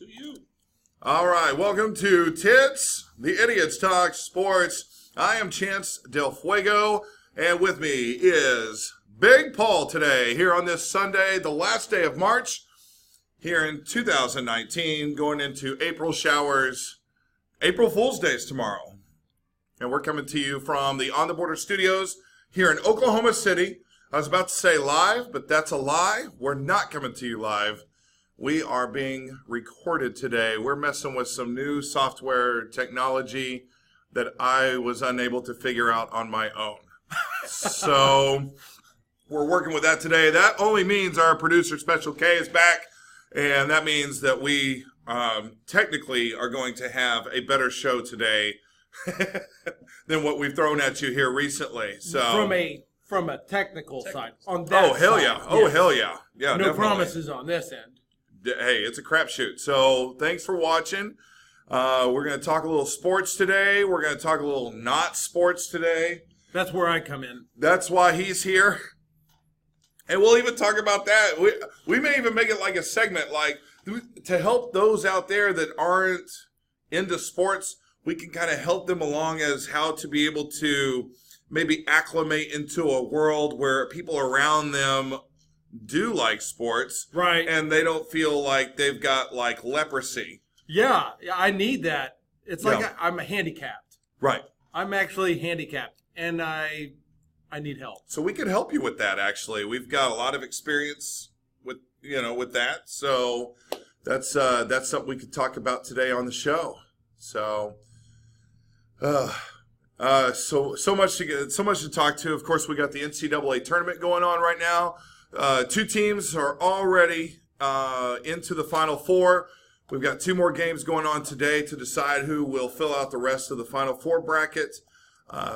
to you. All right, welcome to Tits, the Idiots Talk Sports. I am Chance Del Fuego, and with me is Big Paul today, here on this Sunday, the last day of March, here in 2019, going into April showers, April Fool's Day is tomorrow. And we're coming to you from the On the Border Studios here in Oklahoma City. I was about to say live, but that's a lie. We're not coming to you live. We are being recorded today. We're messing with some new software technology that I was unable to figure out on my own. So we're working with that today. That only means our producer, Special K, is back. And that means that we technically are going to have a better show today than what we've thrown at you here recently. So from a technical side. On that oh, hell side, yeah. Oh, yes. hell yeah. Yeah, No definitely. promises on this end. Hey, it's a crapshoot. So thanks for watching. We're going to talk a little sports today. We're going to talk a little not sports today. That's where I come in. That's why he's here. And we'll even talk about that. We may even make it like a segment, like to help those out there that aren't into sports. We can kind of help them along as how to be able to maybe acclimate into a world where people around them do like sports, Right. and they don't feel like they've got like leprosy. Yeah, I need that. It's like Yeah. I'm handicapped. Right. I'm actually handicapped, and I need help. So we can help you with that. Actually, we've got a lot of experience with that. So that's something we could talk about today on the show. So, so much to talk to. Of course, we got the NCAA tournament going on right now. Two teams are already into the Final Four. We've got two more games going on today to decide who will fill out the rest of the Final Four bracket.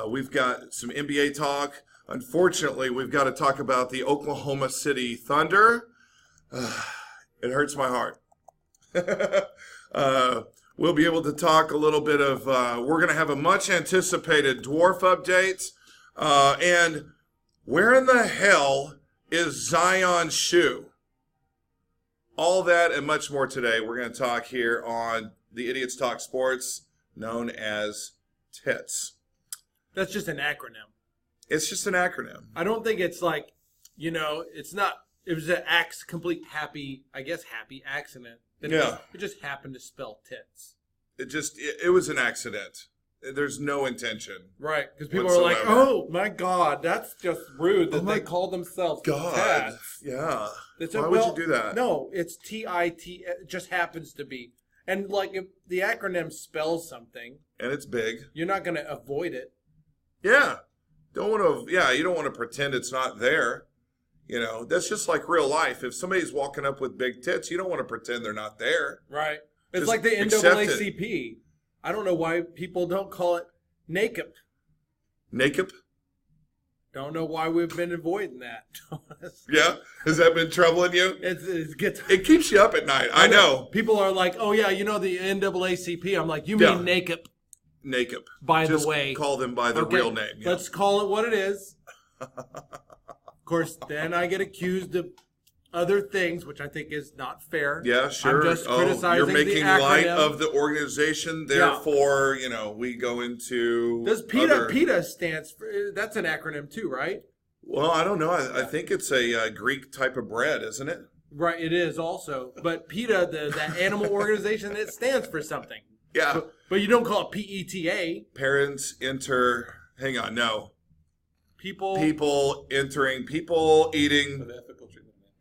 We've got some NBA talk. Unfortunately, we've got to talk about the Oklahoma City Thunder. It hurts my heart. We'll be able to talk a little bit of, we're going to have a much anticipated dwarf update. And where in the hell is Zion's shoe? All that and much more today. We're going to talk here on the Idiots Talk Sports, known as TITS. That's just an acronym. It's just an acronym. I don't think it's like, it's not. It was an complete happy accident. Yeah. It just happened to spell tits. It was an accident. There's no intention. Right, because people are like, whatsoever. "Oh my God, that's just rude that they call themselves God. tits." Yeah. It's Why would you do that? No, it's TIT. It just happens to be, and like if the acronym spells something, And it's big. you're not going to avoid it. Yeah. You don't want to pretend it's not there. That's just like real life. If somebody's walking up with big tits, you don't want to pretend they're not there. Right. It's Just like the accept it. NAACP. I don't know why people don't call it NACP. Naked? Don't know why we've been avoiding that. Yeah? Has that been troubling you? It gets. It keeps you up at night. I know. People are like, "Oh yeah, the NAACP." I'm like, "You mean Yeah. NACP?" Naked. By Just the way, call them by their Okay, real name. Yeah. Let's call it what it is. Of course, then I get accused of other things, which I think is not fair. Yeah, sure. I'm just criticizing you're making the acronym. light of the organization. Therefore, we go into. Does PETA stands for? That's an acronym too, right? Well, I don't know. I think it's a Greek type of bread, isn't it? Right, it is also. But PETA, that animal organization, it stands for something. Yeah. But you don't call it PETA. Parents enter. Hang on, no. People eating.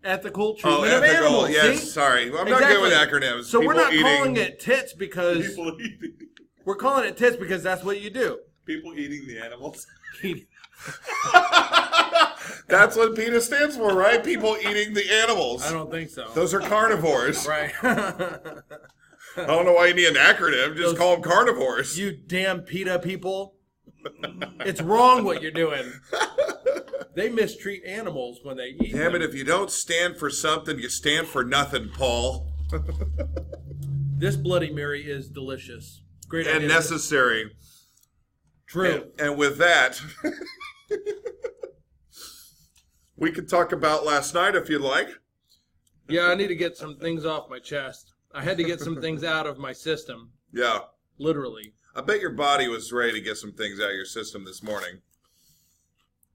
ethical Oh, treatment of ethical. animals. Yes, see? sorry. I'm not good with acronyms. So we're People not calling it tits because People eating. we're calling it tits because that's what you do. People eating the animals. That's what PETA stands for, right? People eating the animals. I don't think so. Those are carnivores. Right. I don't know why you need an acronym. Just call them carnivores. You damn PETA people. It's wrong what you're doing. They mistreat animals when they eat Damn them. it, if you don't stand for something, you stand for nothing, Paul. This Bloody Mary is delicious. Great And idea. necessary. True. And with that, we could talk about last night if you'd like. Yeah, I need to get some things off my chest. I had to get some things out of my system, Yeah. literally. I bet your body was ready to get some things out of your system this morning.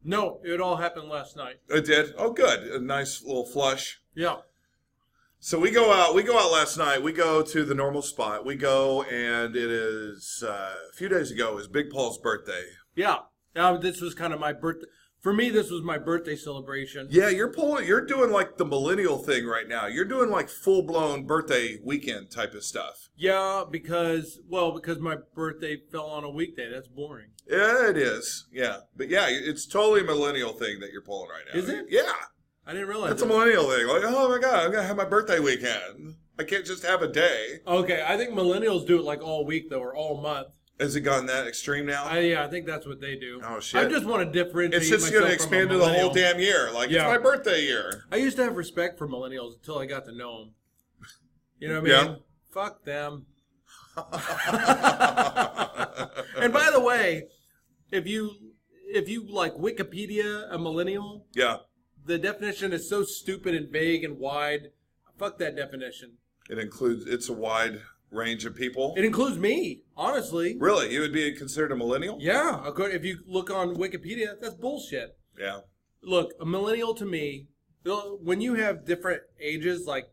No, it all happened last night. It did? Oh, good. A nice little flush. Yeah. So we go out last night. We go to the normal spot. We go, and it is, a few days ago, it was Big Paul's birthday. Yeah. This was kind of my birthday. For me, this was my birthday celebration. Yeah, you're doing like the millennial thing right now. You're doing like full-blown birthday weekend type of stuff. Yeah, because my birthday fell on a weekday. That's boring. Yeah, it is. Yeah. But yeah, it's totally a millennial thing that you're pulling right now. Is it? Yeah. I didn't realize That's a millennial thing. Like, oh my God, I'm going to have my birthday weekend. I can't just have a day. Okay, I think millennials do it like all week, though, or all month. Has it gone that extreme now? I think that's what they do. Oh, shit. I just want to differentiate It's just going to expand to the whole damn year. Like, Yeah. it's my birthday year. I used to have respect for millennials until I got to know them. You know what I mean? Yeah. Fuck them. And by the way, if you like Wikipedia a millennial, Yeah. the definition is so stupid and vague and wide. Fuck that definition. It's a wide range of people. It includes me, honestly. Really? You would be considered a millennial? Yeah, if you look on Wikipedia, that's bullshit. Yeah. Look, a millennial to me, when you have different ages, like,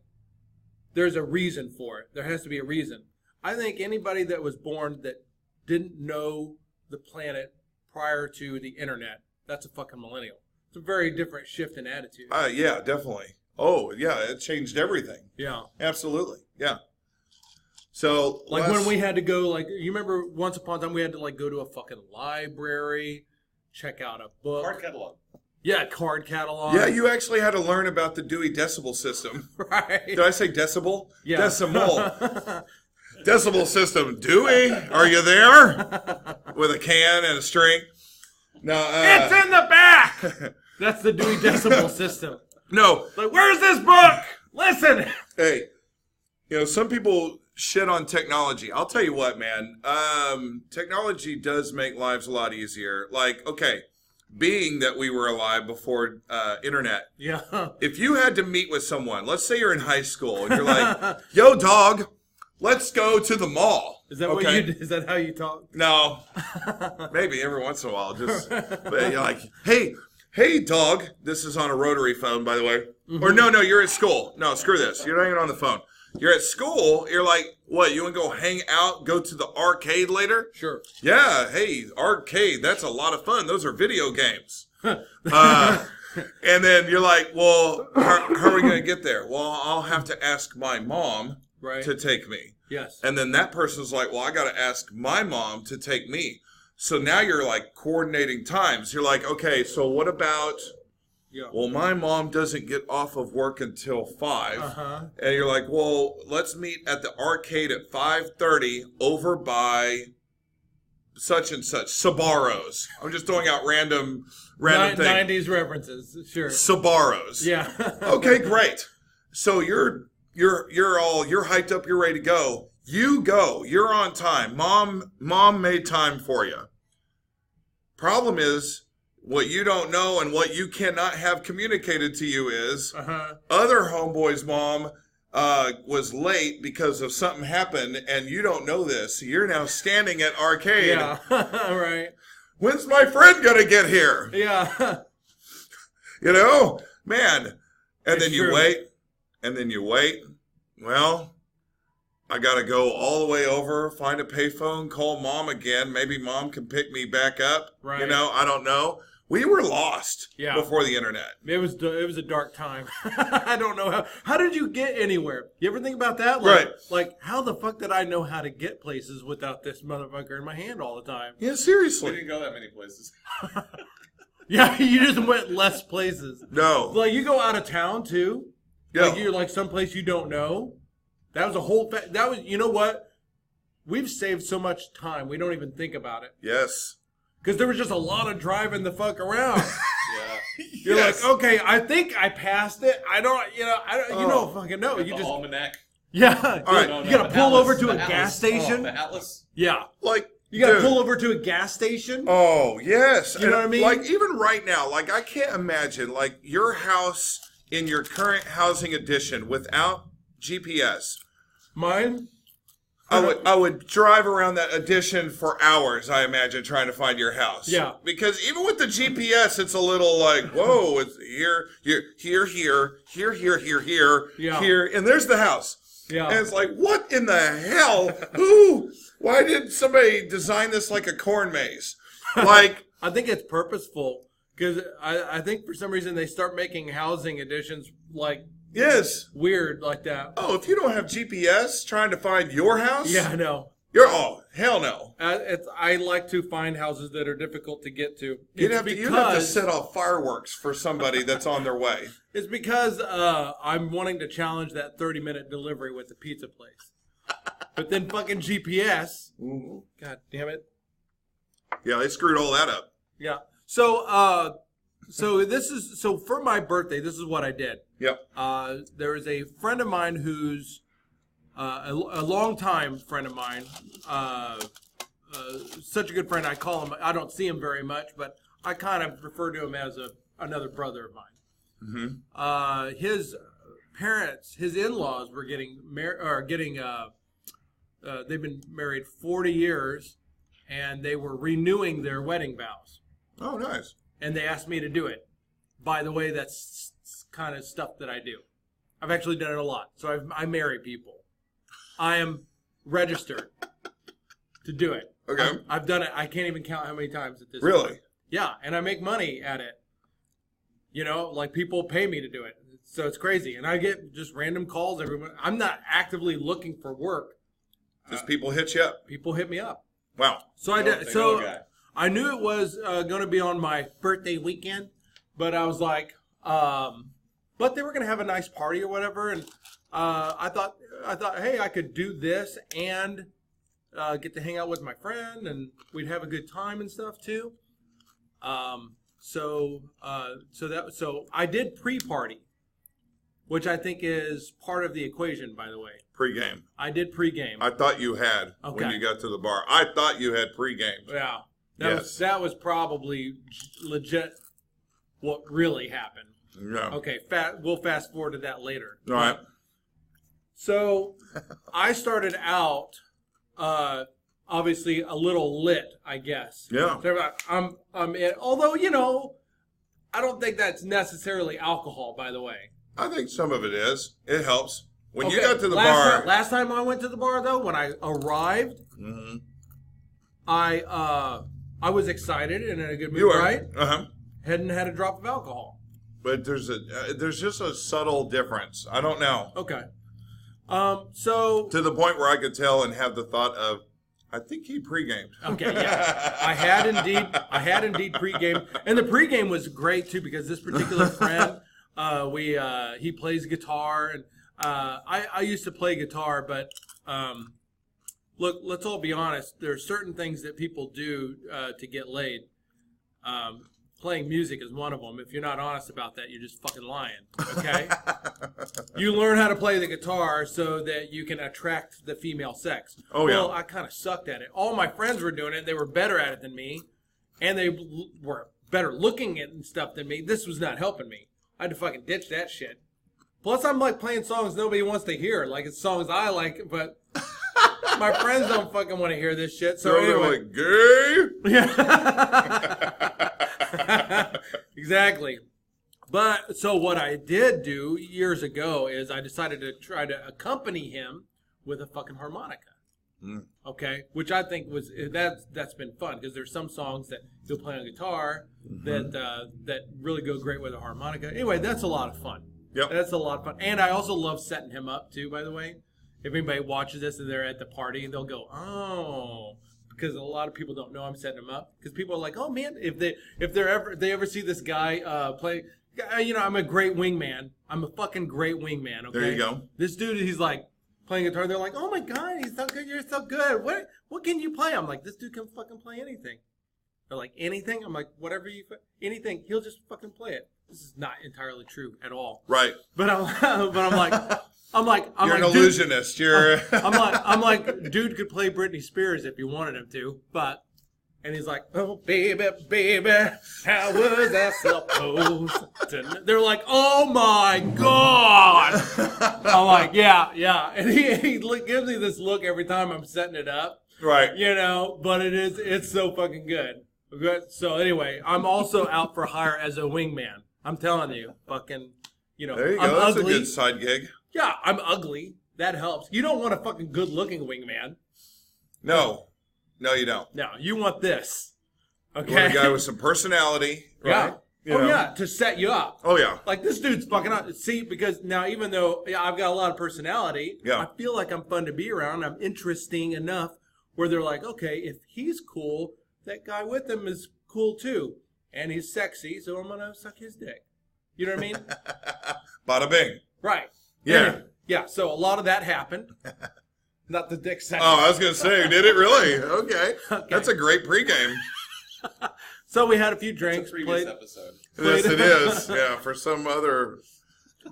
there's a reason for it. There has to be a reason. I think anybody that was born that didn't know the planet prior to the internet, that's a fucking millennial. It's a very different shift in attitude. Yeah, definitely. Oh, yeah, it changed everything. Yeah. Absolutely. Yeah. So, Like when we had to go, like, you remember once upon a time we had to, like, go to a fucking library, check out a book. Card catalog. Yeah, card catalog. Yeah, you actually had to learn about the Dewey Decimal System. Right. Did I say decibel? Yeah. Decimal. Decimal System. Dewey, are you there? With a can and a string. No, It's in the back! That's the Dewey Decimal System. no. Like, where's this book? Listen! Hey, some people shit on technology. I'll tell you what, man. Technology does make lives a lot easier. Like, okay, being that we were alive before internet, Yeah. if you had to meet with someone, let's say you're in high school and you're like, yo, dog, let's go to the mall. Is that what you do? Is that how you talk? No. Maybe every once in a while. Just, but you're like, hey, dog. This is on a rotary phone, by the way. Mm-hmm. Or no, you're at school. No, screw this. You're not even on the phone. You're at school. You're like, what? You want to go hang out, go to the arcade later? Sure. Yeah. Hey, arcade. That's a lot of fun. Those are video games. And then you're like, well, how are we going to get there? Well, I'll have to ask my mom to take me. Yes. And then that person's like, well, I got to ask my mom to take me. So now you're like coordinating times. You're like, okay, so what about, well, my mom doesn't get off of work until 5. Uh-huh. And you're like, well, let's meet at the arcade at 5:30 over by such and such, Sbarro's. I'm just throwing out random things. 90s references, sure. Sbarro's. Yeah. Okay, great. So you're hyped up, you're ready to go. You go. You're on time. Mom made time for you. Problem is, what you don't know and what you cannot have communicated to you is other homeboy's mom was late because of something happened, and you don't know this. So you're now standing at arcade. Yeah. Right. When's my friend gonna get here? Yeah. Man. And then you wait. And then you wait. Well, I got to go all the way over, find a payphone, call mom again. Maybe mom can pick me back up. Right. I don't know. We were lost before the internet. It was a dark time. I don't know how did you get anywhere? You ever think about that? Like, how the fuck did I know how to get places without this motherfucker in my hand all the time? Yeah, We seriously. didn't go that many places. Yeah, you just went less places. No. Like, you go out of town too. Yeah. Like, you're like someplace you don't know. That was a whole. That was. You know what? We've saved so much time. We don't even think about it. Yes. Because there was just a lot of driving the fuck around. Yeah. You're Yes. like, okay, I think I passed it. I don't. You don't fucking know. You The just. almanac. Yeah. All right. You gotta pull over to The a Atlas. gas station. Oh, the Atlas. Yeah. Like, You gotta dude. pull over to a gas station. Oh, yes. You know what I mean? Like, even right now, like, I can't imagine, like, your house in your current housing edition without GPS. Mine? I would drive around that addition for hours, I imagine, trying to find your house. Yeah. Because even with the GPS, it's a little like, whoa, it's here, Yeah. here, and there's the house. Yeah. And it's like, what in the hell? Why did somebody design this like a corn maze? Like, I think it's purposeful because I think for some reason they start making housing additions like yes. weird like that. Oh, if you don't have GPS trying to find your house? Yeah, I know. Hell no. I like to find houses that are difficult to get to. You'd have to set off fireworks for somebody that's on their way. It's because I'm wanting to challenge that 30-minute delivery with the pizza place. But then fucking GPS. Mm-hmm. God damn it. Yeah, they screwed all that up. Yeah. So for my birthday, this is what I did. Yep. There is a friend of mine who's a longtime friend of mine. Such a good friend. I call him. I don't see him very much, but I kind of refer to him as another brother of mine. Mm-hmm. His parents, his in-laws, were getting married. They've been married 40 years, and they were renewing their wedding vows. Oh, nice. And they asked me to do it. By the way, that's kind of stuff that I do. I've actually done it a lot. So I marry people. I am registered to do it. Okay. I've done it. I can't even count how many times at this Really? point. Yeah, and I make money at it. You know, like people pay me to do it. So it's crazy. And I get just random calls every. I'm not actively looking for work. Just people hit you up. People hit me up. Wow. So I did. So I knew it was going to be on my birthday weekend, but I was like, but they were going to have a nice party or whatever, and I thought, hey, I could do this and get to hang out with my friend, and we'd have a good time and stuff too. So I did pre-party, which I think is part of the equation, by the way. Pre-game. I did pre-game. I thought you had Okay. when you got to the bar. I thought you had pre-game. Yeah. Yes. That was probably legit what really happened. Yeah. Okay, we'll fast forward to that later. All right. So I started out obviously a little lit, I guess. Yeah. So I'm in, although, you know, I don't think that's necessarily alcohol, by the way. I think some of it is. It helps. When you Okay, got to the bar. Last time I went to the bar, though, when I arrived, Mm-hmm. I was excited and in a good mood, You were. right? Uh-huh. Hadn't had a drop of alcohol. But there's just a subtle difference. I don't know. Okay. So To the point where I could tell and have the thought of, I think he pre-gamed. okay, yeah, I had indeed pregame, and the pregame was great too because this particular friend, he plays guitar, and I used to play guitar, but look, let's all be honest. There are certain things that people do to get laid. Playing music is one of them. If you're not honest about that, you're just fucking lying. Okay? You learn how to play the guitar so that you can attract the female sex. Oh, well, yeah. I kind of sucked at it. All my friends were doing it. They were better at it than me, and they were better looking at and stuff than me. This was not helping me. I had to fucking ditch that shit. Plus, I'm like playing songs nobody wants to hear. Like it's songs I like, but my friends don't fucking want to hear this shit. So They're anyway. like, gay? Yeah. Exactly. But so what I did do years ago is I decided to try to accompany him with a fucking harmonica. Mm. Okay, which I think was that's been fun because there's some songs that he'll play on guitar that really go great with a harmonica. Anyway, that's a lot of fun. Yep. That's a lot of fun, and I also love setting him up too. By the way, if anybody watches this and they're at the party, they'll go, "Oh." Because a lot of people don't know I'm setting them up. Because people are like, "Oh man, if they ever see this guy play, you know, I'm a great wingman. I'm a fucking great wingman." Okay, There you go. This dude, he's like playing guitar. They're like, "Oh my god, he's so good. You're so good. What can you play?" I'm like, "This dude can fucking play anything." They're like, "Anything?" I'm like, "Whatever you anything. He'll just fucking play it." This is not entirely true at all. Right. But I'm like. I'm You're like, an dude, illusionist. You're. I'm like, dude could play Britney Spears if you wanted him to, but And he's like, oh, baby, baby, how was I supposed to? They're like, oh, my God. I'm like, yeah. And he gives me this look every time I'm setting it up. Right. You know, but it's so fucking good. So anyway, I'm also out for hire as a wingman. I'm telling you, fucking, you know, There you I'm go. That's ugly. a good side gig. Yeah, I'm ugly. That helps. You don't want a fucking good-looking wingman. No, you don't. No, you want this. Okay. You want a guy with some personality, right? Yeah. Yeah, to set you up. Oh, yeah. Like, this dude's fucking up. See, because now, even though I've got a lot of personality, Yeah. I feel like I'm fun to be around. I'm interesting enough where they're like, okay, if he's cool, that guy with him is cool too. And he's sexy, so I'm going to suck his dick. You know what I mean? Bada bing. Right. Yeah. Yeah, so a lot of that happened. Not the dick section. Oh, I was going to say, did it really? Okay. That's a great pregame. So we had a few It's drinks. a previous Played, episode. Yes, it is. Yeah, for some other.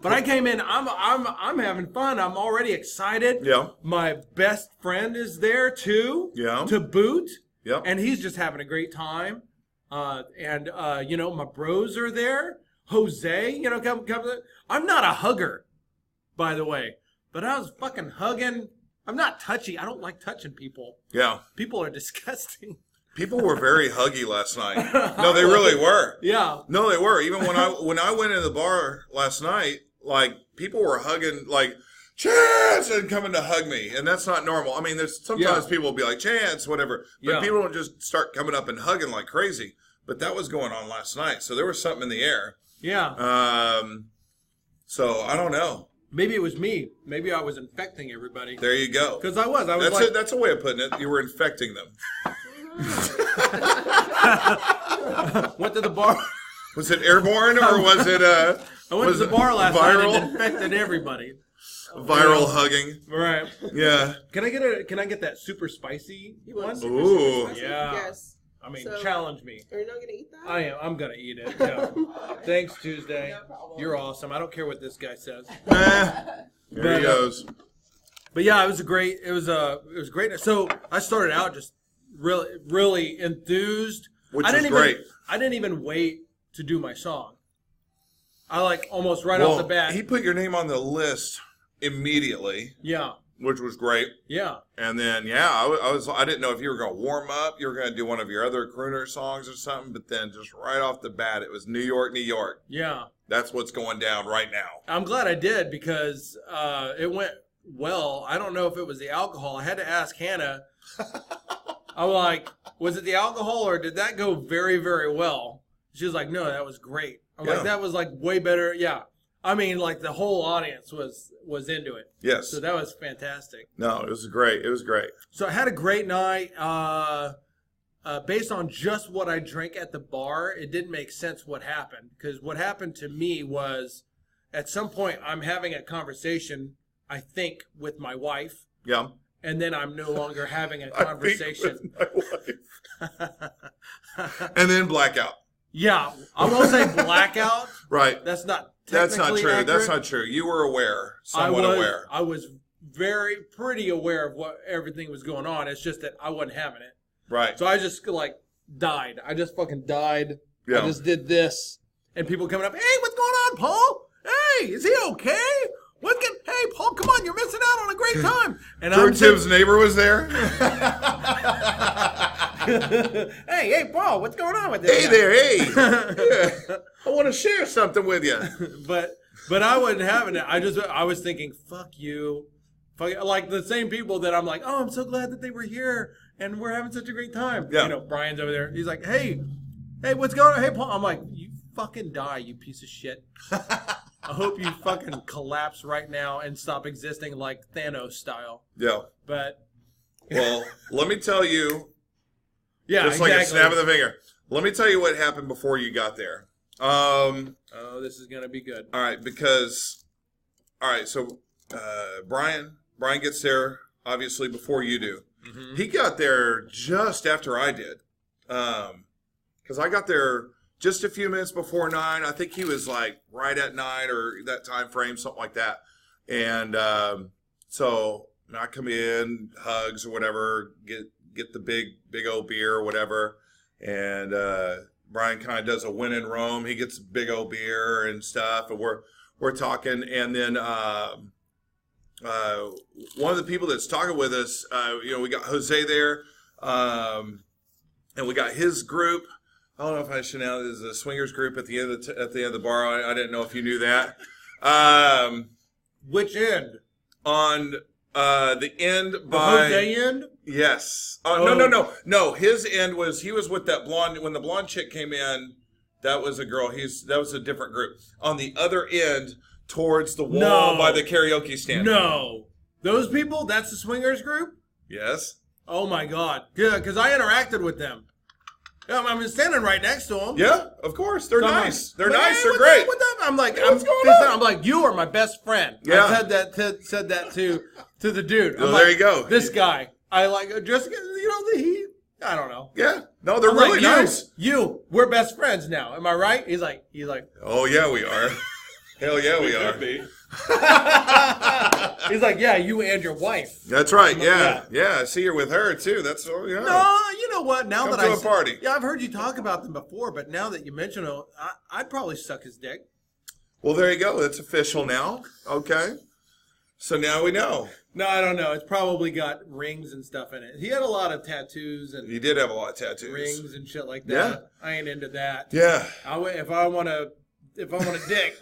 but I came in. I'm having fun. I'm already excited. Yeah. My best friend is there too. Yeah. To boot. Yep. And he's just having a great time. You know, my bros are there. Jose, you know, come. I'm not a hugger, by the way, but I was fucking hugging. I'm not touchy. I don't like touching people. Yeah. People are disgusting. People were very huggy last night. No, they really were. Yeah. No, they were. Even when I went into the bar last night, like people were hugging, like Chance, and coming to hug me, and that's not normal. I mean, there's sometimes Yeah. people will be like Chance, whatever, but Yeah. people don't just start coming up and hugging like crazy. But that was going on last night, so there was something in the air. Yeah. So I don't know. Maybe it was me. Maybe I was infecting everybody. There you go. Because I was. That's like, it. That's a way of putting it. You were infecting them. went to the bar. Was it airborne or was it I went was to the it bar last night viral? and infected everybody. Viral hugging? Right. Yeah. Can I get that super spicy You want one? super, Ooh. super spicy? Yeah. Yes. I mean, So- challenge me. Are you not gonna eat that? I am. I'm gonna eat it. Yeah. Thanks, Tuesday. No problem. You're awesome. I don't care what this guy says. There But, he goes. But yeah, it was great. It was great. So I started out just really enthused. Which I didn't was great. I didn't even wait to do my song. I like almost right Well, off the bat. he put your name on the list immediately, Yeah. which was great. Yeah. And then, I didn't know if you were going to warm up, you were going to do one of your other crooner songs or something, but then just right off the bat, it was New York, New York. Yeah. That's what's going down right now. I'm glad I did because it went well. I don't know if it was the alcohol. I had to ask Hannah. I'm like, was it the alcohol or did that go very, very well? She was like, no, that was great. I'm Yeah. like, that was like way better. Yeah. I mean, like the whole audience was into it. Yes. So that was fantastic. No, it was great. It was great. So I had a great night. Based on just what I drank at the bar, it didn't make sense what happened. Because what happened to me was at some point I'm having a conversation, I think, with my wife. Yeah. And then I'm no longer having a I think conversation. with my wife. And then blackout. Yeah. I won't say blackout. Right. That's not That's not technically true. That's accurate. not true. You were aware, somewhat aware. I was pretty aware of what everything was going on. It's just that I wasn't having it. Right. So I just like died. I just fucking died. Yeah. I just did this. And people coming up, hey, what's going on, Paul? Hey, is he okay? Hey, Paul, come on, you're missing out on a great time. And Drew I'm Tibbs' neighbor was there. hey, Paul, what's going on with this? Hey guy? there, hey. Yeah. I want to share something with you. But I wasn't having it. I was thinking, fuck you. Like the same people that I'm like, oh, I'm so glad that they were here and we're having such a great time. Yeah. You know, Brian's over there. He's like, hey, what's going on? Hey, Paul. I'm like, you fucking die, you piece of shit. I hope you fucking collapse right now and stop existing like Thanos style. Yeah. But Well, let me tell you, yeah, just exactly. like a snap of the finger. Let me tell you what happened before you got there. Oh, this is gonna be good. All right, so Brian gets there obviously before you do. Mm-hmm. He got there just after I did, because I got there just a few minutes before 9. I think he was like right at 9 or that time frame, something like that. And so I come in, hugs or whatever, get the big old beer or whatever. and Brian kind of does a when in Rome. He gets a big old beer and stuff, and we're talking, and then one of the people that's talking with us, we got Jose there, and we got his group. I don't know if I should know. There's a swingers group at the end of the bar. I didn't know if you knew that. Which end? On the end The by Jose end? yes. Oh. No. His end was he was with that blonde. When the blonde chick came in, that was a girl. That was a different group. On the other end, towards the wall by the karaoke stand. No. Those people? That's the swingers group? Yes. Oh, my God. Yeah, because I interacted with them. Yeah, I'm standing right next to them. Yeah, of course. They're So I'm nice. like, They're "Man, nice. They're what's great. up, what's up?" I'm like, Hey, what's going on? I'm like, you are my best friend. Yeah. I said that to the dude. Well, I'm there like, you go. This guy, I like just I don't know. Yeah. No, they're I'm really like, nice. we're best friends now. Am I right? He's like, Oh yeah, we are. Hell yeah, we are. Could be. he's like, yeah, you and your wife. That's right. Yeah. Yeah. I see you're with her too. That's oh yeah. No, you know what? Now Come that to a party. yeah, I've heard you talk about them before, but now that you mention it, I'd probably suck his dick. Well, there you go. It's official now. Okay. So now we know. No, I don't know. It's probably got rings and stuff in it. He had a lot of tattoos and He did have a lot of tattoos. rings and shit like that. Yeah. I ain't into that. Yeah. If I want a dick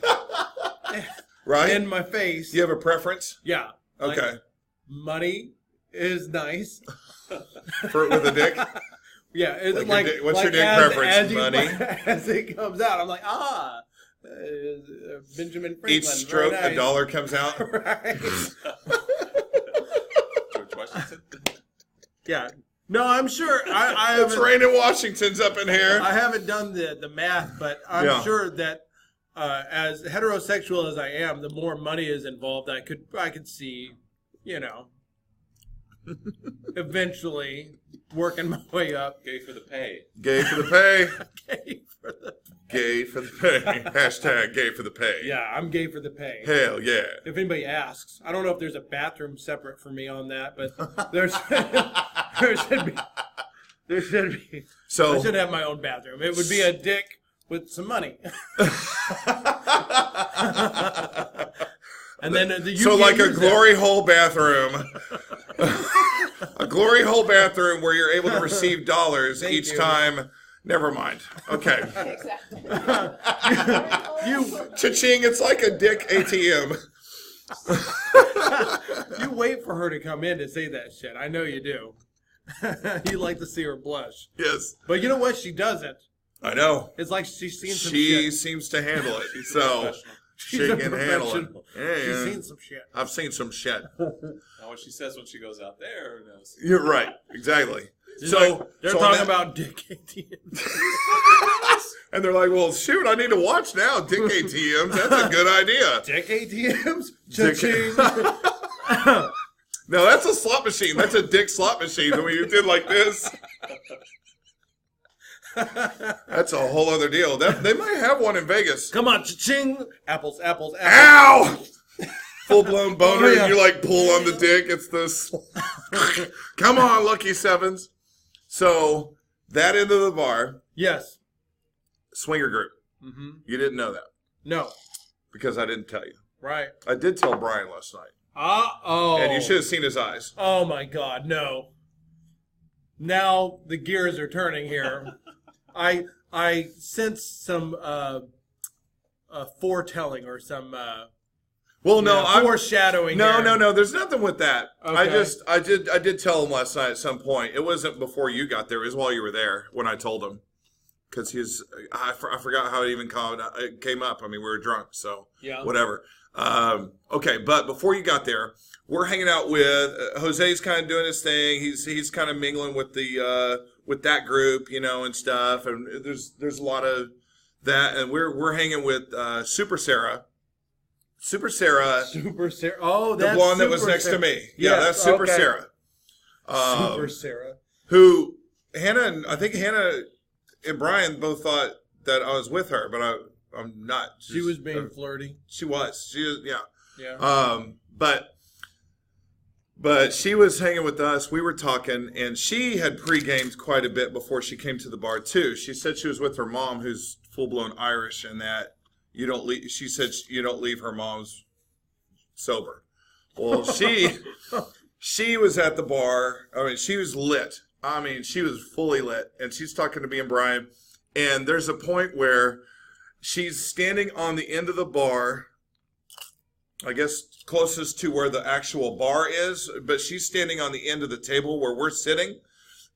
Right. in my face, Do you have a preference? yeah. Like, Okay. money is nice. With a dick. Yeah, it's Like like, your dick- what's your dick as- preference? As Money? as it comes out, I'm like, Benjamin Franklin. Each stroke, very a nice. dollar comes out. Right. George Washington. Yeah. No, I'm sure. I It's haven't. raining Washingtons up in here. I haven't done the math, but I'm Yeah. sure that as heterosexual as I am, the more money is involved, I could see, eventually working my way up. Gay for the pay. Gay for the pay. Okay, for the- Gay for the pay. Hashtag gay for the pay. yeah, I'm gay for the pay. Hell yeah. If anybody asks, I don't know if there's a bathroom separate for me on that, but there's there should be. There should be. So I should have my own bathroom. It would be a dick with some money. And then like a glory hole bathroom. A glory hole bathroom where you're able to receive dollars Thank each you. time. Never mind. Okay. Exactly. Cha-ching, it's like a dick ATM. You wait for her to come in to say that shit. I know you do. You like to see her blush. Yes. But you know what? She doesn't. I know. It's like she's seen some She shit. seems to handle it. She's So professional. she She's a can handle it. professional. Yeah, She's yeah. seen some shit. I've seen some shit. Now, what she says when she goes out there, who knows? You're right. Exactly. She's So like, they're so on talking that- about dick ATMs. and they're like, well, shoot, I need to watch now. Dick ATMs. That's a good idea. Dick ATMs? Dick- Cha-ching. No, that's a slot machine. That's a dick slot machine. When you did like this, that's a whole other deal. They might have one in Vegas. Come on, cha-ching. Apples, apples, apples. Ow! Full blown boner. Oh, yeah. And you like pull on the dick. It's this. Come on, Lucky Sevens. So that end of the bar, Yes. swinger group. Mm-hmm. You didn't know that No. because I didn't tell you. Right. I did tell Brian last night, Uh-oh. and you should have seen his eyes. Oh, my God. No. Now the gears are turning here. I sense some foretelling or some Well, no, I'm foreshadowing. no, here. no, no. There's nothing with that. Okay. I did tell him last night at some point. It wasn't before you got there. It was while you were there when I told him, because I forgot how it even came up. I mean, we were drunk, so Yeah. whatever. Okay, but before you got there, we're hanging out with Jose's kind of doing his thing. He's kind of mingling with with that group, and stuff. And there's a lot of that, and we're hanging with Super Sarah. Super Sarah, Super Sarah. Oh, the that's blonde that was Super next Sarah. to me. Yeah, Yeah, that's Super okay. Sarah. Super Sarah. Who I think Hannah and Brian both thought that I was with her, but I'm not. She was being flirty. She was. She was. Yeah. Yeah. But But she was hanging with us. We were talking, and she had pre-gamed quite a bit before she came to the bar too. She said she was with her mom, who's full-blown Irish, and that you don't leave. She said you don't leave her mom's sober. Well, she was at the bar. I mean, she was lit. I mean, she was fully lit, and she's talking to me and Brian. And there's a point where she's standing on the end of the bar, I guess closest to where the actual bar is, but she's standing on the end of the table where we're sitting,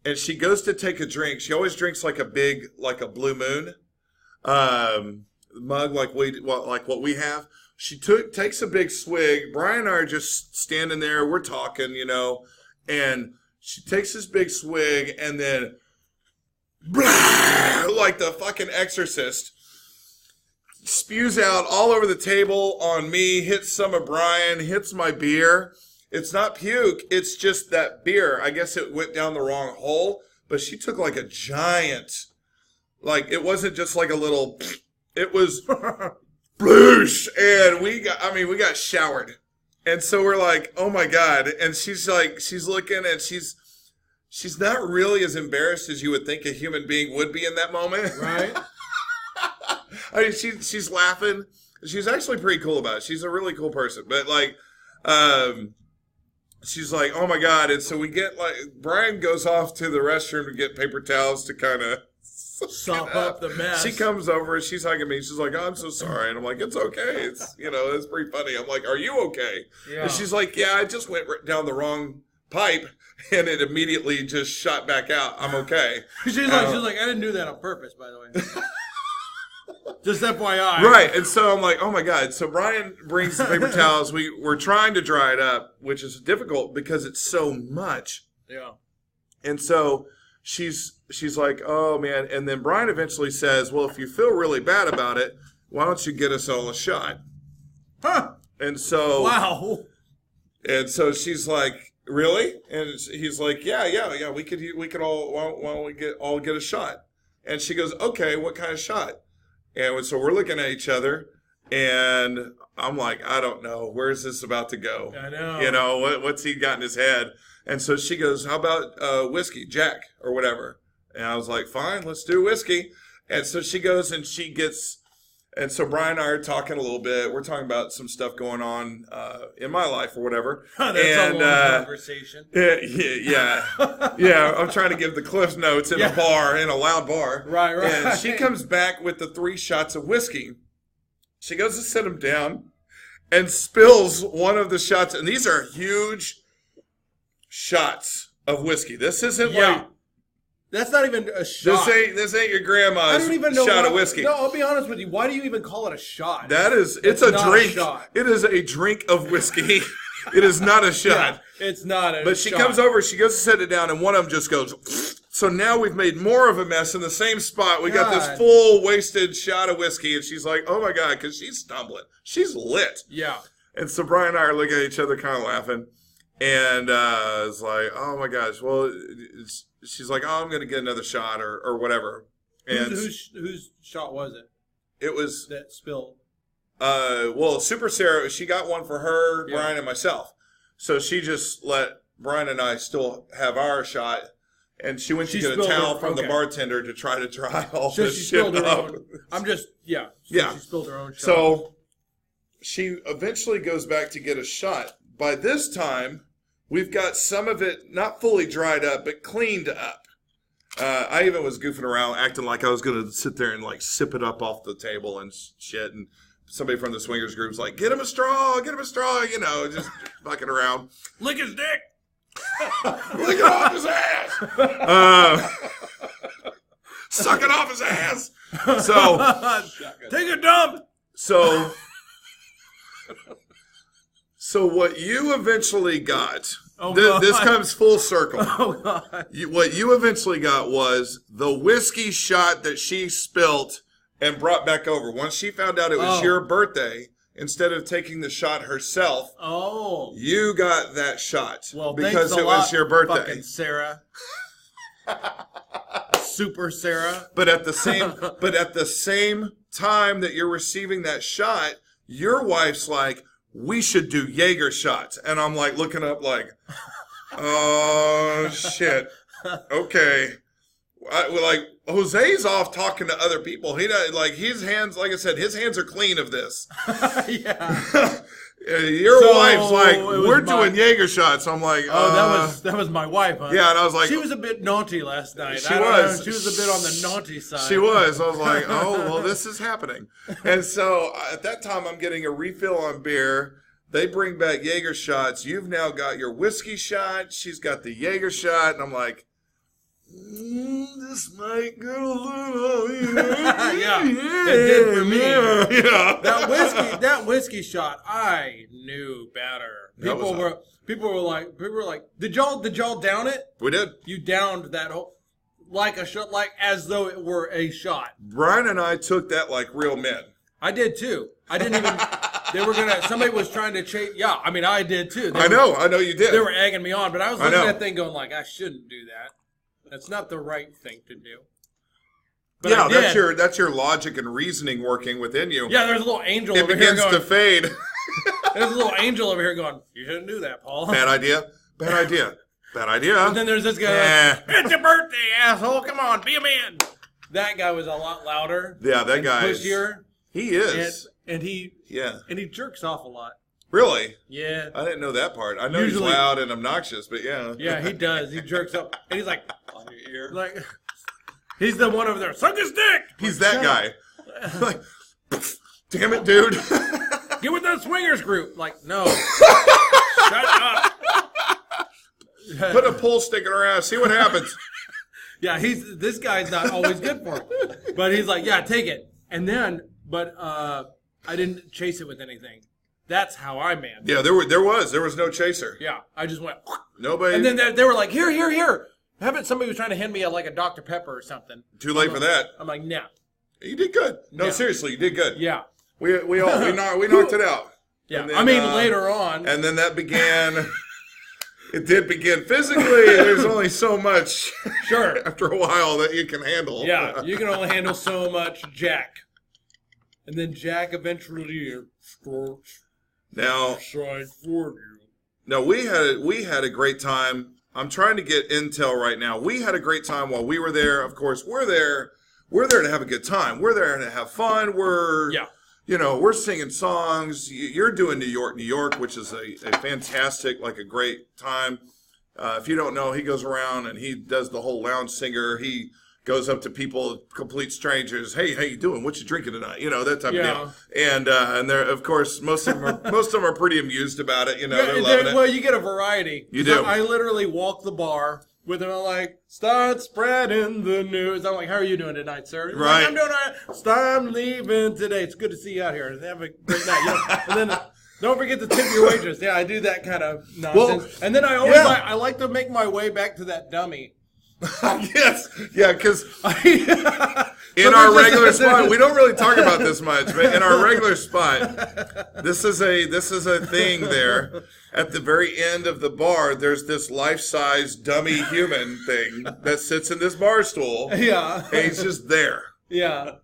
and she goes to take a drink. She always drinks like a Blue Moon mug, like what we have. She takes a big swig. Brian and I are just standing there. We're talking, and she takes this big swig, and then blah, like the fucking Exorcist, spews out all over the table on me, hits some of Brian, hits my beer. It's not puke, it's just that beer. I guess it went down the wrong hole, but she took like a giant, like it wasn't just like a little, it was bloosh, and we got showered. And so we're like, oh my God. And she's looking, and she's not really as embarrassed as you would think a human being would be in that moment. Right. I mean, she's laughing. She's actually pretty cool about it. She's a really cool person. But, she's like, oh, my God. And so we get, Brian goes off to the restroom to get paper towels to kind of sop up the mess. She comes over and she's hugging me. She's like, oh, I'm so sorry. And I'm like, it's okay. It's, it's pretty funny. I'm like, are you okay? Yeah. And she's like, yeah, I just went down the wrong pipe and it immediately just shot back out. I'm okay. she's like, I didn't do that on purpose, by the way. Just FYI. Right. And so I'm like, oh my God. So Brian brings the paper towels. We're trying to dry it up, which is difficult because it's so much. Yeah. And so she's like, oh man. And then Brian eventually says, well, if you feel really bad about it, why don't you get us all a shot? Huh. And so. Wow. And so she's like, really? And he's like, yeah. We could all, why don't we all get a shot? And she goes, okay, what kind of shot? And so we're looking at each other, and I'm like, I don't know. Where's this about to go? I know. What's he got in his head? And so she goes, how about whiskey, Jack, or whatever? And I was like, fine, let's do whiskey. And so she goes and she gets, and so Brian and I are talking a little bit. We're talking about some stuff going on in my life or whatever. That's a long conversation. Yeah. I'm trying to give the Cliff Notes in a bar, in a loud bar. Right. And she comes back with the 3 shots of whiskey. She goes to sit them down and spills one of the shots. And these are huge shots of whiskey. This isn't like... That's not even a shot. This ain't your grandma's shot of whiskey. No, I'll be honest with you. Why do you even call it a shot? It's a drink. It is a drink of whiskey. It is not a shot. Yeah, it's not a shot. But she comes over, she goes to set it down, and one of them just goes. So now we've made more of a mess in the same spot. We got this full wasted shot of whiskey, and she's like, oh my God, because she's stumbling. She's lit. Yeah. And so Brian and I are looking at each other kind of laughing. And it's like, oh my gosh, well, she's like, oh, I'm going to get another shot or whatever. And whose shot was it? It was that spilled. Well, Super Sarah, she got one for her, Brian, and myself. So she just let Brian and I still have our shot. And she went to get a towel from the bartender to try to dry all this shit up. She spilled her own shot. So she eventually goes back to get a shot. By this time, we've got some of it not fully dried up, but cleaned up. I even was goofing around, acting like I was going to sit there and sip it up off the table and shit. And somebody from the swingers group's like, get him a straw, just fucking around. Lick his dick. Lick it off his ass. Suck it off his ass. So, take a dump. So what you eventually got, this comes full circle. Oh, God. What you eventually got was the whiskey shot that she spilt and brought back over. Once she found out it was your birthday, instead of taking the shot herself, you got that shot. Well, because it was your birthday. Fucking Sarah. Super Sarah. But at the same time that you're receiving that shot, your wife's like, we should do Jaeger shots. And I'm like looking up like, oh, shit. Okay. Like, Jose's off talking to other people. He does, like, his hands, like I said, his hands are clean of this. Yeah. Your So, wife's like, it was we're my- doing Jaeger shots. I'm like, Oh, that was my wife, huh? yeah, and I was like, She was a bit naughty last night. She I don't was. know, she was a bit on the naughty side. She was. I was like, oh, well, this is happening. And so at that time, I'm getting a refill on beer. They bring back Jaeger shots. You've now got your whiskey shot. She's got the Jaeger shot. And I'm like, this might go a little, Yeah, it did for me. Yeah. That whiskey shot, I knew better. That was People were like, did y'all down it? We did. You downed that whole like a shot, like as though it were a shot. Brian and I took that like real men. I did too. I didn't even. Somebody was trying to chase. Yeah, I mean, I did too. I know you did. They were egging me on, but I was I looking know. at that thing going like, I shouldn't do that. That's not the right thing to do. But Yeah, I did. that's your logic and reasoning working within you. Yeah, there's a little angel It over here begins going. to fade. There's a little angel over here going. You shouldn't do that, Paul. Bad idea. Bad idea. Bad idea. And then there's this guy. Eh. Like, it's your birthday, asshole! Come on, be a man. That guy was a lot louder. Yeah, that and guy is. pushier, He is. and he Yeah. jerks off a lot. Really? Yeah. I didn't know that part. I know Usually- he's loud and obnoxious, but yeah. Yeah, he does. He jerks up, and he's like, On your ear. like, he's the one over there. Suck his dick. He's that guy. Like, damn it, dude. Get with the swingers group. Like, no. Shut up. Put a pull stick in her ass. See what happens. Yeah, this guy's not always good for him. But he's like, yeah, take it. And then, but I didn't chase it with anything. That's how I manned. Yeah, there was no chaser. Yeah, I just went. Nobody. And then they were like, here. Somebody was trying to hand me like a Dr. Pepper or something. Too late for that. I'm like, no. You did good. No, Yeah. seriously, you did good. Yeah. We knocked it out. Yeah. And then, I mean, later on. And then that began. It did begin physically. There's only so much. Sure. After a while that you can handle. Yeah, you can only handle so much Jack. And then Jack eventually starts Now, side for you. no, we had a great time. I'm trying to get intel right now. We had a great time while we were there. Of course, we're there to have a good time. We're there to have fun. Yeah. We're singing songs. You're doing New York, which is a fantastic, like a great time. If you don't know, he goes around and he does the whole lounge singer. He goes up to people, complete strangers. Hey, how you doing? What you drinking tonight? That type of deal. And they're, of course, most of them are pretty amused about it. They're loving it. Well, you get a variety. You do. I literally walk the bar with them. I'm like, start spreading the news. I'm like, how are you doing tonight, sir? He's like, Right. I'm doing all right. I'm leaving today. It's good to see you out here. Have a great night. And then don't forget to tip your waitress. Yeah, I do that kind of nonsense. Well, and then I always yeah. I like to make my way back to that dummy. Yes. Yeah, because in So our there's regular this- spot, we don't really talk about this much, but in our regular spot, this is a thing there. At the very end of the bar, there's this life-size dummy human thing that sits in this bar stool, Yeah. and he's just there Yeah.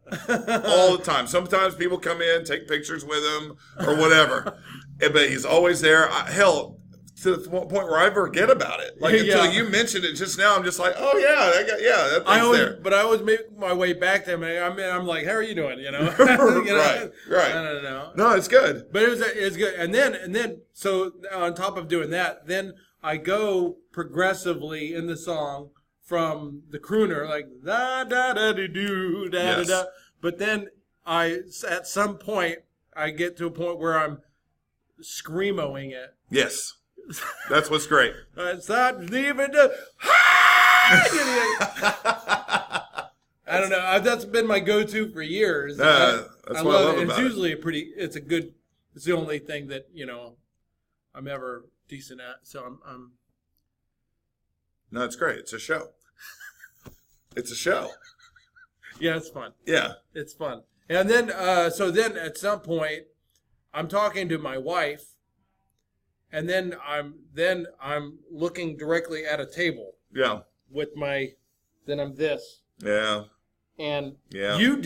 all the time. Sometimes people come in, take pictures with him, or whatever, but he's always there. Hell, to the point where I forget about it. Like until Yeah. you mentioned it just now, I'm just like, oh yeah, that I thing's always, there. but I always make my way back to him. I'm like, how are you doing? Right. I don't know. No, it's good. But it was good. And then, so on top of doing that, then I go progressively in the song from the crooner, like da da da da do da Yes. da da. But then at some point, I get to a point where I'm screamoing it. Yes. That's what's great. Stop leaving the. I don't know. That's been my go-to for years. That's what I love it. about It's it. usually it's the only thing that, I'm ever decent at. So I'm No, it's great. It's a show. It's a show. yeah, it's fun. Yeah. It's fun. And then, so then at some point, I'm talking to my wife, and then I'm looking directly at a table Yeah. with then I'm this. Yeah. And Yeah. you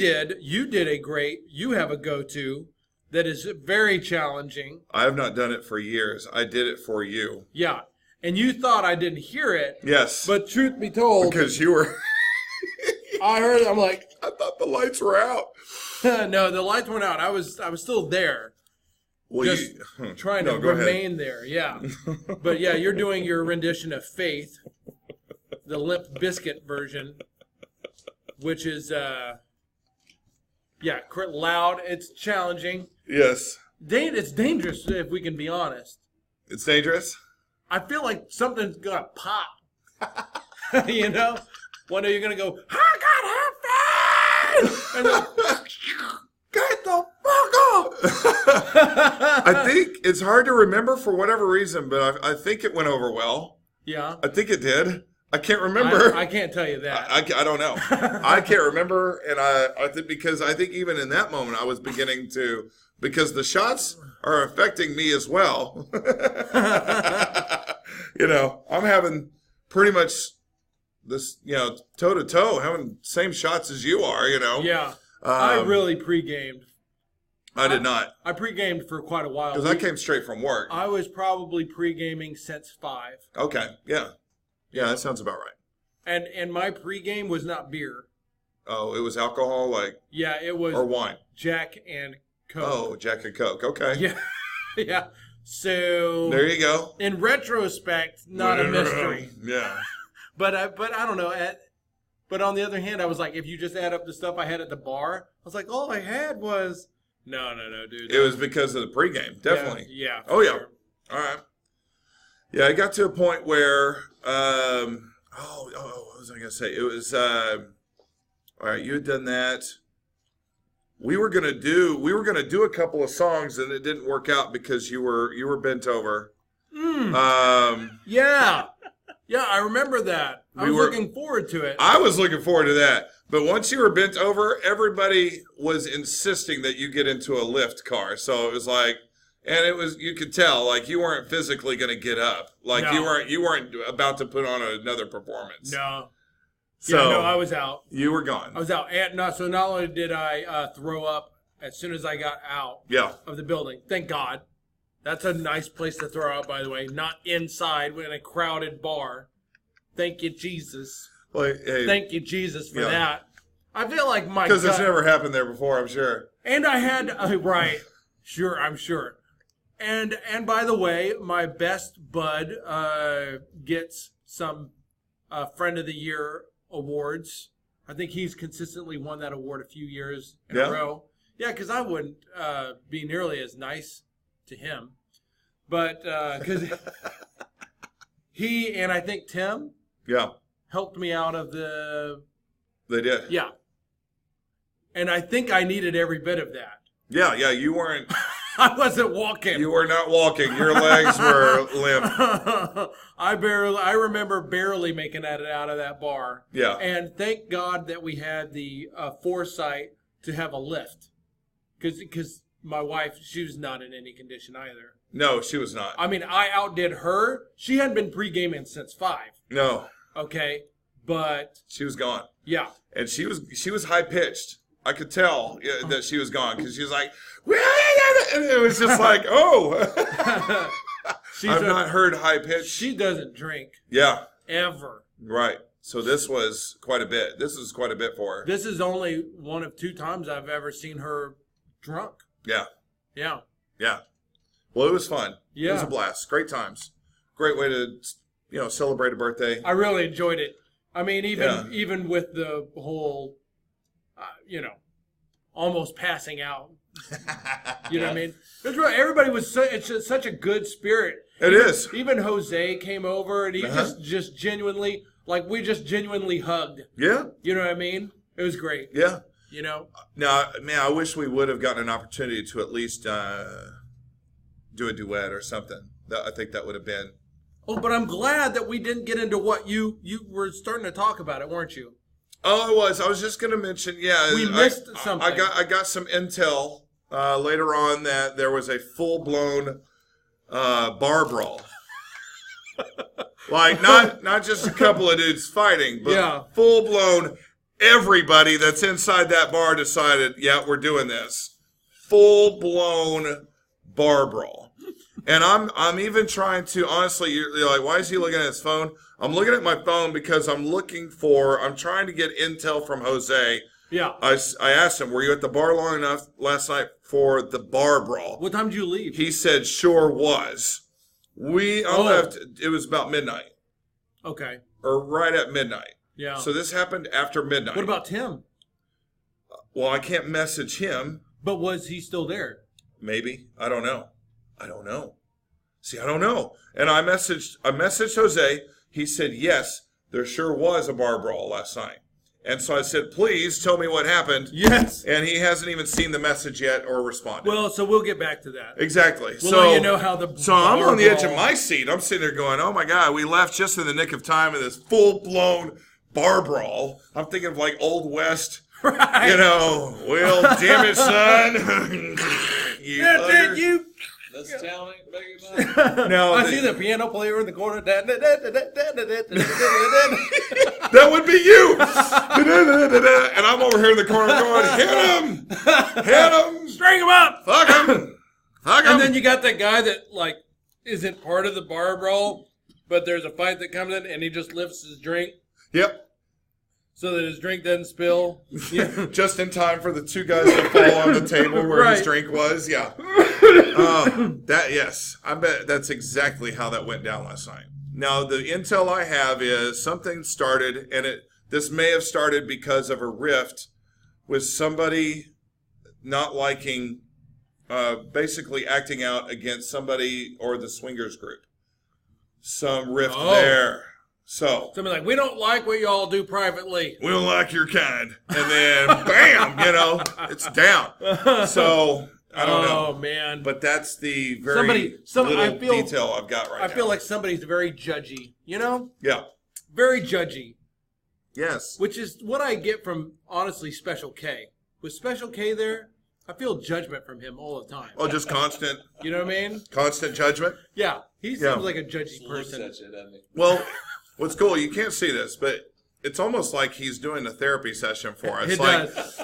have a go-to that is very challenging. I have not done it for years. I did it for you. Yeah. And you thought I didn't hear it. Yes. But truth be told, Because you were... I heard it. I'm like, I thought the lights were out. no, the lights went out. I was still there. Well, Just trying to go ahead. remain there. Yeah. But yeah, you're doing your rendition of Faith, the Limp Bizkit version, which is, loud. It's challenging. Yes. It's dangerous, if we can be honest. It's dangerous? I feel like something's going to pop. You know? One day you're going to go, I got happy! And then, get the fuck up! I think it's hard to remember for whatever reason, but I think it went over well. Yeah. I think it did. I can't remember. I can't tell you that. I don't know. I can't remember, and I think because I think even in that moment I was beginning to, because the shots are affecting me as well. You know, I'm having pretty much this, toe to toe, having same shots as you are. You know. Yeah. I really pre-gamed. I did not. I pre-gamed for quite a while. Because I came straight from work. I was probably pre-gaming since 5. Okay. Yeah. Yeah, that sounds about right. And my pre-game was not beer. Oh, it was alcohol, Yeah, it was or wine. Jack and Coke. Oh, Jack and Coke. Okay. Yeah. Yeah. So There you go. in retrospect, not a mystery. Yeah. But I don't know. But on the other hand, I was like, if you just add up the stuff I had at the bar, I was like, all I had was no, dude. It was because of the pregame, definitely. Yeah. Oh yeah. Sure. All right. Yeah, I got to a point where what was I gonna say? It was all right, you had done that. We were gonna do a couple of songs and it didn't work out because you were bent over. Yeah. Yeah, I remember that. I was looking forward to it. I was looking forward to that. But once you were bent over, everybody was insisting that you get into a lift car. So it was like, and it was, you could tell, like you weren't physically going to get up. Like No. you weren't about to put on another performance. No. So I was out. You were gone. I was out. So not only did I throw up as soon as I got out Yeah. of the building, thank God. That's a nice place to throw out, by the way. Not inside in a crowded bar. Thank you, Jesus. Well, hey, Thank you, Jesus, for Yeah. that. I feel like my because it's gut- never happened there before, I'm sure. And I had right, sure, I'm sure. And by the way, my best bud gets some Friend of the Year awards. I think he's consistently won that award a few years in Yeah. a row. Yeah, because I wouldn't be nearly as nice to him, but because he and I think Tim Yeah, helped me out of the they did. yeah. And I think I needed every bit of that. Yeah, you weren't. I wasn't walking. You were not walking. Your legs were limp. I remember barely making it out of that bar. Yeah. And thank God that we had the foresight to have a lift. Because my wife, she was not in any condition either. No, she was not. I mean, I outdid her. She hadn't been pre-gaming since 5. No, Okay. But, she was gone. yeah. And she was high pitched. I could tell that she was gone because she was like, and it was just like, oh, I've not heard high pitch. She doesn't drink. Yeah, Ever. right. So this was quite a bit. This is quite a bit for her. This is only one of 2 times I've ever seen her drunk. Yeah, Yeah. yeah. Well, it was fun. Yeah. It was a blast. Great times. Great way to, celebrate a birthday. I really enjoyed it. I mean, Yeah. even with the whole, almost passing out. You know what I mean? It was really, everybody was it's such a good spirit. It is. Even Jose came over and he Uh-huh. just genuinely, we just genuinely hugged. Yeah, You know what I mean? It was great. yeah. You know? Now, man, I wish we would have gotten an opportunity to at least do a duet or something. I think that would have been. Oh, but I'm glad that we didn't get into what you were starting to talk about it, weren't you? Oh, I was. I was just going to mention. Yeah, We missed something. I got some intel later on that there was a full blown bar brawl. Like not just a couple of dudes fighting, but Yeah. full blown. Everybody that's inside that bar decided, yeah, we're doing this. full blown bar brawl. And I'm even trying to, honestly, you're like, why is he looking at his phone? I'm looking at my phone because I'm trying to get intel from Jose. Yeah. I asked him, were you at the bar long enough last night for the bar brawl? What time did you leave? He said, sure was. I left, it was about midnight. Okay. Or right at midnight. Yeah. So this happened after midnight. What about Tim? Well, I can't message him. But was he still there? Maybe. I don't know. See, I don't know. And I messaged Jose. He said, yes, there sure was a bar brawl last night. And so I said, please tell me what happened. Yes. And he hasn't even seen the message yet or responded. Well, so we'll get back to that. Exactly. We'll let you know how the So I'm on the edge of brawl- my seat. I'm sitting there going, oh my God, we left just in the nick of time in this full-blown bar brawl. I'm thinking of like Old West. Right. You know, well, damn it, son. You That's utter- it, you. This town ain't big enough. No, I see the piano player in the corner. That would be you. And I'm over here in the corner going, hit him, String him up. fuck him. And then you got that guy that like isn't part of the bar brawl, but there's a fight that comes in and he just lifts his drink Yep. so that his drink doesn't spill. Yeah. Just in time for the two guys to fall on the table where his Right. drink was. Yeah. Yes. I bet that's exactly how that went down last night. Now, the intel I have is something started, and this may have started because of a rift with somebody not liking, basically acting out against somebody or the swingers group. Some rift there. So Something like, we don't like what y'all do privately. we don't like your kind. And then, bam, it's down. So, I don't know. Oh, man. But that's the very little detail I've got right now. I feel like somebody's very judgy, you know? Yeah. Very judgy, Yes. which is what I get from, honestly, Special K. With Special K there, I feel judgment from him all the time. Oh, just constant You know what I mean? judgment? Yeah. He seems Yeah. like a judgy Looks person. at you, doesn't he? Well, what's cool, you can't see this, but it's almost like he's doing a therapy session for us. It Like does.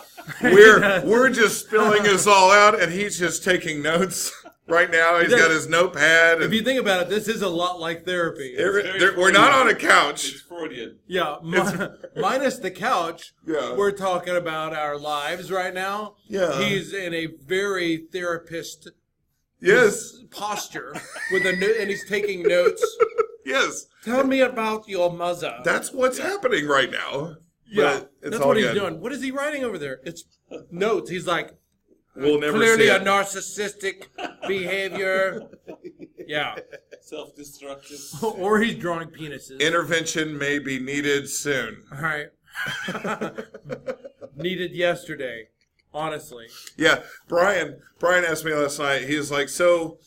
we're just spilling this all out, and he's just taking notes right now. He's got his notepad. If And you think about it, this is a lot like therapy. we're not on a couch. It's Freudian. Yeah, minus the couch. Yeah. We're talking about our lives right now. Yeah. He's in a very therapist Yes. posture and he's taking notes. Yes. Tell me about your mother. That's what's happening right now. Yeah, But it's that's all what he's good. doing. What is he writing over there? It's notes. He's like, We'll never clearly see a it. narcissistic behavior. Yeah. Self-destructive. Or he's drawing penises. Intervention may be needed soon. All right. Needed yesterday, honestly. Yeah, Brian asked me last night. He was like, so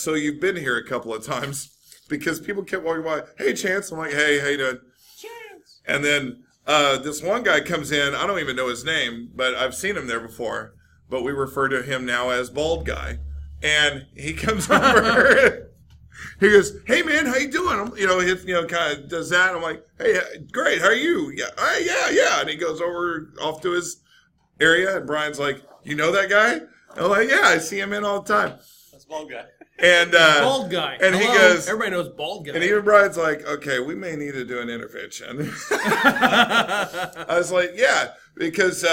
you've been here a couple of times because people kept walking by. Hey, Chance. I'm like, hey, how you doing? Chance. And then this one guy comes in. I don't even know his name, but I've seen him there before. But we refer to him now as Bald Guy. And he comes over. He goes, hey, man, how you doing? Kind of does that. I'm like, hey, great. How are you? Yeah, yeah. And he goes off to his area. And Brian's like, you know that guy? I'm like, yeah, I see him in all the time. That's bald guy. And Bald guy. And he Hello? goes, Everybody knows bald guy. and even Brian's like, okay, we may need to do an intervention. I was like, yeah, because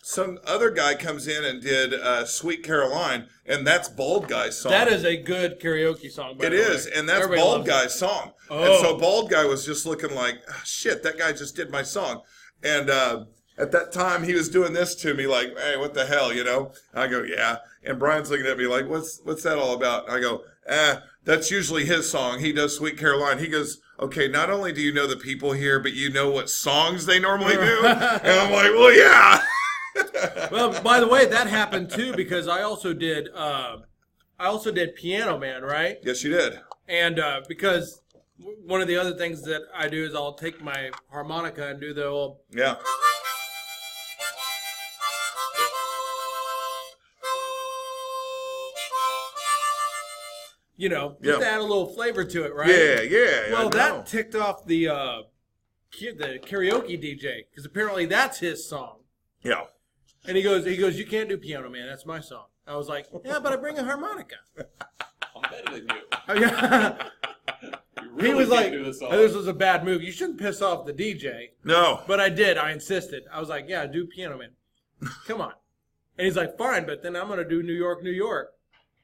some other guy comes in and did Sweet Caroline, and that's Bald Guy's song. That is a good karaoke song. By It the way. is, and that's Everybody Bald loves it. Guy's song. Oh. And so Bald Guy was just looking like, oh, shit, that guy just did my song. And at that time, he was doing this to me like, hey, what the hell, I go, yeah. And Brian's looking at me like, what's that all about? I go, that's usually his song. He does Sweet Caroline. He goes, okay, not only do you know the people here, but you know what songs they normally do? And I'm like, well, yeah. Well, by the way, that happened too because I also did Piano Man, right? Yes, you did. And because one of the other things that I do is I'll take my harmonica and do the old, Yeah. just to add a little flavor to it, right? Yeah. Well, I know. that ticked off the karaoke DJ because apparently that's his song. Yeah. And he goes, you can't do Piano Man. That's my song. I was like, yeah, but I bring a harmonica. I'm better than you. Oh, yeah. You really He was can't like, do this song. this was a bad move. You shouldn't piss off the DJ. No. But I did. I insisted. I was like, yeah, do Piano Man. Come on. And he's like, fine, but then I'm going to do New York, New York.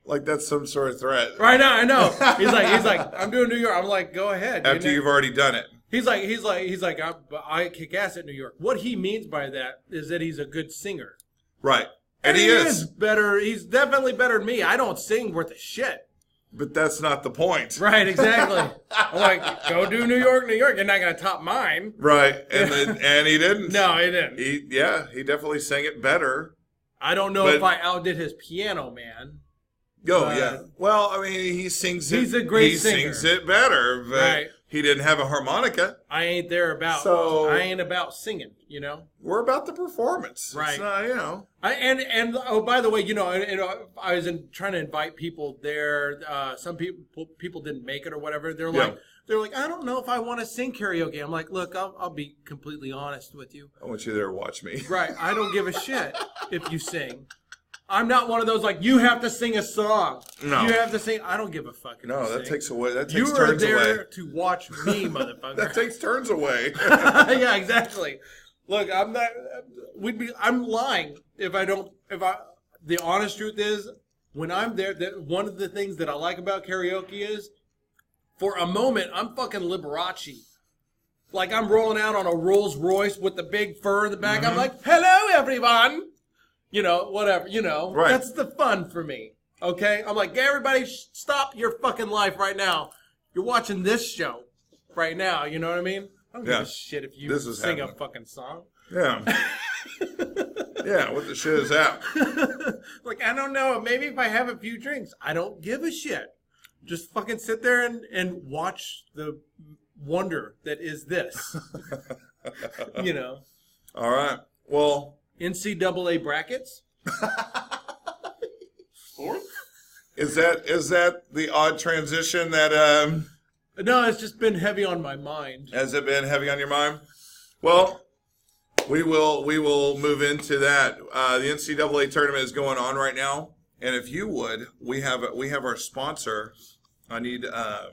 Like that's some sort of threat. Right now, I know. He's like, I'm doing New York. I'm like, go ahead. After you've already done it. He's like, I kick ass at New York. What he means by that is that he's a good singer. Right. And he is better. He's definitely better than me. I don't sing worth a shit. But that's not the point. Right, exactly. I'm like, go do New York, New York. You're not going to top mine. Right. And he didn't. No, he didn't. He definitely sang it better. I don't know if I outdid his Piano Man. Oh, yeah. Well, I mean, he sings it. He's a great singer. He sings it better, but right. He didn't have a harmonica. I ain't about singing, you know? We're about the performance. Right. It's not, you know. And oh, by the way, I was trying to invite people there. Some people didn't make it or whatever. They're like, I don't know if I want to sing karaoke. I'm like, look, I'll be completely honest with you. I want you there to watch me. Right. I don't give a shit if you sing. I'm not one of those like, you have to sing a song. No. You have to sing. I don't give a fuck. No, that takes away. That takes you turns away. You are there to watch me, motherfucker. That takes turns away. Yeah, exactly. Look, I'm not. I'm lying if I don't. The honest truth is, when I'm there, that one of the things that I like about karaoke is, for a moment, I'm fucking Liberace. Like I'm rolling out on a Rolls Royce with the big fur in the back. Mm-hmm. I'm like, hello, everyone. You know, whatever, right. That's the fun for me, okay? I'm like, everybody stop your fucking life right now. You're watching this show right now, you know what I mean? I don't give a shit if you sing a fucking song. Yeah. Yeah, what the shit is that? Like, I don't know, maybe if I have a few drinks. I don't give a shit. Just fucking sit there and watch the wonder that is this. You know? All right, well... NCAA brackets? Sports? Is that the odd transition that No, it's just been heavy on my mind. Has it been heavy on your mind? Well, we will move into that. The NCAA tournament is going on right now, and if you would, we have our sponsor. I need the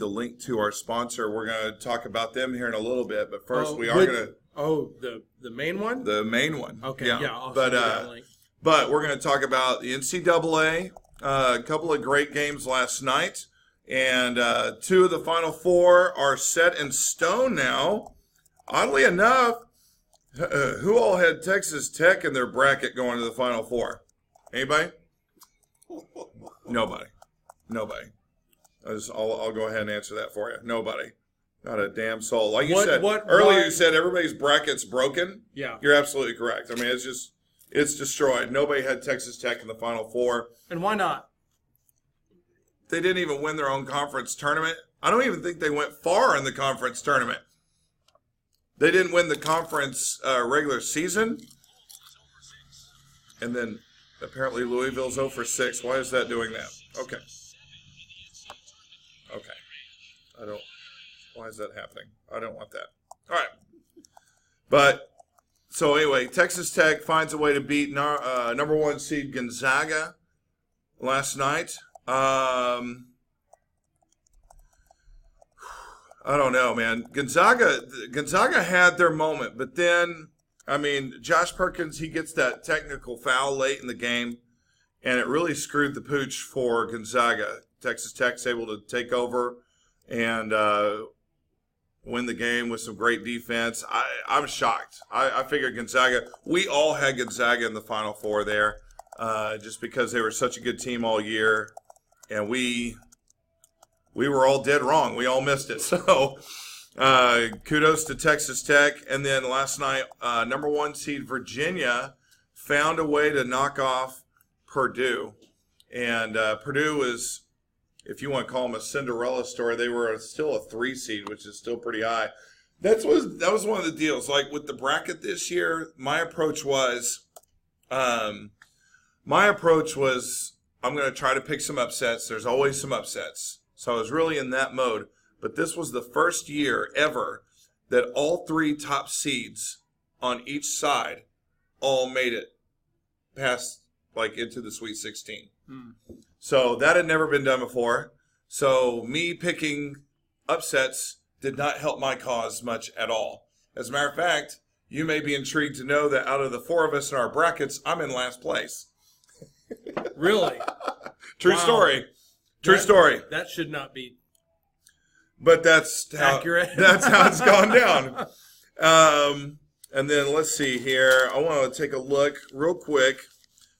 link to our sponsor. We're going to talk about them here in a little bit, but first we are going to. Oh, the main one? The main one. Okay, yeah. But we're going to talk about the NCAA. A couple of great games last night, and two of the Final Four are set in stone now. Oddly enough, who all had Texas Tech in their bracket going to the Final Four? Anybody? Nobody. I'll go ahead and answer that for you. Nobody. Not a damn soul. Like you said earlier, you said everybody's bracket's broken. Yeah. You're absolutely correct. I mean, it's destroyed. Nobody had Texas Tech in the Final Four. And why not? They didn't even win their own conference tournament. I don't even think they went far in the conference tournament. They didn't win the conference regular season. And then apparently Louisville's 0 for 6. Why is that doing that? Okay. Why is that happening? I don't want that. All right. But, so anyway, Texas Tech finds a way to beat number 1 seed Gonzaga last night. I don't know, man. Gonzaga had their moment, but then, I mean, Josh Perkins, he gets that technical foul late in the game, and it really screwed the pooch for Gonzaga. Texas Tech's able to take over and win the game with some great defense. I'm shocked. I figured Gonzaga, we all had Gonzaga in the Final Four there just because they were such a good team all year, and we were all dead wrong. We all missed it. So kudos to Texas Tech. And then last night, number 1 seed Virginia found a way to knock off Purdue. And Purdue is, if you want to call them a Cinderella story, they were still a 3 seed, which is still pretty high. That was one of the deals. Like with the bracket this year, my approach was I'm going to try to pick some upsets. There's always some upsets. So I was really in that mode. But this was the first year ever that all 3 top seeds on each side all made it past, like, into the Sweet 16. Hmm. So that had never been done before. So me picking upsets did not help my cause much at all. As a matter of fact, you may be intrigued to know that out of the four of us in our brackets, I'm in last place. Really? True Wow. story. True story. That should not be But that's how, accurate. that's how it's gone down. And then let's see here. I want to take a look real quick.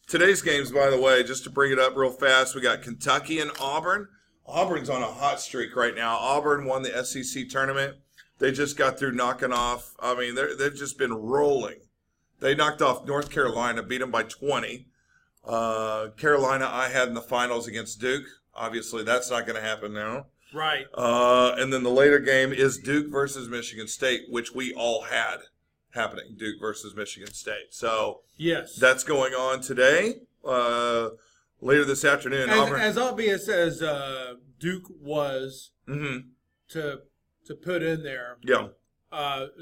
Today's games, by the way, just to bring it up real fast, we got Kentucky and Auburn. Auburn's on a hot streak right now. Auburn won the SEC tournament. They just got through knocking off. I mean, they've just been rolling. They knocked off North Carolina, beat them by 20. Carolina I had in the finals against Duke. Obviously, that's not going to happen now. Right. And then the later game is Duke versus Michigan State, which we all had happening, Duke versus Michigan State. So Yes. that's going on today. Later this afternoon, Auburn. As obvious as Duke was Mhm. to put in there, Yeah,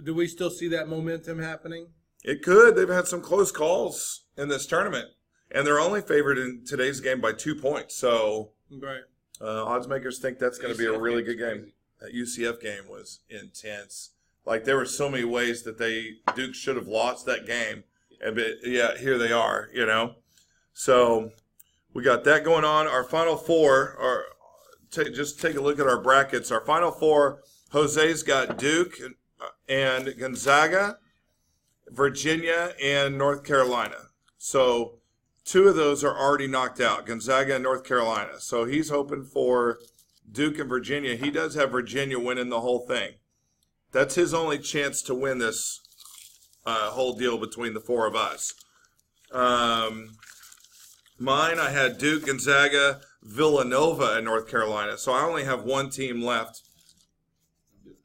do we still see that momentum happening? it could. They've had some close calls in this tournament, and they're only favored in today's game by 2 points. So Right. odds makers think that's going to be a really good game. That UCF game was intense. Like, there were so many ways that Duke should have lost that game. But yeah, here they are, you know. So we got that going on. Our Final Four are just take a look at our brackets. Our Final Four, Jose's got Duke and Gonzaga, Virginia, and North Carolina. So 2 of those are already knocked out, Gonzaga and North Carolina. So he's hoping for Duke and Virginia. He does have Virginia winning the whole thing. That's his only chance to win this whole deal between the 4 of us. Mine, I had Duke, Gonzaga, Villanova, and North Carolina. So I only have 1 team left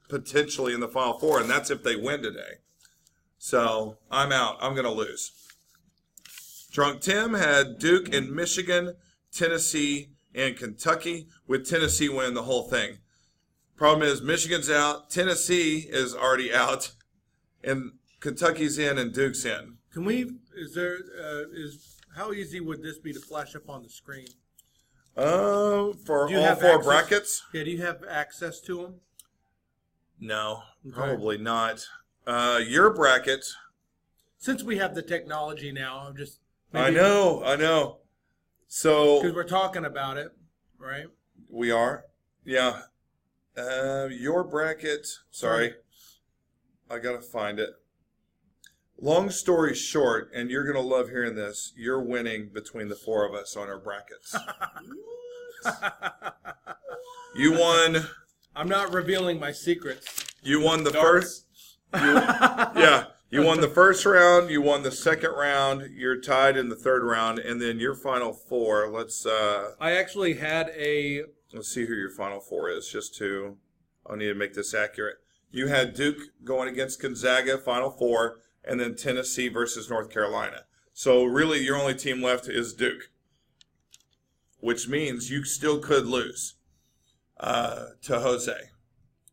potentially in the Final Four, and that's if they win today. So I'm out. I'm going to lose. Drunk Tim had Duke and Michigan, Tennessee, and Kentucky, with Tennessee winning the whole thing. Problem is, Michigan's out, Tennessee is already out, and Kentucky's in and Duke's in. Can we? How easy would this be to flash up on the screen? For Do you all have 4 access? brackets? Yeah. Do you have access to them? No, Okay. probably not. Your bracket, Since we have the technology now, I'm just. I know. So Because we're talking about it, right? we are, yeah. Your bracket, sorry, I gotta find it. Long story short, and you're gonna love hearing this, you're winning between the 4 of us on our brackets. You won. I'm not revealing my secrets. You won the first. You won the first round. You won the second round. You're tied in the third round, and then your Final Four. Let's I actually had a. let's see who your Final Four is. I need to make this accurate. You had Duke going against Gonzaga, Final Four, and then Tennessee versus North Carolina. So really, your only team left is Duke, which means you still could lose to Jose.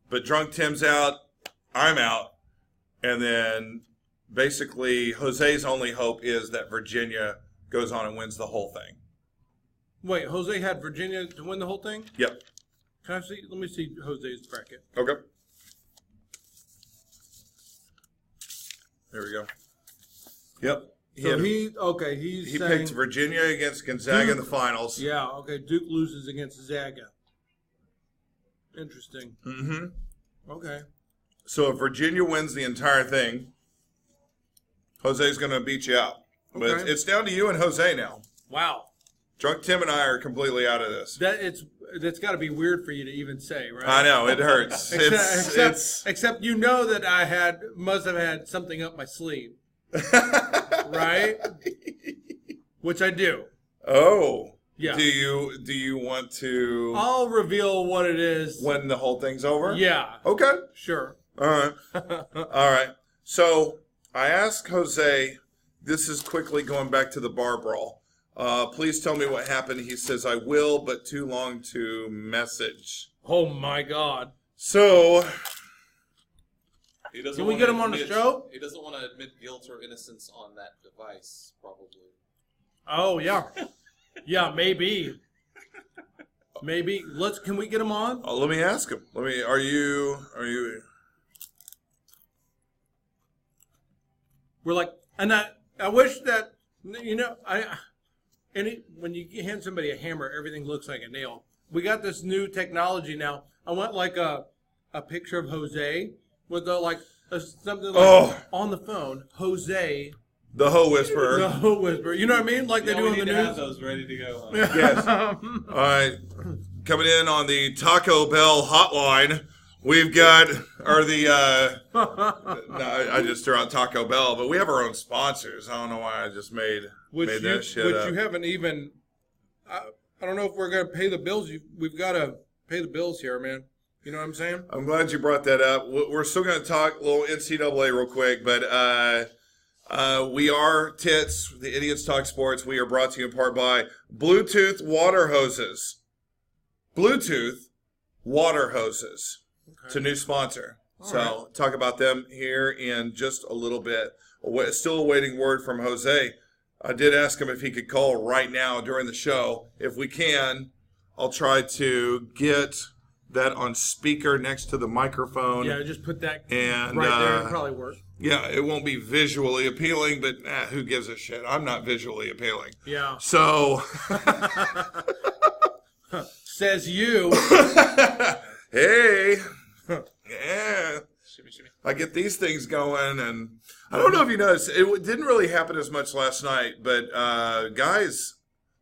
But Drunk Tim's out, I'm out, and then basically Jose's only hope is that Virginia goes on and wins the whole thing. Wait, Jose had Virginia to win the whole thing? Yep. Can I see? Let me see Jose's bracket. Okay. There we go. Yep. So He he's picked saying, Virginia against Gonzaga in the finals. yeah, okay, Duke loses against Zaga. Interesting. Mm-hmm. Okay. So if Virginia wins the entire thing, Jose's going to beat you out. But Okay. it's down to you and Jose now. Wow. Drunk Tim and I are completely out of this. That's got to be weird for you to even say, right? I know, it hurts. Except you know that I must have had something up my sleeve, right? Which I do. Oh. Yeah. Do you want to I'll reveal what it is. when the whole thing's over? Yeah. Okay. Sure. All right. All right. So I asked Jose, this is quickly going back to the bar brawl. Please tell me what happened. He says, I will, but too long to message. Oh my God. So He doesn't Can we wanna get him on the admit- show? He doesn't want to admit guilt or innocence on that device, probably. Oh yeah, yeah, maybe. Maybe. Can we get him on? Oh, let me ask him. Are you? We're like, and I wish that, when you hand somebody a hammer, everything looks like a nail. We got this new technology now. I want like a picture of Jose with something like on the phone, Jose, The Ho Whisperer. the Ho Whisperer. You know what I mean? Like they do we on the need to have news. those ready to go. Yes. All right. Coming in on the Taco Bell hotline, we've got, I just threw out Taco Bell, but we have our own sponsors. I don't know why I just made that shit up. You haven't even. I don't know if we're gonna pay the bills. We've got to pay the bills here, man. You know what I'm saying? I'm glad you brought that up. We're still going to talk a little NCAA real quick, but we are Tits, the Idiots Talk Sports. We are brought to you in part by Bluetooth water hoses. Bluetooth water hoses. It's a new sponsor. So talk about them here in just a little bit. Still awaiting word from Jose. I did ask him if he could call right now during the show. If we can, I'll try to get that on speaker next to the microphone. Yeah, just put that And, right there. It'll probably work. Yeah, it won't be visually appealing, but who gives a shit? I'm not visually appealing. Yeah. So, Says you. hey, yeah, Shimmy, shimmy. I get these things going, and I don't know if you noticed, it didn't really happen as much last night, but a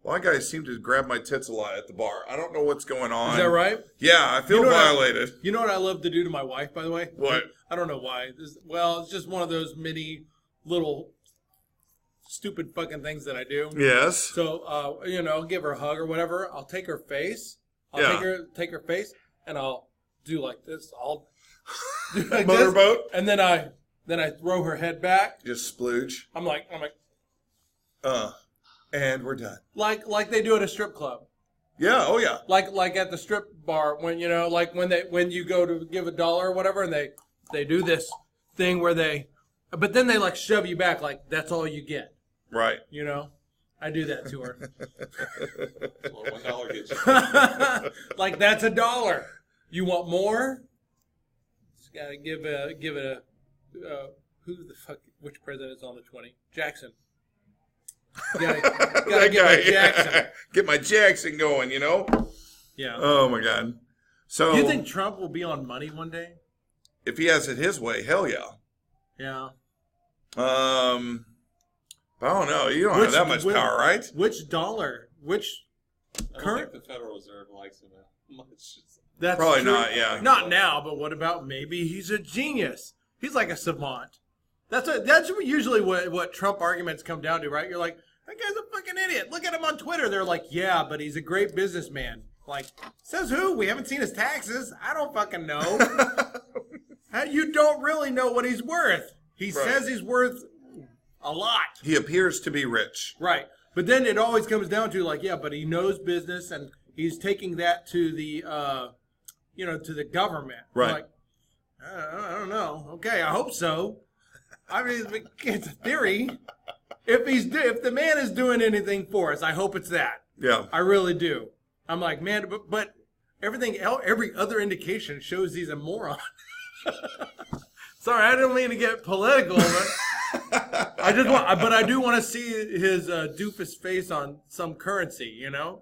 lot of guys seem to grab my tits a lot at the bar. I don't know what's going on. Is that right? Yeah, I feel You know what violated. You know what I love to do to my wife, by the way? What? I don't know why. It's just one of those mini little stupid fucking things that I do. Yes. So, give her a hug or whatever. I'll take her face. Take her face, and I'll do like this. I'll do like this, Motorboat? and then I throw her head back. Just splooge. I'm like, And we're done. like they do at a strip club. Yeah, oh yeah. Like at the strip bar when when you go to give $1 or whatever, and they do this thing where but then they like shove you back like that's all you get. Right. You know, I do that to her. That's what $1 gets you. Like that's $1. You want more? Just gotta give it a who the fuck? Which president is on the 20? Jackson. Gotta That get guy. my Jackson. Get my Jackson going, you know? Yeah. Oh, my God. So, Do you think Trump will be on money one day? if he has it his way, hell yeah. Yeah. I don't know. You don't have that much power, right? Which dollar? Which I don't current? think the Federal Reserve likes him that much. That's Probably true. not, yeah. Not now, but what about maybe he's a genius? He's like a savant. That's usually what Trump arguments come down to, right? You're like, that guy's a fucking idiot. Look at him on Twitter. They're like, yeah, but he's a great businessman. Like, says who? We haven't seen his taxes. I don't fucking know. You don't really know what he's worth. He says he's worth a lot. He appears to be rich. Right. But then it always comes down to like, yeah, but he knows business and he's taking that to the, to the government. Right. Like, I don't know. Okay, I hope so. I mean, it's a theory. If the man is doing anything for us, I hope it's that. Yeah. I really do. I'm like, man, but every other indication shows he's a moron. Sorry, I don't mean to get political, but I do want to see his doofus face on some currency, you know?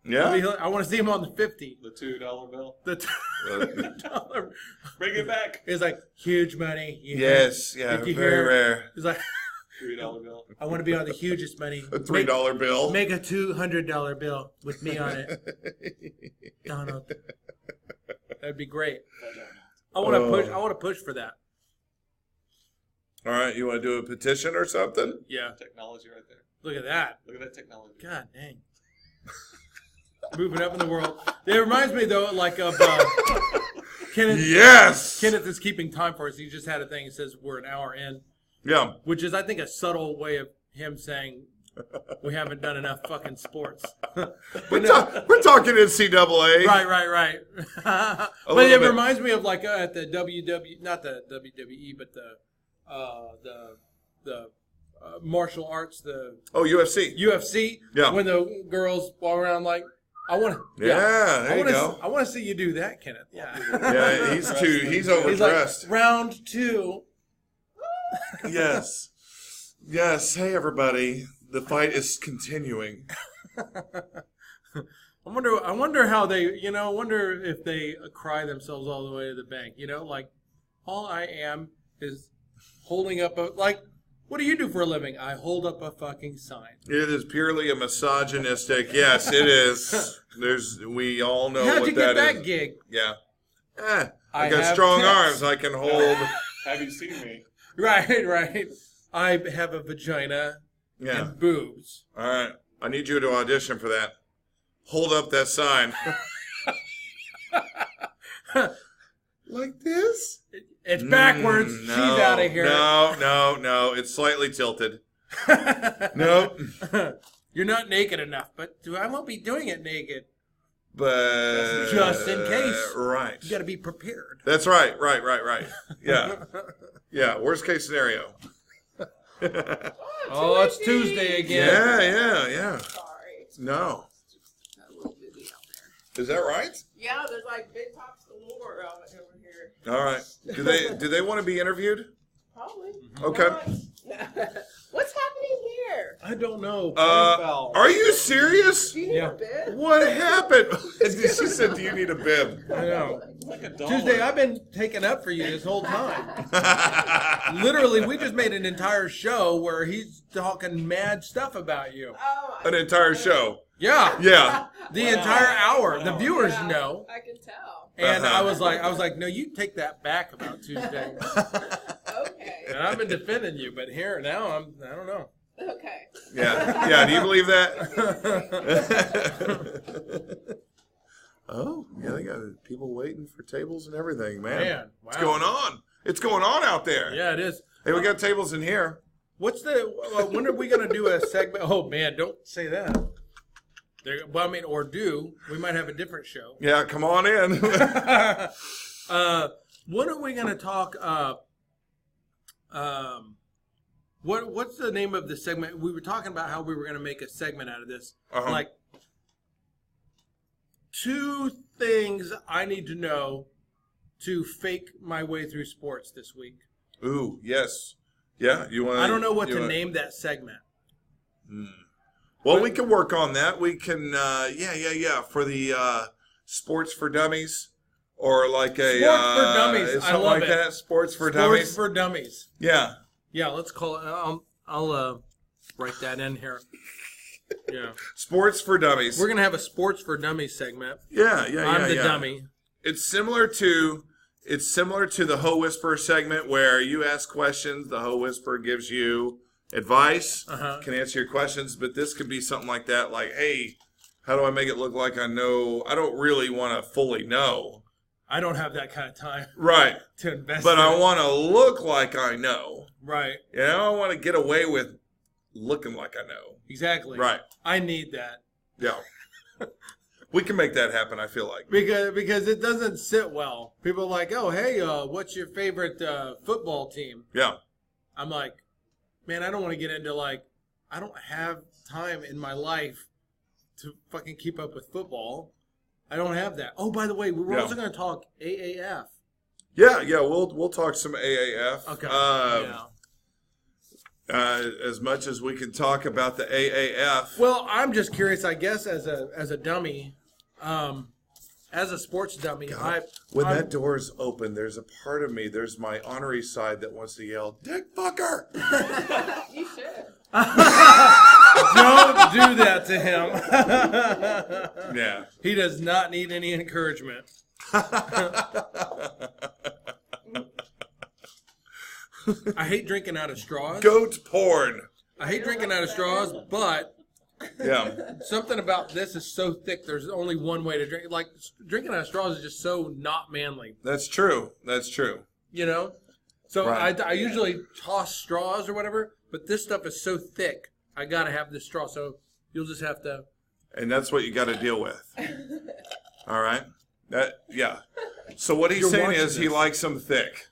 Yeah. I want to see him on the 50. The $2 bill. The $2. Bring it back. It's like huge money. Yes. Yeah. Did you Very hear? rare. It's like, $3 bill. I want to be on the hugest money. A $3 bill. Make a $200 bill with me on it, Donald. That'd be great. I want to push. I want to push for that. All right. You want to do a petition or something? Yeah. Technology right there. Look at that. Look at that technology. God dang. Moving up in the world. It reminds me though, like of Kenneth. Yes. Kenneth is keeping time for us. He just had a thing. He says we're an hour in, Yeah. which is I think a subtle way of him saying We haven't done enough fucking sports. We're talking NCAA. Right. But little it bit. reminds me of like at the not the WWE, but the martial arts, the Oh, UFC. UFC. Yeah. When the girls walk around like, I want to. Yeah, there you go. I want to see you do that, Kenneth. Yeah. Yeah, he's overdressed. He's like, round 2. Yes. Hey, everybody. The fight is continuing. I wonder how they, I wonder if they cry themselves all the way to the bank. Like, all I am is holding up what do you do for a living? I hold up a fucking sign. It is purely a misogynistic. Yes, it is. We all know How'd what you get that that is. gig? Yeah. I I got have strong tits. arms. I can hold. Have you seen me? Right. I have a vagina Yeah. and boobs. All right. I need you to audition for that. Hold up that sign. Like this? It's backwards. No, She's out of here. No. It's slightly tilted. Nope. You're not naked enough, but I won't be doing it naked. But Just in case. Right. You got to be prepared. That's right. Yeah. Yeah. Worst case scenario. Oh, it's Tuesday again. Yeah. Sorry. No. Got a little busy out there. Is that right? Yeah, there's like big tops galore over here. All right. Do they want to be interviewed? Probably. Okay. What's happening here? I don't know. Are you serious? Do you need Yeah. a bed? What happened? She said, "Do you need a bib?" I know. Like a dollar. Tuesday, I've been taking up for you this whole time. Literally, we just made an entire show where he's talking mad stuff about you. Oh, An entire show. Yeah. Yeah. The entire hour. The viewers know. I can tell. And Uh-huh. I was like, no, you take that back about Tuesday. Okay. And I've been defending you, but here now I don't know. Okay. Yeah. Do you believe that? Oh, yeah. They got people waiting for tables and everything, man. Man, What's wow. going on? It's going on out there. Yeah, it is. Hey, we got tables in here. What's when are we going to do a segment? Oh man, don't say that. Or do. We might have a different show. Yeah, come on in. When are we going to talk? What's the name of the segment? We were talking about how we were going to make a segment out of this. Uh-huh. Like 2 things I need to know to fake my way through sports this week. Ooh, yes. Yeah, you want? I don't know what to name that segment. Well, we can work on that. We can, for the Sports for Dummies, or like a Sports for Dummies. I something love like it. that. Sports for Sports Dummies. for Dummies. Yeah. Yeah, let's call it. I'll write that in here. Yeah, Sports for Dummies. we're gonna have a Sports for Dummies segment. Yeah. I'm the dummy. It's similar to the Ho Whisperer segment where you ask questions, the Ho Whisperer gives you advice, can answer your questions, but this could be something like that, like, hey, how do I make it look like I know? I don't really want to fully know. I don't have that kind of time Right. to invest. But in I it. want to look like I know. Right. I want to get away with looking like I know. Exactly. Right. I need that Yeah. We can make that happen, I feel like. because it doesn't sit well. People are like, oh, hey, what's your favorite football team? Yeah. I'm like, man, I don't want to get into I don't have time in my life to fucking keep up with football. I don't have that. Oh, by the way, we're Yeah. also going to talk AAF. Yeah, we'll talk some AAF. Okay. As much as we can talk about the AAF. Well, I'm just curious. I guess as a dummy, as a sports dummy, When I'm- that door's open, there's a part of me, there's my honorary side that wants to yell, "Dick fucker!" You should. don't do that to him. Yeah. He does not need any encouragement. I hate drinking out of straws. Goat porn. I hate drinking out of straws, but Yeah. something about this is so thick. There's only one way to drink. Like drinking out of straws is just so not manly, That's true. you know. So Right. I usually toss straws or whatever, but this stuff is so thick. I gotta have this straw. So you'll just have to. And that's what you got to deal with. All right? Yeah. So what he's You're saying watching is he this. likes them thick.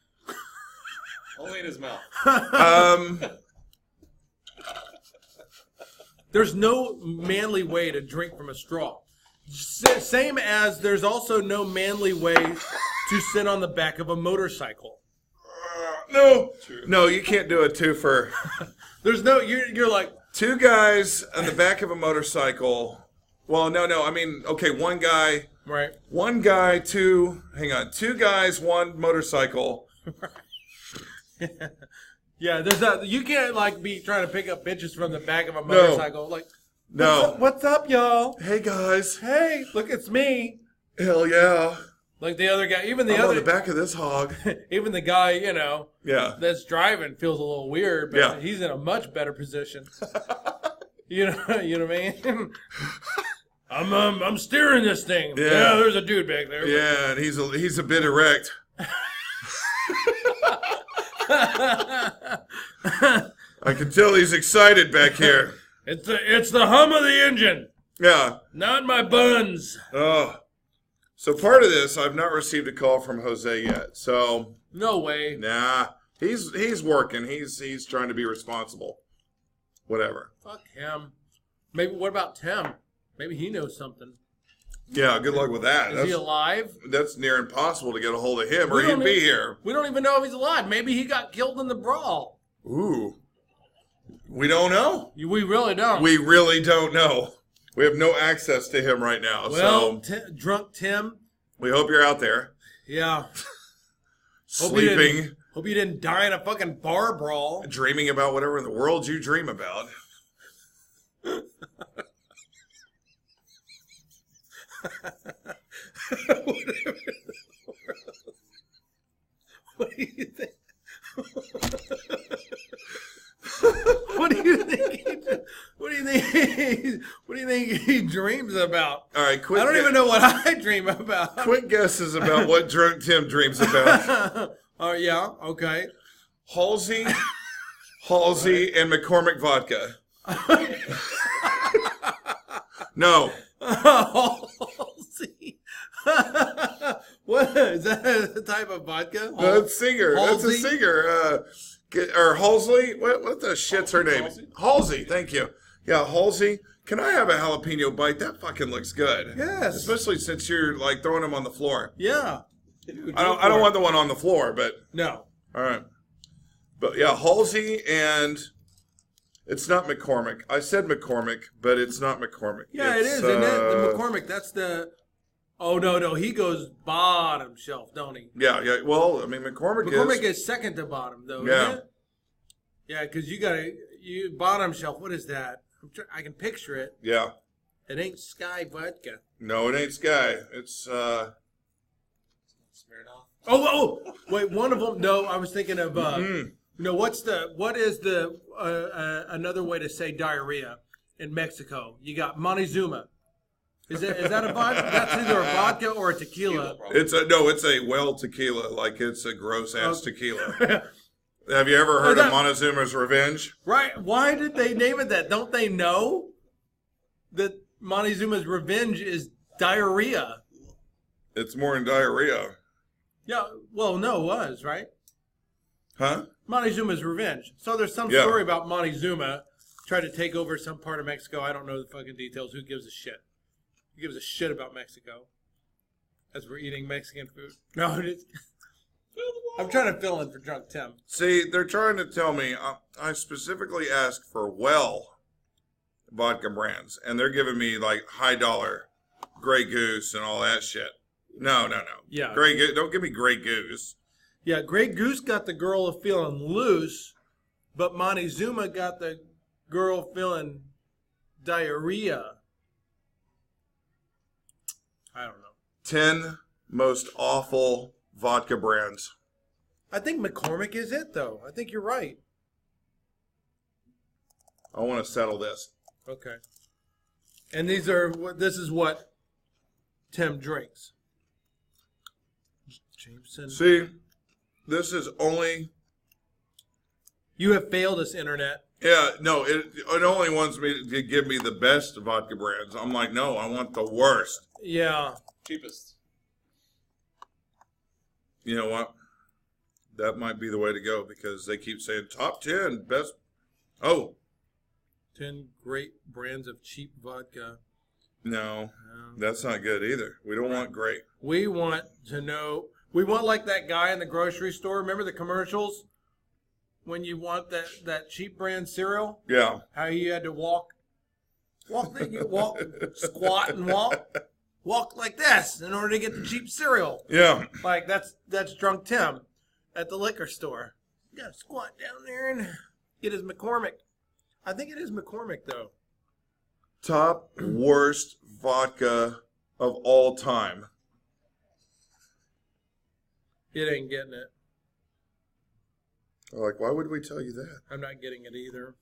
Only in his mouth. There's no manly way to drink from a straw. Same as there's also no manly way to sit on the back of a motorcycle. No, you can't do a twofer. There's no. You're like. Two guys on the back of a motorcycle. Well, no. I mean, okay, one guy, two. Hang on, two guys, one motorcycle. Yeah, there's that. You can't like be trying to pick up bitches from the back of a motorcycle. Like, No. what's up, y'all? Hey guys. Hey, look, it's me. Hell yeah. Like the other guy, even the I'm other, on the back of this hog. even the guy, Yeah. that's driving feels a little weird, but Yeah. he's in a much better position. you know what I mean? I'm steering this thing. Yeah. There's a dude back there. Yeah, and he's a bit erect. I can tell he's excited back here. It's the hum of the engine, Yeah. not my buns. Oh. So part of this, I've not received a call from Jose yet. So No way. nah, he's working. He's trying to be responsible. Whatever. Fuck him. Maybe what about Tim? Maybe he knows something. Yeah, good luck with that. Is he alive? That's near impossible to get a hold of him, or We he'd don't be e- here. We don't even know if he's alive. Maybe he got killed in the brawl. Ooh. We don't know. We really don't. We really don't know. We have no access to him right now. well, So drunk Tim. we hope you're out there Yeah. sleeping, Hope you didn't die in a fucking bar brawl. dreaming about whatever in the world you dream about. What do you think? What do you think? What do you think? What do you think he dreams about? All right, quick. I don't even know what I dream about. Quick guesses about what drunk Tim dreams about. Oh yeah, okay. Halsey, and McCormick vodka. No. Halsey. What is that? A type of vodka? That's singer. That's a Halsey? singer. Or Halsey? What the shit's her name? Halsey. Thank you. Yeah, Halsey. Can I have a jalapeno bite? That fucking looks good. Yes. Especially since you're like throwing them on the floor. Yeah. I don't want the one on the floor, but No. all right. But yeah, Halsey, and it's not McCormick. I said McCormick, but it's not McCormick. Yeah, it's, it is, isn't it? The McCormick. That's the. Oh no, he goes bottom shelf, don't he? Yeah. Well, I mean, McCormick is second to bottom, though. Yeah. Isn't it? Yeah, because you bottom shelf. What is that? I can picture it. Yeah. It ain't Sky vodka. No, it ain't Sky. It's Smirnoff. Oh, wait, one of them. No, I was thinking of. Mm-hmm. No, what is the another way to say diarrhea in Mexico? You got Montezuma. Is that a vodka? That's either a vodka or a tequila. it's a well tequila, like it's a gross ass tequila. Have you ever heard of Montezuma's Revenge? Right? Why did they name it that? Don't they know that Montezuma's Revenge is diarrhea? It's more than diarrhea. Yeah. Well, no, it was right. Huh? Montezuma's Revenge. So there's some Yeah. story about Montezuma tried to take over some part of Mexico. I don't know the fucking details. Who gives a shit? Who gives a shit about Mexico? As we're eating Mexican food. No, it is. I'm trying to fill in for Drunk Tim. See, they're trying to tell me I specifically asked for well vodka brands, and they're giving me like high dollar Grey Goose and all that shit. No. Yeah. Grey Goose. Don't give me Grey Goose. Yeah, Grey Goose got the girl feeling loose, but Montezuma got the girl feeling diarrhea. I don't know. 10 most awful vodka brands. I think McCormick is it, though. I think you're right. I want to settle this. Okay. And this is what Tim drinks. Jameson. See, this is only You have failed us, Internet. Yeah, no, it only wants me to give me the best vodka brands. I'm like, no, I want the worst. Yeah. Cheapest. You know what? That might be the way to go because they keep saying top 10 best. Oh, 10 great brands of cheap vodka. no, that's not good either. We don't want great. We want to know. We want like that guy in the grocery store. Remember the commercials when you want that cheap brand cereal? Yeah. How you had to walk, squat and walk like this in order to get the cheap cereal. Yeah. Like that's Drunk Tim at the liquor store. You gotta squat down there and get his McCormick. I think it is McCormick though. Top worst vodka of all time. It ain't getting it. Like, why would we tell you that? I'm not getting it either.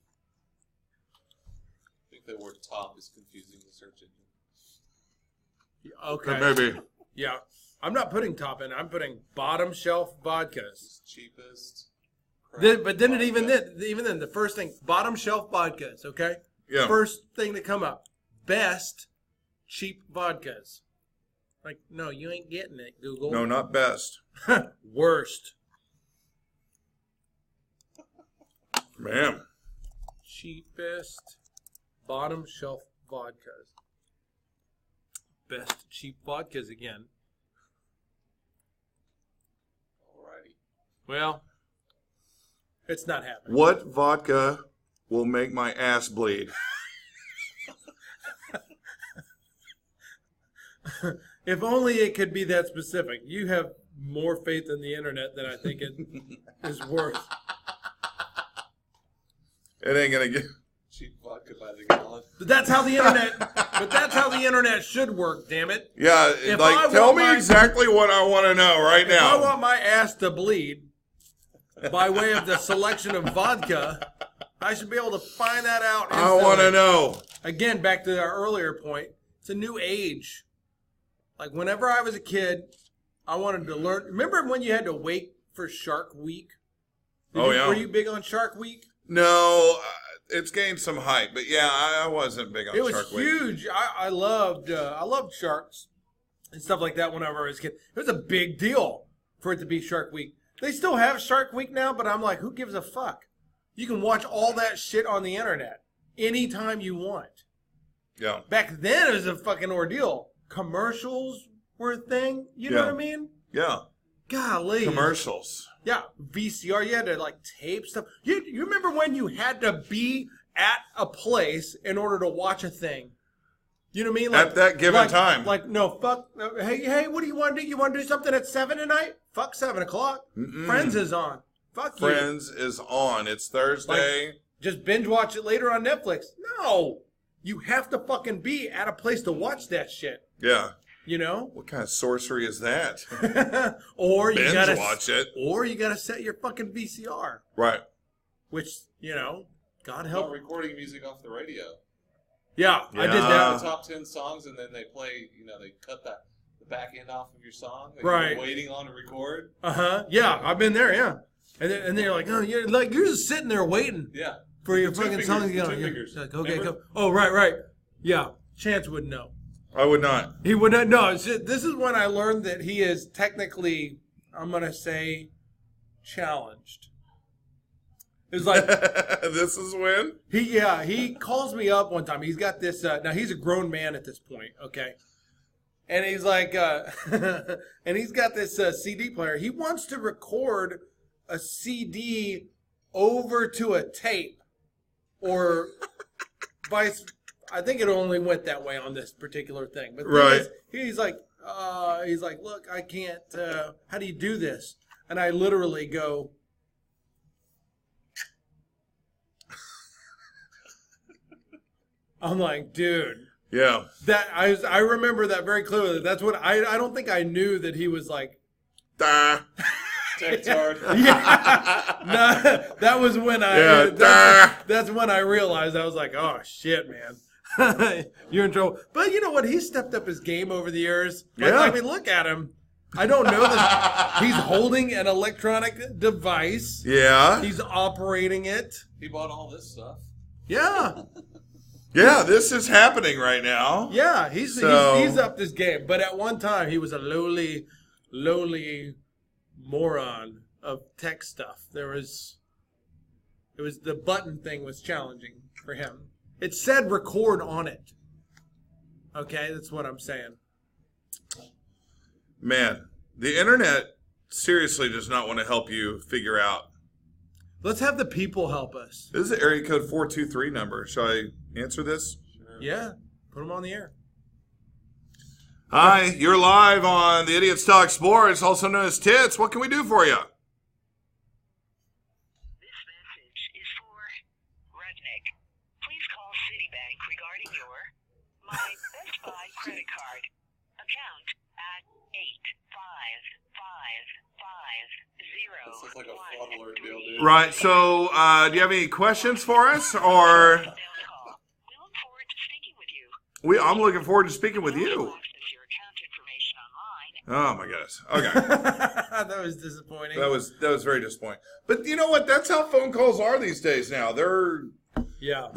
I think the word top is confusing the search engine. Okay. Maybe. Yeah. I'm not putting top in. I'm putting bottom shelf vodkas. It's cheapest. But then even then, the first thing, bottom shelf vodkas, okay? Yeah. First thing to come up, best cheap vodkas. Like, no, you ain't getting it, Google. No, not best. Worst. Man. Cheapest bottom shelf vodkas. Best cheap vodkas again. Alrighty. Well, it's not happening. What vodka will make my ass bleed? If only it could be that specific. You have more faith in the internet than I think it is worth. It ain't gonna get. Cheap vodka by the gallon. But that's how the internet should work, damn it. Yeah, If I like tell want me my- exactly what I want to know right If I now. want my ass to bleed by way of the selection of vodka, I should be able to find that out I want to instantly. know. Again, back to our earlier point, it's a new age. Like whenever I was a kid, I wanted to learn. Remember when you had to wait for Shark Week? Yeah. Were you big on Shark Week? No, it's gained some hype, but yeah, I wasn't big on It was Shark Week. huge. I loved sharks and stuff like that whenever I was a kid. It was a big deal for it to be Shark Week. They still have Shark Week now, but I'm like, who gives a fuck? You can watch all that shit on the internet anytime you want. Yeah, Back then, it was a fucking ordeal. Commercials were a thing. You know Yeah. what I mean? yeah. Golly. Commercials. Yeah, VCR. You had to like tape stuff. You remember when you had to be at a place in order to watch a thing? You know what I mean? Like, At that given time. Like, no, fuck. Hey, what do you want to do? You want to do something at 7 tonight? Fuck 7 o'clock. Friends is on. Fuck you. Friends is on. It's Thursday. Just binge watch it later on Netflix. No. You have to fucking be at a place to watch that shit. Yeah. You know? What kind of sorcery is that? Or you Binge gotta watch it. Or you gotta set your fucking VCR. Right. Which, you know, God Not help. recording music off the radio. Yeah, I did Yeah. that. The top 10 songs, and then they play. They cut the back end off of your song. That Right. You're waiting on to record. Yeah, I've been there. Yeah, and they're like, oh, you're just sitting there waiting Yeah. for your Two fucking fingers, song to get two on. fingers. Like, okay, Remember? go. Oh, right. Yeah, Chance would know. I would not. He would not. No, this is when I learned that he is technically, I'm gonna say, challenged. It's like This is when? he calls me up one time. He's got this. Now he's a grown man at this point. Okay. And he's like, and he's got this CD player. He wants to record a CD over to a tape, or vice. I think it only went that way on this particular thing. But the thing Right. is, he's like, look, I can't. How do you do this? And I literally go. I'm like, dude. Yeah. That I remember that very clearly. That's what I don't think I knew that he was like. Da. Text hard. Yeah, no, that was when I. Yeah, that's when I realized I was like, oh shit, man, you're in trouble. But you know what? He stepped up his game over the years. Like, Yeah. I mean, look at him. I don't know that he's holding an electronic device. Yeah. He's operating it. He bought all this stuff. Yeah. Yeah, this is happening right now. Yeah, he's up this game. But at one time, he was a lowly moron of tech stuff. It was the button thing was challenging for him. It said record on it. Okay, that's what I'm saying. Man, the internet seriously does not want to help you figure out. Let's have the people help us. This is the area code 423 number. Shall I answer this? Yeah, put them on the air. Hi, you're live on the Idiots Talk Sports, also known as Tits. What can we do for you? This message is for Rudnick. Please call Citibank regarding your My Best Buy credit card account at This is like a 85550. fraud alert deal, dude. Right, so do you have any questions for us? Or We look forward to speaking with you. I'm looking forward to speaking with you. Access your account information online. Oh my goodness. Okay. That was disappointing. That was very disappointing. But you know what? That's how phone calls are these days now. They're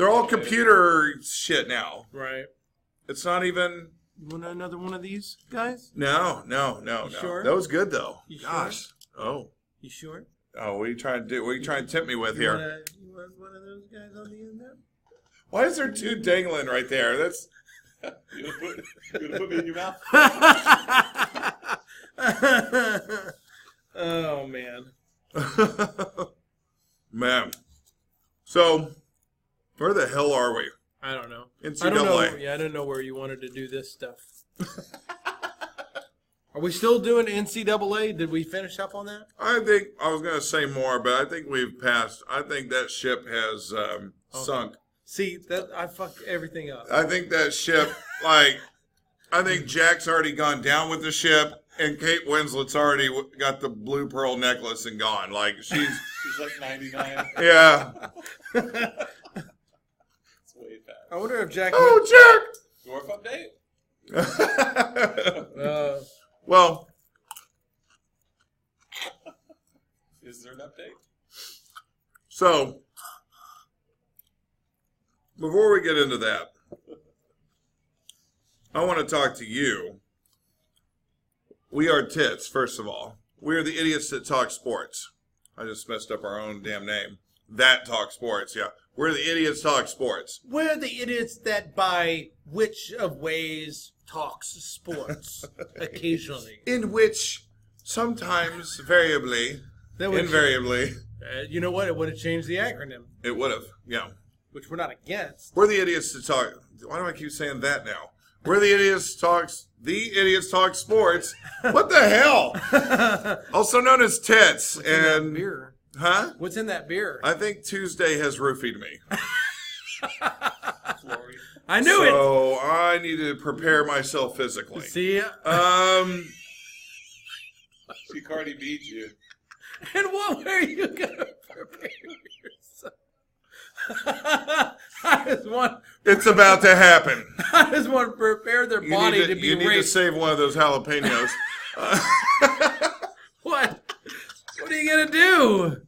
all computer shit now. Right. It's not even. You want another one of these guys? No. Sure? That was good though. You sure? Gosh. Oh. You sure? Oh, what are you trying to do? What are you trying to tempt me with here? You want one of those guys on the end there? Why is there two dangling right there? That's. You gonna put me in your mouth? Oh, man. Man. So, where the hell are we? I don't know. NCAA. I don't know. Yeah, I don't know where you wanted to do this stuff. Are we still doing NCAA? Did we finish up on that? I think I was going to say more, but I think we've passed. I think that ship has sunk. See, that I fucked everything up. I think that ship, I think Jack's already gone down with the ship, and Kate Winslet's already got the blue pearl necklace and gone. Like, she's like 99. yeah. It's way past. I wonder if Jack. Oh, Dwarf update? Jack! Well, Is there an update? so before we get into that, I want to talk to you. We are Tits, first of all. We are the idiots that talk sports. I just messed up our own damn name. That talk sports, yeah. We're the idiots talk sports. We're the idiots that by which of ways talks sports occasionally. In which, sometimes, variably, That would- invariably, You know what? It would have changed the acronym, it would have, yeah. which we're not against. We're the idiots that talk. Why do I keep saying that now? We're the idiots talks. The idiots talk sports. What the hell? Also known as Tits. What's in that And beer? huh? What's in that beer? I think Tuesday has roofied me. Flory. I knew it. So I need to prepare myself physically. See, She Cardi beat you. and what were you gonna prepare yourself? I just want It's about to happen. to prepare their You body need to be you need to raped. save one of those jalapenos. What? What are you gonna do?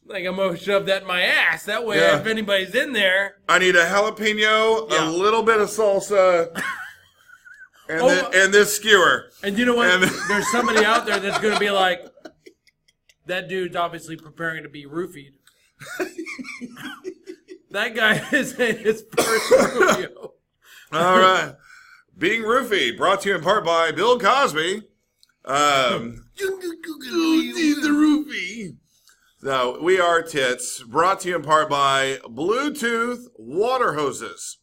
Like I'm gonna shove that in my ass. That way, Yeah. if anybody's in there, I need a jalapeno, Yeah. a little bit of salsa, and, Oh, and this skewer. and you know what? And- There's somebody out there that's gonna be like, that dude's obviously preparing to be roofied. That guy is in his first rodeo. All right. Being Roofied, brought to you in part by Bill Cosby. The Roofie. So, we are Tits, brought to you in part by Bluetooth water hoses.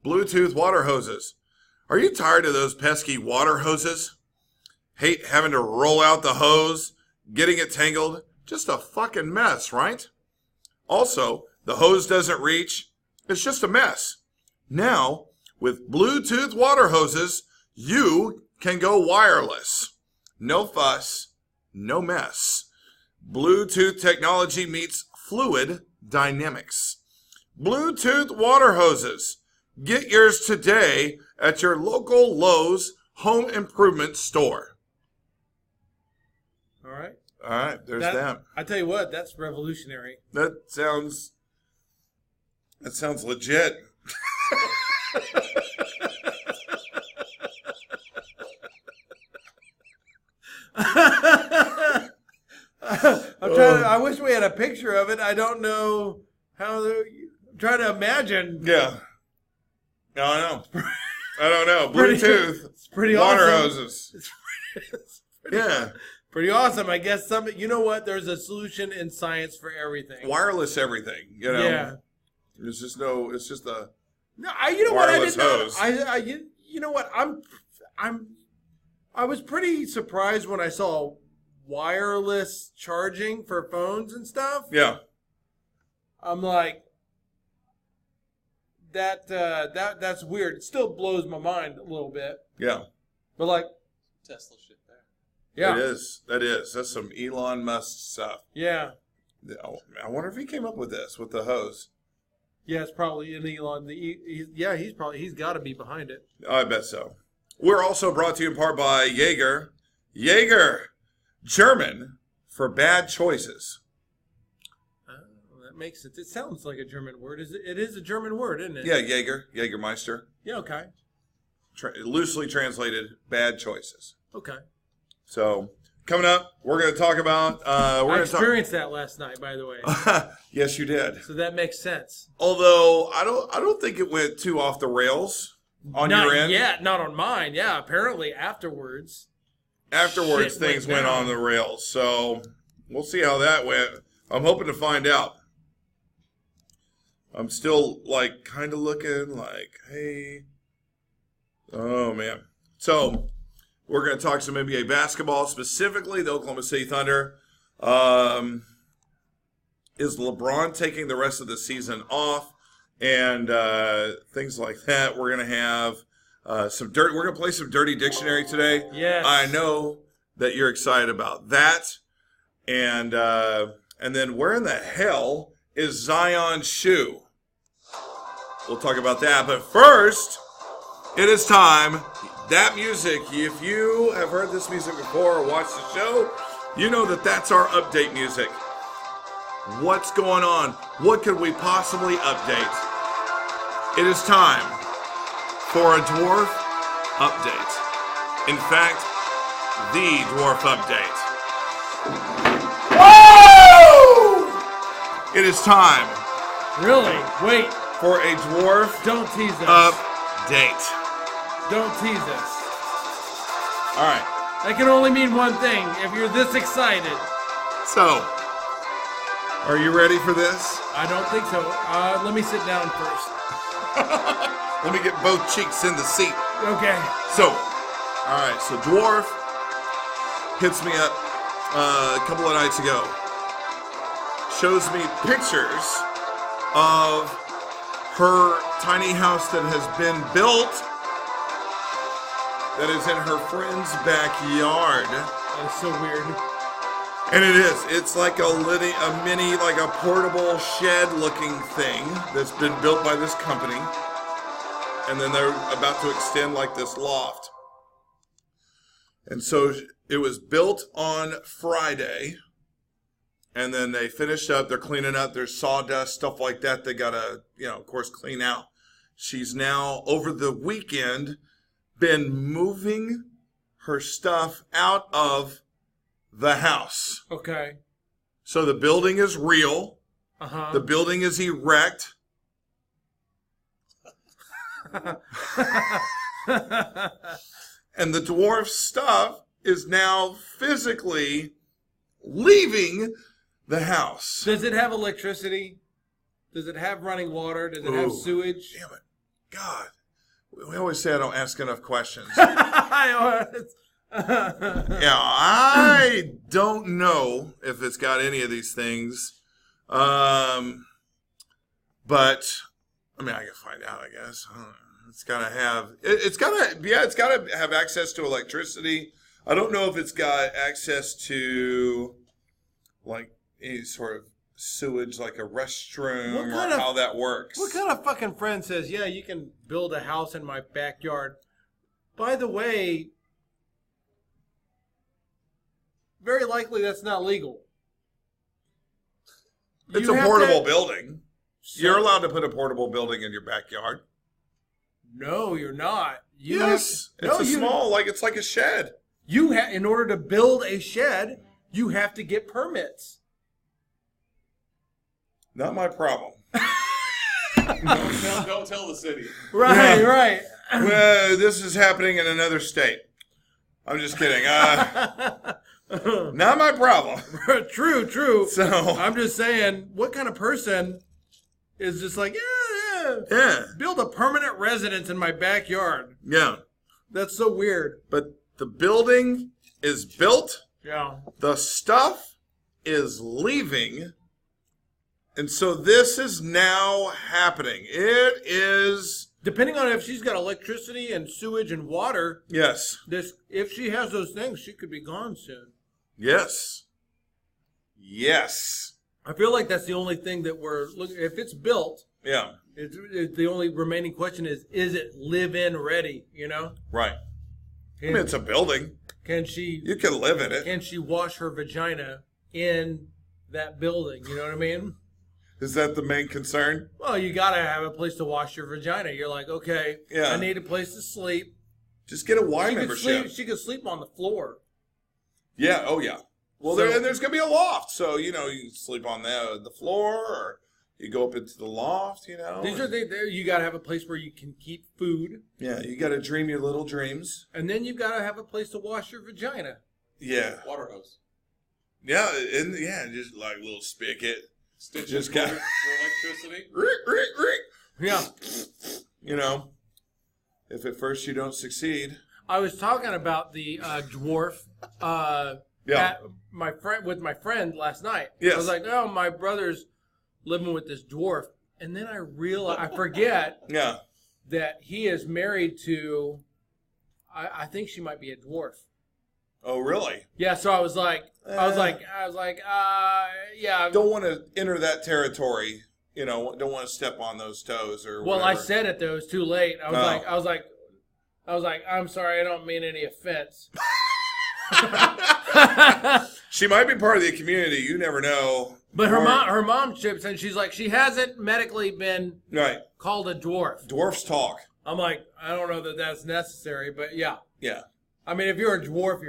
Bluetooth water hoses. Are you tired of those pesky water hoses? Hate having to roll out the hose, getting it tangled? Just a fucking mess, right? Also, the hose doesn't reach. It's just a mess. Now, with Bluetooth water hoses, you can go wireless. No fuss, no mess. Bluetooth technology meets fluid dynamics. Bluetooth water hoses. Get yours today at your local Lowe's Home Improvement store. right. All right, there's that. I tell you what, that's revolutionary. That sounds legit. I wish we had a picture of it. I don't know how. I'm trying to imagine. Yeah. No, I know. I don't know. Pretty- Bluetooth. It's pretty Water awesome. hoses. It's pretty, Yeah. pretty awesome. I guess you know what? There's a solution in science for everything. Wireless everything. You know. Yeah. There's just no. It's just a. No, you know what? I Wireless did not. hose. You know what? I was pretty surprised when I saw wireless charging for phones and stuff. Yeah. I'm like, that's weird. It still blows my mind a little bit, Yeah. but like, Tesla shit there. yeah, It is. That is. That's some Elon Musk stuff. yeah, I wonder if he came up with this with the hose. yeah. It's probably in Elon. He's got to be behind it. I bet so. We're also brought to you in part by Jaeger. Jaeger, German for bad choices. That makes it. It sounds like a German word. It is a German word, isn't it? Yeah, Jaeger, Jägermeister. Yeah. Okay. Loosely translated, bad choices. Okay. So coming up, we're going to talk about. I We're going to experienced that last night, by the way, talk. Yes, you did. so that makes sense. Although I don't think it went too off the rails on Not your end. yet, not on mine. Yeah, apparently afterwards. Afterwards, Shit things went went down. on the rails. So we'll see how that went. I'm hoping to find out. I'm still like kind of looking like, hey, oh man. So we're going to talk some NBA basketball, specifically the Oklahoma City Thunder. Is LeBron taking the rest of the season off? And things like that. We're going to have some dirt. We're going to play some Dirty Dictionary today. Yes. I know that you're excited about that. And then where in the hell is Zion's shoe? We'll talk about that. But first, it is time. That music, if you have heard this music before or watched the show, you know that that's our update music. What's going on? What could we possibly update? It is time for a dwarf update. In fact, the dwarf update. Woo! It is time Really? Wait. for a dwarf Don't tease us. update. Don't tease us. All right. That can only mean one thing. If you're this excited, So, are you ready for this? I don't think so. Let me sit down first. Let me get both cheeks in the seat. Okay. So, all right. So, dwarf hits me up a couple of nights ago. Shows me pictures of her tiny house that has been built that is in her friend's backyard. That is so weird. And it is. It's like a mini, like a portable shed-looking thing that's been built by this company. And then they're about to extend like this loft. And so it was built on Friday. And then they finished up. They're cleaning up. There's sawdust, stuff like that. They got to, of course, clean out. She's now, over the weekend, been moving her stuff out of the house. Okay. So the building is real. Uh-huh. The building is erect. And the dwarf stuff is now physically leaving the house. Does it have electricity? Does it have running water? Does it have Ooh. sewage? Damn it. God. We always say I don't ask enough questions. Yeah, I don't know if it's got any of these things. But, I mean, I can find out, I guess. I don't know. It's got to have access to electricity. I don't know if it's got access to, like, any sort of sewage, like a restroom, or how that works. What kind of fucking friend says, yeah, you can build a house in my backyard? By the way, very likely that's not legal. It's You a have portable to- building. You're allowed to put a portable building in your backyard. No, you're not. You Yes. have- no, It's a you- small, it's like a shed. in order to build a shed, you have to get permits. Not my problem. Don't tell the city. Right, right. Well, this is happening in another state. I'm just kidding. Not my problem. True. So, I'm just saying, what kind of person is just like, yeah, yeah. build a permanent residence in my backyard? Yeah. That's so weird. But the building is built. Yeah. The stuff is leaving. And so this is now happening. It is, Depending on if she's got electricity and sewage and water, yes. if she has those things, she could be gone soon. Yes. Yes. I feel like that's the only thing that we're looking. If it's built, Yeah. the only remaining question is it live-in ready? You know, Right. I mean, it's a building. can she You can live in it. can she wash her vagina in that building? You know what I mean? Is that the main concern? Well, you gotta have a place to wash your vagina. You're like, okay, Yeah. I need a place to sleep. Just get a Y She could membership. sleep. She could sleep on the floor. Yeah. Oh, yeah. Well, So- there's going to be a loft. So, you can sleep on the floor or you go up into the loft, These are you gotta have a place where you can keep food, Yeah. You got to dream your little dreams. and then you've gotta have a place to wash your vagina. Yeah. Water hose. Yeah. And just like a little spigot. Stitch Just for got- electricity. Rick. Yeah. If at first you don't succeed. I was talking about the dwarf. Yeah. With my friend last night. Yes. I was like, oh, my brother's living with this dwarf, and then I forget Yeah. that he is married to. I think she might be a dwarf. Oh, really? Yeah. So I was like, yeah. Don't want to enter that territory. Don't want to step on those toes or Well, whatever. I said it though. It was too late. I was Oh. like, I'm sorry. I don't mean any offense. She might be part of the community. You never know. But Or- her mom chips in. She's like, she hasn't medically been Right. called a dwarf. Dwarfs talk. I'm like, I don't know that that's necessary, but yeah. Yeah. I mean, if you're a dwarf,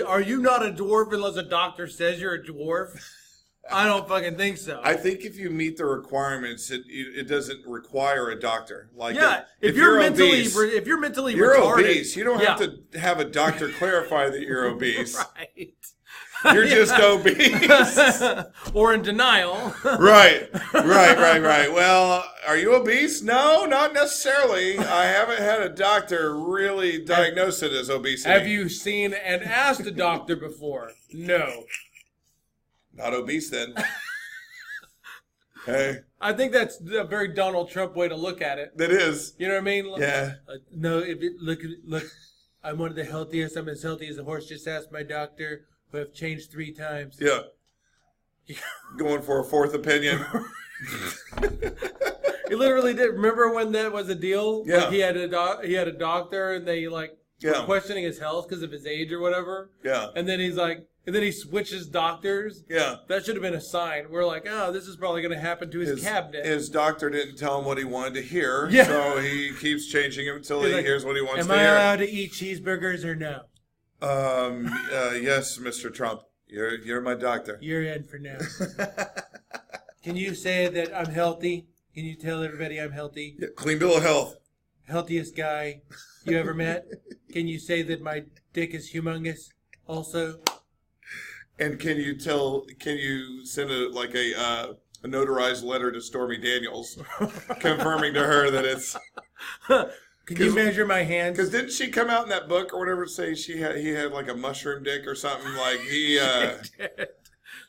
are you not a dwarf unless a doctor says you're a dwarf? I don't fucking think so. I think if you meet the requirements, it doesn't require a doctor. Like yeah, if you're mentally obese, you're you're retarded, obese. You don't have to have a doctor clarify that you're obese. right. You're just obese. or in denial. Right. Well, are you obese? No, not necessarily. I haven't had a doctor really diagnose it as obesity. Have you seen and asked a doctor before? No. Not obese then. Hey, I think that's a very Donald Trump way to look at it. that is. You know what I mean? Yeah. No, look. I'm one of the healthiest. I'm as healthy as a horse. Just ask my doctor, who I've changed 3 times. Yeah. Going for a fourth opinion. He literally did. Remember when that was a deal? Yeah. Like he had a doctor, and they were Yeah. questioning his health because of his age or whatever. Yeah. And then he switches doctors. Yeah. That should have been a sign. We're like, oh, this is probably going to happen to his cabinet. His doctor didn't tell him what he wanted to hear, Yeah. so he keeps changing him until He's he like, hears what he wants Am to I hear. allowed to eat cheeseburgers or no? Yes, Mr. Trump. You're my doctor. You're in for now. Can you say that I'm healthy? Can you tell everybody I'm healthy? Yeah, clean bill of health. Healthiest guy you ever met? Can you say that my dick is humongous also? And can you send a notarized letter to Stormy Daniels confirming to her that it's Can you measure my hands? because didn't she come out in that book or whatever say he had like a mushroom dick or something like he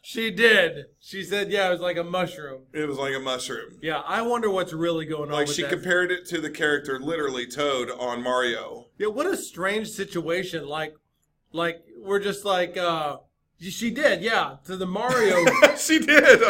She did. She said, yeah, it was like a mushroom. it was like a mushroom. Yeah, I wonder what's really going on Like with she that. compared it to the character literally Toad on Mario. Yeah, what a strange situation. Like we're just like, she did, yeah, to the Mario. She did.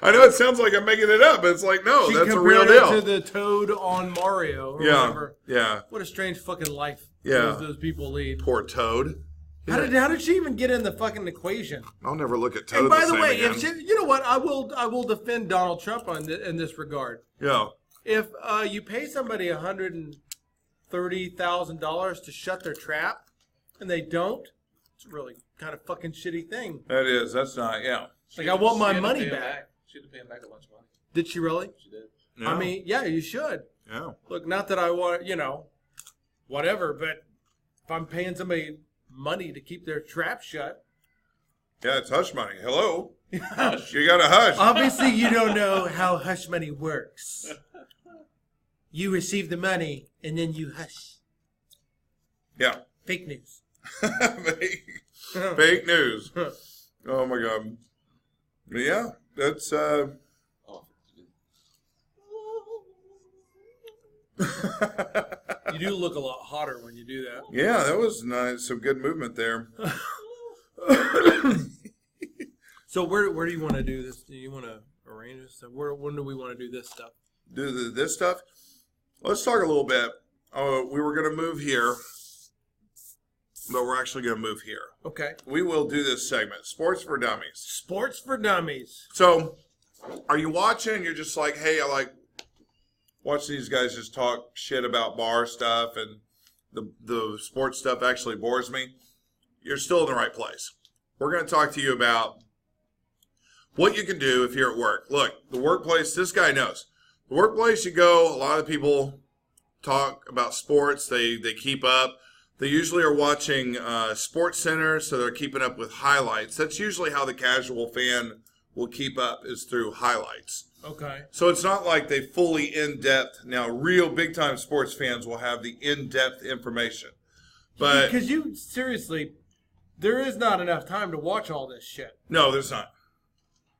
I know it sounds like I'm making it up, but it's like no, She that's a compared real it deal. to the Toad on Mario or Yeah, whatever. yeah. What a strange fucking life Yeah. those people lead. Poor Toad. How did she even get in the fucking equation? I'll never look at Toad And by the the same way, again. if she, you know what, I will defend Donald Trump in this regard. Yeah. If you pay somebody $130,000 to shut their trap, and they don't, it's a really kind of fucking shitty thing. That is. That's not, yeah. Like, I want my She had to money pay him back. She had to pay him back a bunch of money. Did she really? She did. Yeah. I mean, yeah, you should. Yeah. Look, not that I want, whatever, but if I'm paying somebody money to keep their trap shut. Yeah, it's hush money. Hello? You got to hush. Obviously, you don't know how hush money works. You receive the money, and then you hush. Yeah. Fake news. Fake news. Oh, my God. Yeah, that's... Oh, You do look a lot hotter when you do that. Yeah, that was nice. Some good movement there. So where do you want to do this? Do you want to arrange this stuff? When do we want to do this stuff? Do this stuff. Let's talk a little bit. We were going to move here, but we're actually going to move here. Okay. We will do this segment, Sports for Dummies. Sports for Dummies. So, are you watching? You're just like, hey, I like watching these guys just talk shit about bar stuff, and the sports stuff actually bores me. You're still in the right place. We're going to talk to you about what you can do if you're at work. Look, the workplace, this guy knows. The workplace you go, a lot of people talk about sports. They keep up. They usually are watching Sports Center, so they're keeping up with highlights. That's usually how the casual fan will keep up, is through highlights. Okay. So it's not like they fully in-depth. Now, real big-time sports fans will have the in-depth information. But Because seriously, there is not enough time to watch all this shit. no, there's not.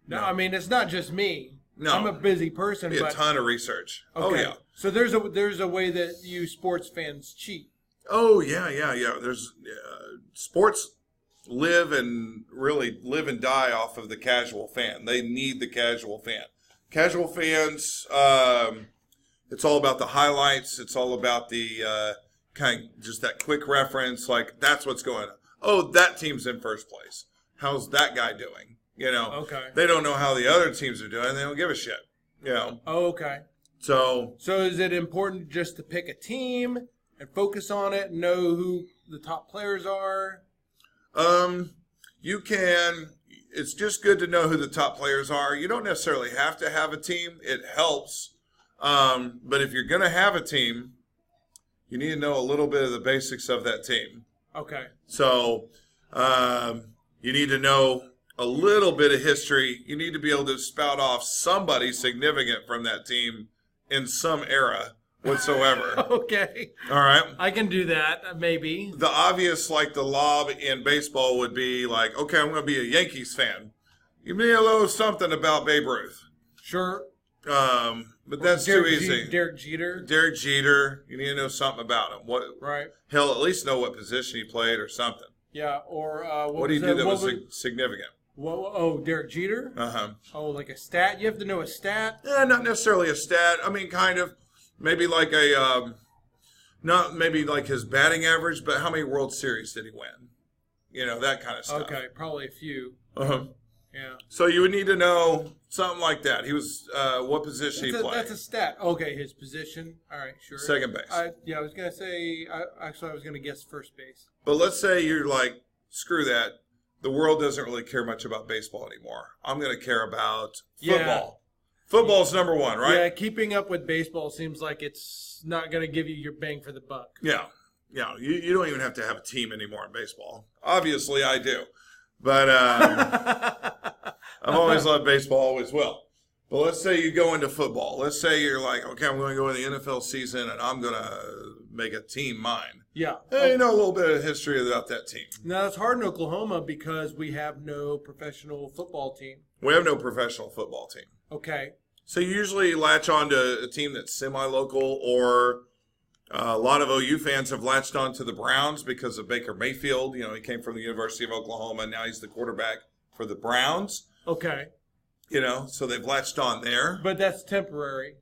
No, I mean, it's not just me. No. I'm a busy person, Be a but ton of research. okay. Oh, yeah. So there's a way that you sports fans cheat. Oh, yeah. There's sports live and die off of the casual fan. They need the casual fan. Casual fans, it's all about the highlights. It's all about the kind of just that quick reference. Like, that's what's going on. Oh, that team's in first place. How's that guy doing? Okay. They don't know how the other teams are doing. They don't give a shit. Oh, okay. So is it important just to pick a team and focus on it and know who the top players are? you can. It's just good to know who the top players are. You don't necessarily have to have a team. It helps. But if you're going to have a team, you need to know a little bit of the basics of that team. Okay. So you need to know a little bit of history. You need to be able to spout off somebody significant from that team in some era whatsoever. Okay. All right. I can do that, maybe. The obvious, like the lob in baseball, would be like, okay, I'm going to be a Yankees fan. Give me a little something about Babe Ruth. Sure. But that's too easy. Derek Jeter. Derek Jeter, you need to know something about him. Right. He'll at least know what position he played or something. Yeah, or What did he do that was significant? Derek Jeter? Uh-huh. Oh, like a stat? You have to know a stat? Not necessarily a stat. I mean, kind of. Maybe like not maybe like his batting average, but how many World Series did he win? That kind of stuff. Okay, probably a few. Uh-huh. Yeah. So you would need to know something like that. He was, what position he played. That's a stat. Okay, his position. All right, sure. Second base. I was going to say, I was going to guess first base. But let's say you're like, screw that. The world doesn't really care much about baseball anymore. I'm going to care about football. Football's number one, right? Yeah, keeping up with baseball seems like it's not going to give you your bang for the buck. Yeah. You don't even have to have a team anymore in baseball. Obviously, I do. But I've always loved baseball, always will. But let's say you go into football. Let's say you're like, okay, I'm going to go in the NFL season, and I'm going to make a team mine. Yeah. Hey, you know a little bit of history about that team. Now, it's hard in Oklahoma because we have no professional football team. We have no professional football team. Okay. So you usually latch on to a team that's semi-local, or a lot of OU fans have latched on to the Browns because of Baker Mayfield. He came from the University of Oklahoma, and now he's the quarterback for the Browns. Okay. So they've latched on there. But that's temporary.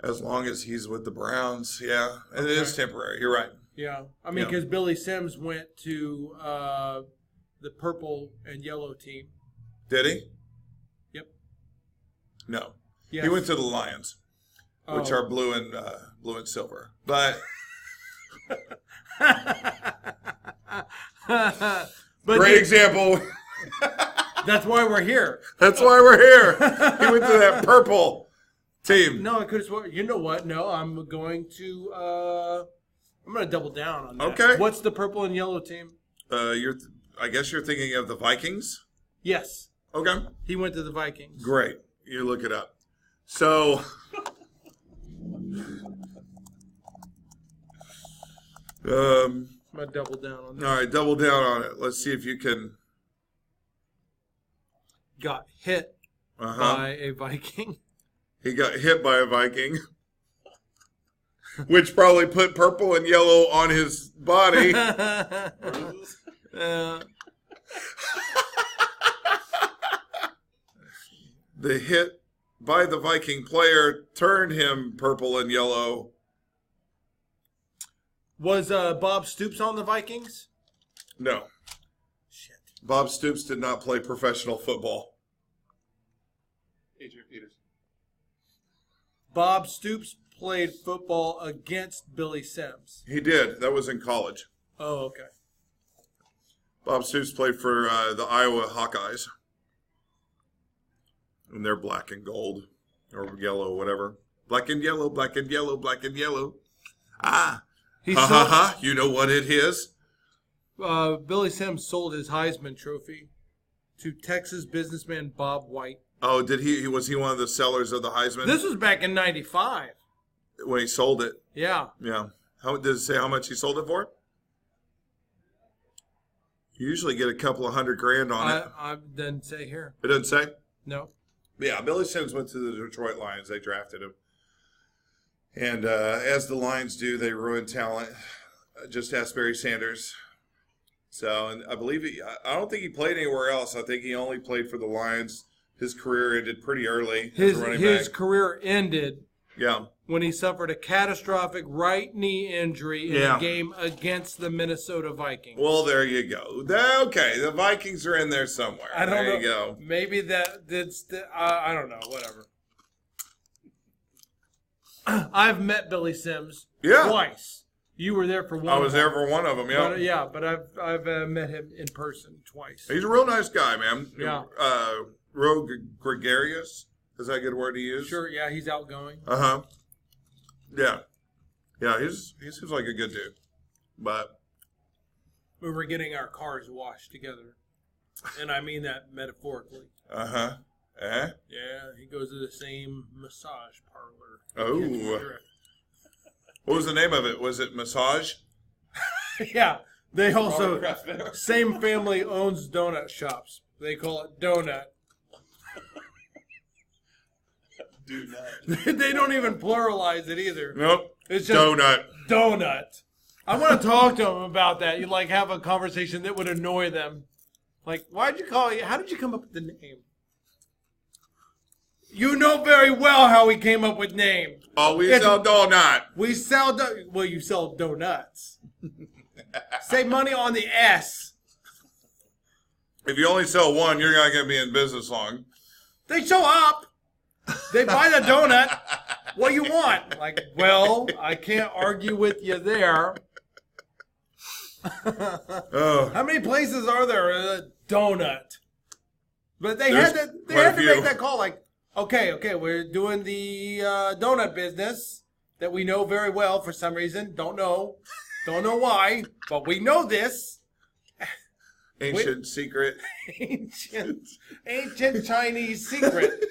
As long as he's with the Browns, yeah. And it is temporary. You're right. Yeah, I mean, Yeah. because Billy Sims went to the purple and yellow team. Did he? Yep. No. Yes. He went to the Lions, which Oh. are blue and silver. But But great dude, example. that's why we're here. That's why we're here. He went to that purple team. No, I could have sworn. You know what? No, I'm going to double down on that. Okay. What's the purple and yellow team? I guess you're thinking of the Vikings. Yes, Okay. he went to the Vikings. Great. You look it up. So, I'm gonna double down on that. all right, double down on it. Let's see if you can. Got hit by a Viking. He got hit by a Viking, which probably put purple and yellow on his body. The hit by the Viking player turned him purple and yellow. Was Bob Stoops on the Vikings? No. Shit. Bob Stoops did not play professional football. Adrian Peterson. Bob Stoops played football against Billy Sims. He did. That was in college. Oh, okay. Bob Stoops played for the Iowa Hawkeyes. And they're black and gold. Or yellow, whatever. Black and yellow, black and yellow, black and yellow. Ah. He Ha sold, ha ha. You know what it is? Billy Sims sold his Heisman Trophy to Texas businessman Bob White. Oh, did he? Was he one of the sellers of the Heisman? This was back in '95. When he sold it. Yeah. Yeah. How did it say how much he sold it for? You usually get a couple of $100,000 on it. I didn't say here. It doesn't say? No. Yeah, Billy Sims went to the Detroit Lions. They drafted him. And as the Lions do, they ruin talent. Just ask Barry Sanders. So, and I believe I don't think he played anywhere else. I think he only played for the Lions. His career ended pretty early as a running His back. career ended Yeah. when he suffered a catastrophic right knee injury in Yeah. a game against the Minnesota Vikings. Well, there you go. Okay, the Vikings are in there somewhere. I don't there know. you go. Maybe that's I don't know. Whatever. I've met Billy Sims Yeah. twice. You were there for one. I was there for one of them, yeah. But I've met him in person twice. He's a real nice guy, man. Yeah. Real gregarious. Is that a good word to use? Sure, yeah, he's outgoing. Uh-huh. Yeah. Yeah, he seems like a good dude. But, We were getting our cars washed together, and I mean that metaphorically. uh-huh. Eh? Yeah, he goes to the same massage parlor. Oh. What was the name of it? Was it Massage? Yeah, they also Robert Kraft Dinner. same family owns donut shops. They call it Donut. Do not. They don't even pluralize it either. Nope. It's just Donut. Donut. I want to talk to them about that. You like have a conversation that would annoy them. Like, why'd you call it? How did you come up with the name? You know very well how we came up with name. Oh, we It's- sell donut. We sell well, you sell donuts. Save money on the S. If you only sell one, you're not going to be in business long. They show up. They buy the donut. What do you want? Like, well, I can't argue with you there. Oh, How many places are there? Donut. But they There's had to quite a few. make that call. Like, okay, we're doing the donut business that we know very well for some reason. Don't know why, but we know this. ancient secret. ancient Chinese secret.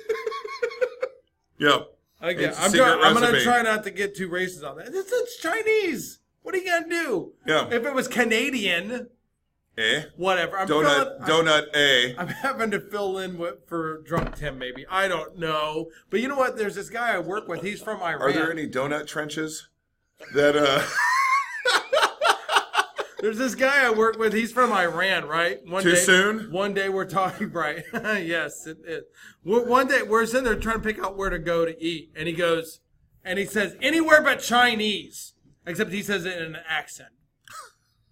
Yep. Again, It's a I'm secret going to recipe. try not to get too racist on that. It's Chinese. What are you going to do? Yeah. If it was Canadian, Eh? whatever. Donut A. I'm having to fill in for Drunk Tim, maybe. I don't know. But you know what? There's this guy I work with. He's from Iran. Are there any donut trenches that There's this guy I work with. He's from Iran, right? Too soon? One day we're talking, right? Yes, it is. One day we're sitting there trying to pick out where to go to eat. And he says, anywhere but Chinese. Except he says it in an accent.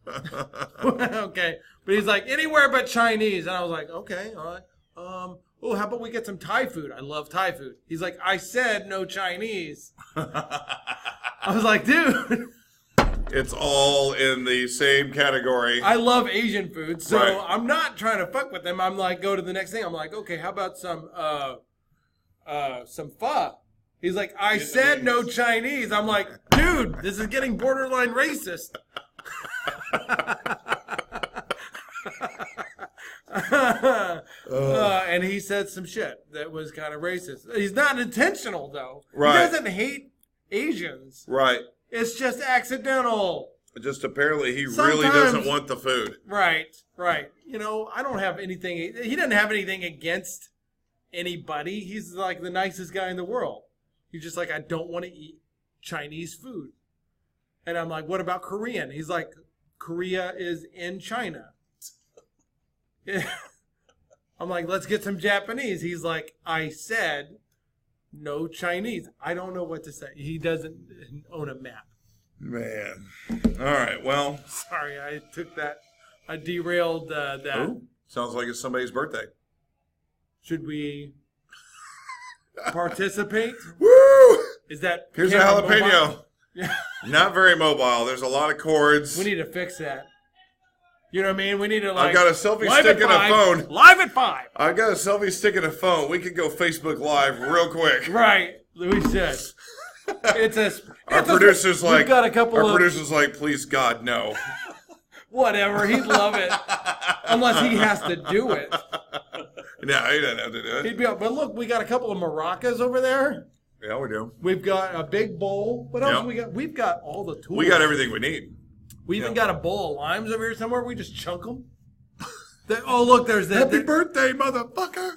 Okay. But he's like, anywhere but Chinese. And I was like, okay, all right. Oh, how about we get some Thai food? I love Thai food. He's like, I said no Chinese. I was like, dude. It's all in the same category. I love Asian food, so Right. I'm not trying to fuck with them. I'm like, go to the next thing. I'm like, okay, how about some pho? He's like, I said no Chinese. I'm like, dude, this is getting borderline racist. And he said some shit that was kind of racist. He's not intentional, though. Right. He doesn't hate Asians. Right. It's just accidental. Just apparently he really Sometimes- doesn't want the food. Right, right. You know, I don't have anything. He doesn't have anything against anybody. He's like the nicest guy in the world. He's just like, I don't want to eat Chinese food. And I'm like, what about Korean? He's like, Korea is in China. I'm like, let's get some Japanese. He's like, I said no Chinese. I don't know what to say. He doesn't own a map. Man. All right. Well, Sorry, I took that. I derailed that. ooh, sounds like it's somebody's birthday. Should we participate? Woo! Is that Here's a camera jalapeno. mobile? Yeah. Not very mobile. There's a lot of cords. We need to fix that. You know what I mean? We need to like. I've got a selfie live stick at and a 5, phone. Live at 5. I got a selfie stick and a phone. We could go Facebook Live real quick. Right. We should. It's a. Our it's a- producer's we've like, got a couple our of producer's like, please God, no. whatever. He'd love it, unless he has to do it. No, he doesn't have to do it. He'd be. But look, we got a couple of maracas over there. Yeah, we do. We've got a big bowl. What else Yeah. we got? We've got all the tools. We got everything we need. We even got a bowl of limes over here somewhere. We just chunk them. Oh, look, there's that. Happy birthday, motherfucker.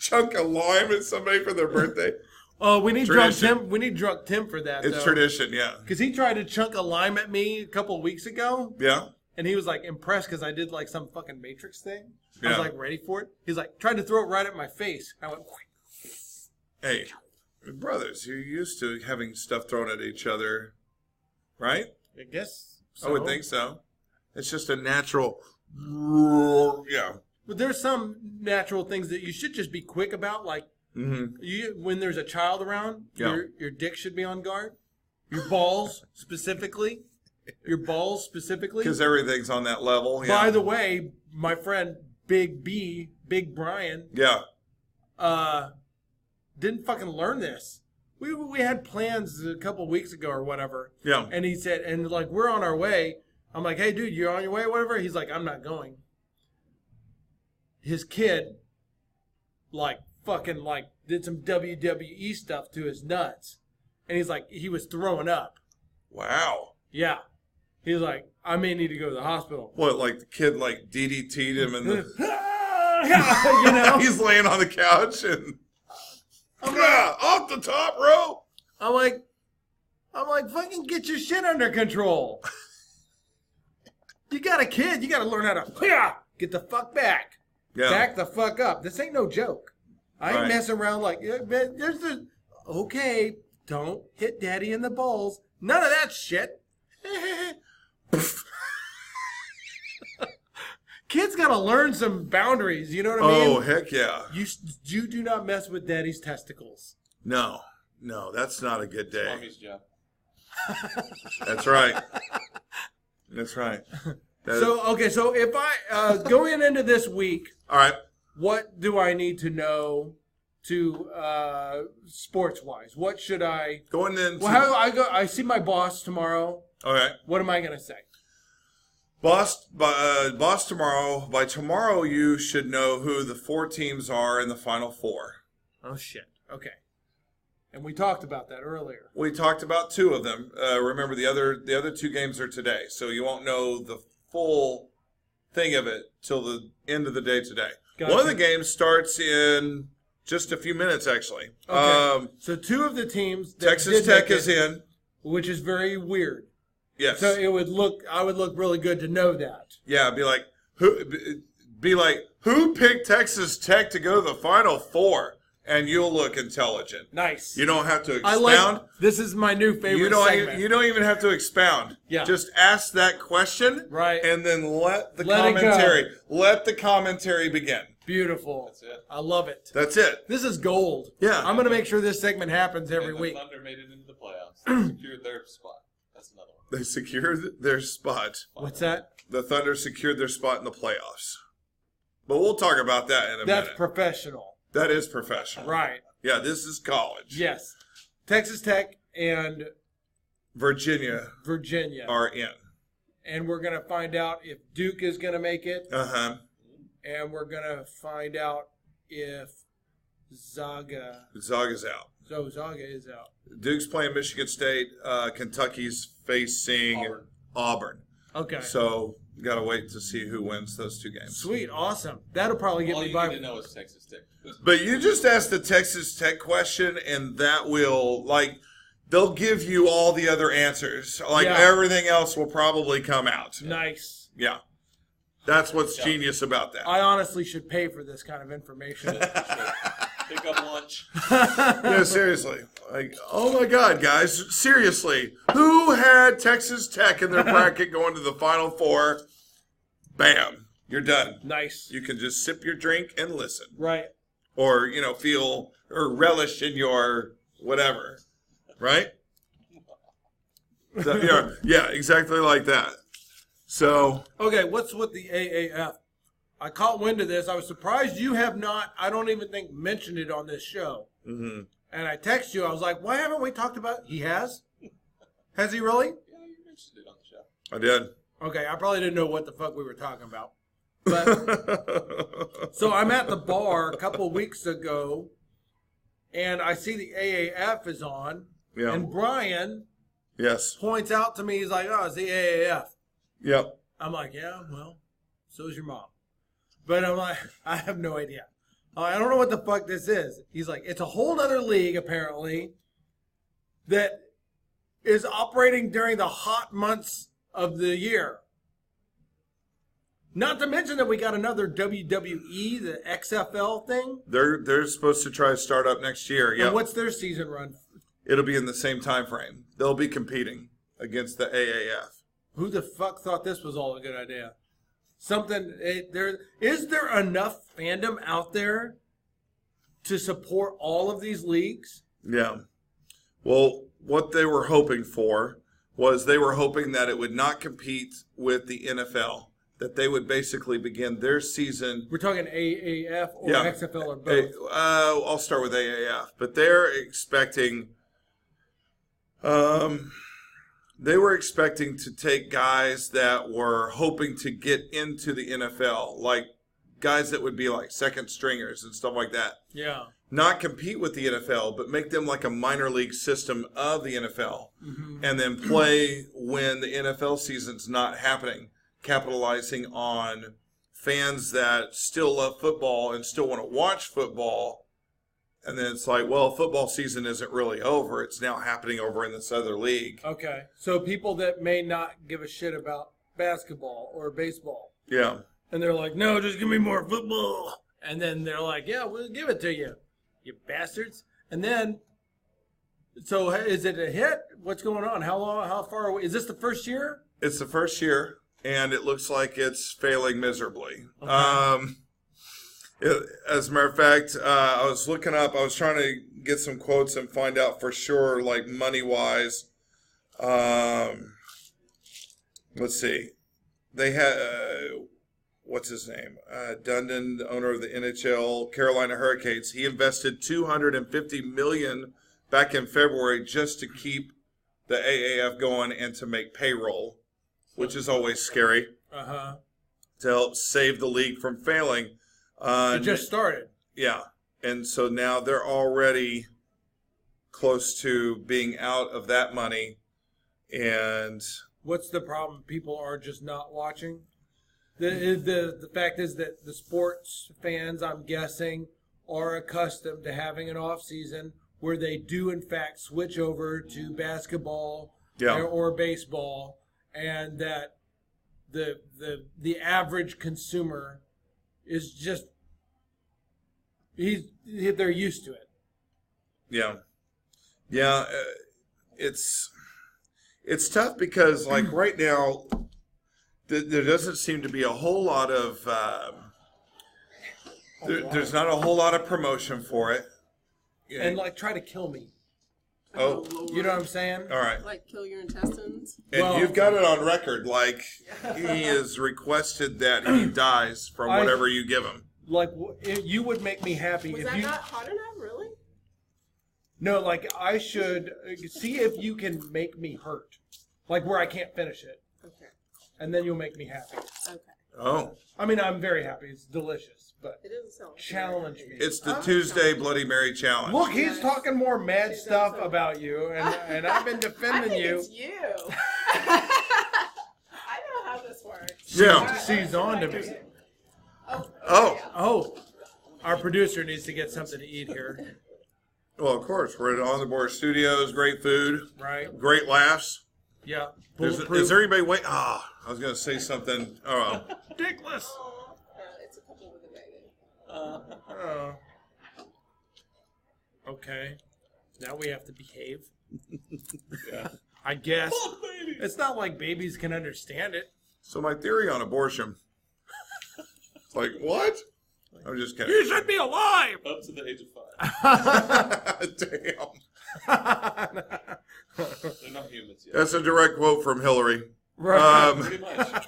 Chunk of lime at somebody for their birthday. Oh, we need drunk Tradition. Tim. We need drunk Tim for that. It's tradition, yeah. Because he tried to chunk a lime at me a couple of weeks ago, Yeah? and he was like impressed because I did like some fucking Matrix thing. I Yeah. was like ready for it. He's like tried to throw it right at my face. I went. Hey, brothers, you're used to having stuff thrown at each other, right? I guess. So. I would think so. It's just a natural, yeah. But there's some natural things that you should just be quick about, like when there's a child around, Yeah. your dick should be on guard. Your balls specifically. Your balls specifically. Because everything's on that level. Yeah. By the way, my friend Big Brian, Yeah. didn't fucking learn this. We had plans a couple weeks ago or whatever. Yeah. And he said, and like, we're on our way. I'm like, hey, dude, you're on your way or whatever? He's like, I'm not going. His kid, like, fucking, like, did some WWE stuff to his nuts. And he's like, he was throwing up. Wow. Yeah. He's like, I may need to go to the hospital. What, like the kid like DDT'd him and the You know? he's laying on the couch and off the top rope. I'm like, fucking get your shit under control. You got a kid, you got to learn how to get the fuck back. Yeah. Back the fuck up. This ain't no joke. I ain't Right. messing around like, there's the, okay, don't hit daddy in the balls. None of that shit. Kids got to learn some boundaries, you know what I mean? Oh, heck yeah. You do not mess with daddy's testicles. No, that's not a good day. Mommy's job. That's right. That's right. So if I, going into this week, All right. what do I need to know to sports-wise? What should I... Going into Well, I see my boss tomorrow. okay. What am I going to say? Boss tomorrow. By tomorrow, you should know who the 4 teams are in the Final Four. Oh, shit. Okay. And we talked about that earlier. We talked about 2 of them. Remember, the other 2 games are today, so you won't know the full thing of it till the end of the day today. Gotcha. One of the games starts in just a few minutes, actually. Okay. So 2 of the teams... that Texas did Tech make is it, in. which is very weird. Yes. So I would look really good to know that. Yeah, be like, who picked Texas Tech to go to the Final Four? and you'll look intelligent. Nice. You don't have to I expound. like. This is my new favorite You don't. segment. You don't even have to expound. Yeah. Just ask that question, Right. and then let the Let it go. commentary begin. Beautiful. That's it. I love it. That's it. This is gold. Yeah. I'm going to make sure this segment happens every And the week. Thunder made it into the playoffs. They secured their spot. That's another one. They secured their spot. What's that? The Thunder secured their spot in the playoffs. But we'll talk about that in a That's minute. professional. That is professional. Right. Yeah, this is college. Yes. Texas Tech and Virginia Virginia. are in. And we're going to find out if Duke is going to make it. Uh-huh. And we're going to find out if Zaga. Zaga's out. So Zaga is out. Duke's playing Michigan State. Kentucky's facing Auburn. Okay. So, got to wait to see who wins those two games. Sweet. Awesome. That'll probably get All me you by. need to know is Texas Tech. But you just ask the Texas Tech question, and that will, they'll give you all the other answers. Yeah. Everything else will probably come out. Nice. Yeah. That's what's genius about that. I honestly should pay for this kind of information. Pick up lunch. Yeah, seriously. Oh my God, guys. Seriously. Who had Texas Tech in their bracket going to the Final Four? Bam. You're done. Nice. You can just sip your drink and listen. Right. Or, feel or relish in your whatever. Right? Yeah, exactly like that. So, Okay, what's with the AAF? I caught wind of this. I was surprised you have not, I don't even think, mentioned it on this show. mhm. And I texted you. I was like, why haven't we talked about it? He has? Has he really? Yeah, you mentioned it on the show. I did. Okay, I probably didn't know what the fuck we were talking about. But so I'm at the bar a couple of weeks ago, and I see the AAF is on, Yeah. and Brian Yes. points out to me, he's like, oh, it's the AAF. Yep. I'm like, yeah, well, so is your mom. But I'm like, I have no idea. I don't know what the fuck this is. He's like, it's a whole other league, apparently, that is operating during the hot months of the year. Not to mention that we got another WWE, the XFL thing. They're supposed to try to start up next year. Yeah. And what's their season run? It'll be in the same time frame. They'll be competing against the AAF. Who the fuck thought this was all a good idea? Is there enough fandom out there to support all of these leagues? Yeah. Well, what they were hoping for was they were hoping that it would not compete with the NFL, that they would basically begin their season. We're talking AAF or Yeah. XFL or both. I'll start with AAF, but they're expecting. They were expecting to take guys that were hoping to get into the NFL, like guys that would be like second stringers and stuff like that. Yeah. Not compete with the NFL, but make them like a minor league system of the NFL, and then play when the NFL season's not happening, capitalizing on fans that still love football and still want to watch football. And then it's like, well, football season isn't really over. It's now happening over in this other league. Okay. So people that may not give a shit about basketball or baseball, Yeah. and they're like, no, just give me more football. And then they're like, yeah, we'll give it to you, you bastards. And then, so is it a hit? What's going on? How long, how far away? Is this the first year? It's the first year, and it looks like it's failing miserably. Okay. As a matter of fact, I was looking up, I was trying to get some quotes and find out for sure, like money-wise. Let's see. They had, what's his name? Dundon, the owner of the NHL, Carolina Hurricanes. He invested $250 million back in February just to keep the AAF going and to make payroll, which is always scary, Uh-huh. to help save the league from failing. It just started. Yeah. And so now they're already close to being out of that money. And What's the problem? People are just not watching. The fact is that the sports fans, I'm guessing, are accustomed to having an off season where they do in fact switch over to basketball or baseball, and that the average consumer is just they're used to it. Yeah. Yeah. It's tough because, like, right now, there doesn't seem to be a whole lot of, there's not a whole lot of promotion for it. Yeah. And, like, try to kill me. Oh, Lord. You know what I'm saying? all right. Like kill your intestines. And Well- you've got it on record, like, he has requested that he dies from whatever you give him. Like, you would make me happy Was if that you... not hot enough? Really? No, like, I should see if you can make me hurt. Like, where I can't finish it. Okay. And then you'll make me happy. Okay. Oh, I mean, I'm very happy. It's delicious. But It doesn't sound. challenge me. it's the Tuesday Bloody Mary Challenge. Look, he's Yes. talking more mad She does stuff so. about you, and I've been I defending think you. it's you. I know how this works. Yeah. She's on to me. Oh. yeah. Oh, our producer needs to get something to eat here, Well, of course, we're at On the Board Studios. Great food, right? great laughs. Yeah. Is there anybody wait? I was going to say something. Oh, ridiculous? It's a couple with a baby. Oh. Okay. Now we have to behave. Yeah. I guess. It's not like babies can understand it. so my theory on abortion. It's like, what? I'm just kidding. You should be alive. Up to the age of 5. Damn. They're not humans yet. That's a direct quote from Hillary. Right. Pretty much.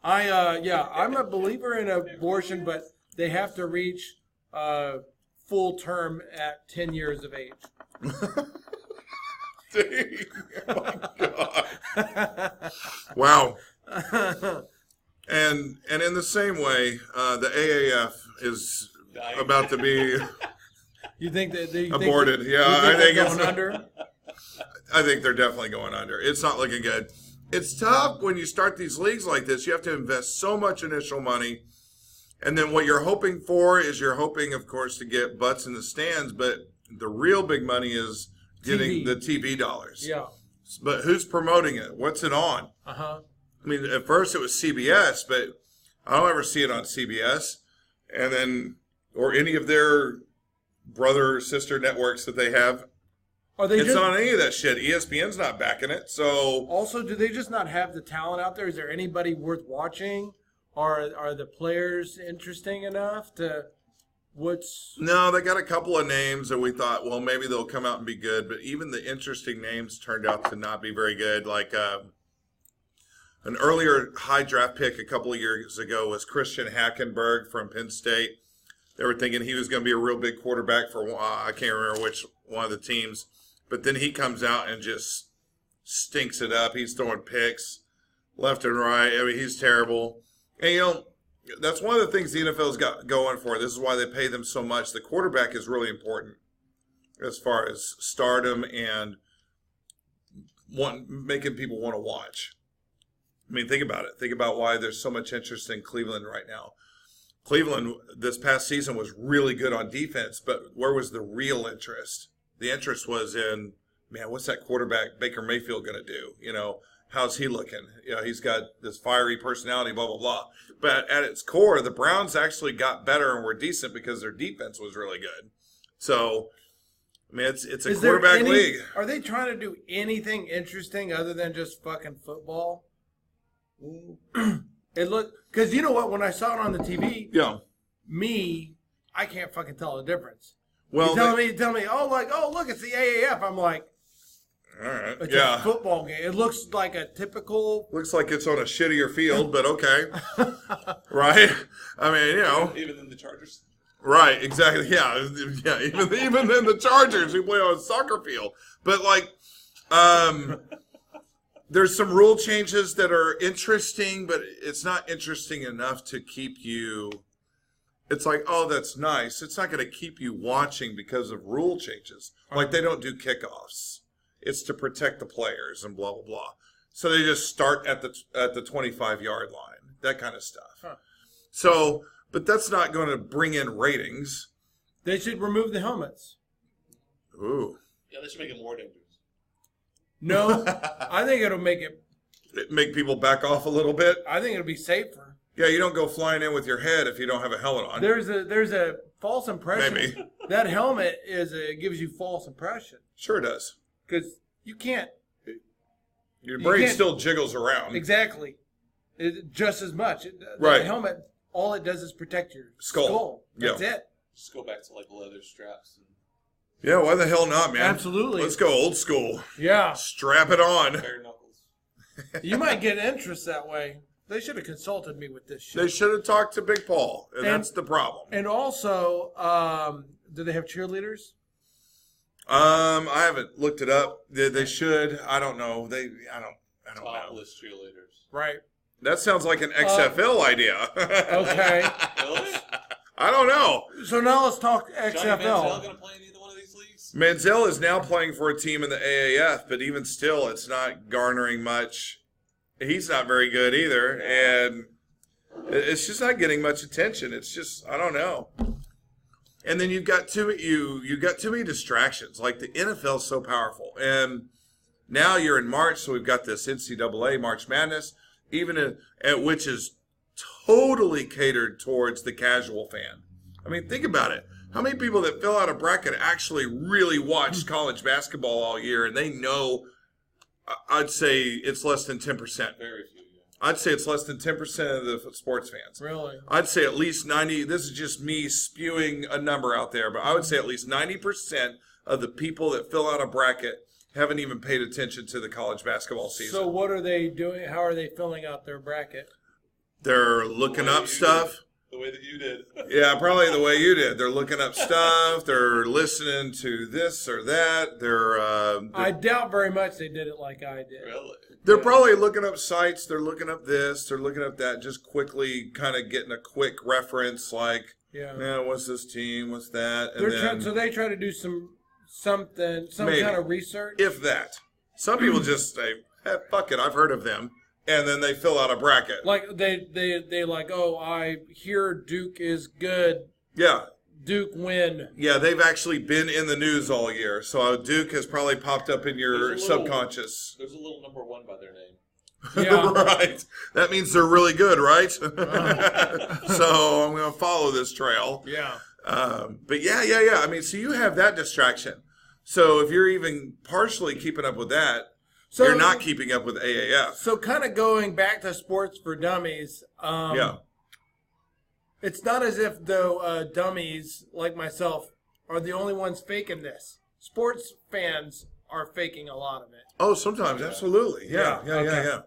I'm a believer in abortion, but they have to reach full term at 10 years of age. Dang. Oh my God. Wow. And in the same way, the AAF is Dying. about to be You think that they aborted. Think, Yeah, I you think they're it's going under? I think they're definitely going under. It's not looking good. It's tough when you start these leagues like this. You have to invest so much initial money. And then what you're hoping for is you're hoping, of course, to get butts in the stands. But the real big money is getting TV. the TV dollars. Yeah. But who's promoting it? What's it on? Uh-huh. I mean, at first it was CBS, but I don't ever see it on CBS. And then, or any of their brother or sister networks that they have. Are they It's just, not on any of that shit. ESPN's not backing it. So, also, do they just not have the talent out there? Is there anybody worth watching? Are the players interesting enough to what's... no, they got a couple of names that we thought, well, maybe they'll come out and be good. But even the interesting names turned out to not be very good. Like an earlier high draft pick a couple of years ago was Christian Hackenberg from Penn State. They were thinking he was going to be a real big quarterback for, I can't remember which one of the teams. But then he comes out and just stinks it up. He's throwing picks left and right. I mean, he's terrible. And, you know, that's one of the things the NFL's got going for. This is why they pay them so much. The quarterback is really important as far as stardom and making people want to watch. I mean, think about it. Think about why there's so much interest in Cleveland right now. Cleveland this past season was really good on defense, but where was the real interest? The interest was in, man, what's that quarterback Baker Mayfield going to do? You know, how's he looking? You know, he's got this fiery personality, blah, blah, blah. But at its core, the Browns actually got better and were decent because their defense was really good. So, I mean, it's a Is there quarterback any- league. Are they trying to do anything interesting other than just fucking football? It looked... Because you know what? When I saw it on the TV, Yeah. I can't fucking tell the difference. Well, You tell me, oh, look, it's the AAF. I'm like, all right. it's Yeah. a football game. It looks like a typical... Looks like it's on a shittier field, but okay. Right? I mean, you know. Even in the Chargers. Right, exactly. Yeah, yeah. Even in the Chargers, who play on a soccer field, but like, there's some rule changes that are interesting, but it's not interesting enough to keep you. It's like, oh, that's nice. It's not going to keep you watching because of rule changes. Like they don't do kickoffs. It's to protect the players and blah blah blah. So they just start at the 25-yard line, that kind of stuff. Huh. So. But that's not going to bring in ratings. They should remove the helmets. Ooh. Yeah, they should make it more dangerous. No, I think it'll make it... Make people back off a little bit. I think it'll be safer. Yeah, you don't go flying in with your head if you don't have a helmet on. There's a false impression. Maybe. That helmet gives you false impression Sure does. because you can't Your You brain can't- still jiggles around. exactly just as much. The Right. helmet, all it does is protect your Skull. skull. That's Yeah. it. Just go back to like leather straps. And Yeah, why the hell not, man? Absolutely. Let's go old school. Yeah. Strap it on. bare knuckles. You might get interest that way. They should have consulted me with this shit. They should have talked to Big Paul, and And- that's the problem. And also, do they have cheerleaders? I haven't looked it up. They should. I don't know. I don't know. Topless cheerleaders. Right. That sounds like an XFL idea. Okay. Really? I don't know. So now let's talk Johnny Manziel XFL. going to play in either one of these leagues? Manziel is now playing for a team in the AAF, but even still, it's not garnering much. He's not very good either, and it's just not getting much attention. It's just, I don't know. And then you've got too many distractions. Like the NFL is so powerful, and now you're in March, so we've got this NCAA March Madness, which is totally catered towards the casual fan. I mean, think about it. How many people that fill out a bracket actually really watch college basketball all year, and they know? I'd say it's less than 10%. Very few, yeah. I'd say it's less than 10% of the sports fans. Really? I'd say at least 90. This is just me spewing a number out there, but I would say at least 90% of the people that fill out a bracket haven't even paid attention to the college basketball season. So what are they doing? How are they filling out their bracket? They're looking up stuff. The way that you did. Yeah, probably the way you did. They're looking up stuff. They're listening to this or that. I doubt very much they did it like I did. Really? They're probably looking up sites. They're looking up this. They're looking up that. Just quickly, kind of getting a quick reference, like, Yeah. what's this team? What's that? And They're then, so they try to do some Maybe. kind of research. if that, some people just say, "Fuck it, I've heard of them," and then they fill out a bracket. Like they like, oh, I hear Duke is good. Yeah, Duke win. yeah, they've actually been in the news all year, so Duke has probably popped up in your There's a little- subconscious. There's a little number one by their name. Yeah. Right. That means they're really good, right? So I'm going to follow this trail. Yeah. But yeah. I mean, so you have that distraction. So if you're even partially keeping up with that, So you're not keeping up with AAF. So kind of going back to sports for dummies. Yeah. It's not as if though dummies like myself are the only ones faking this. Sports fans are faking a lot of it. Oh, sometimes, absolutely. Yeah. Okay.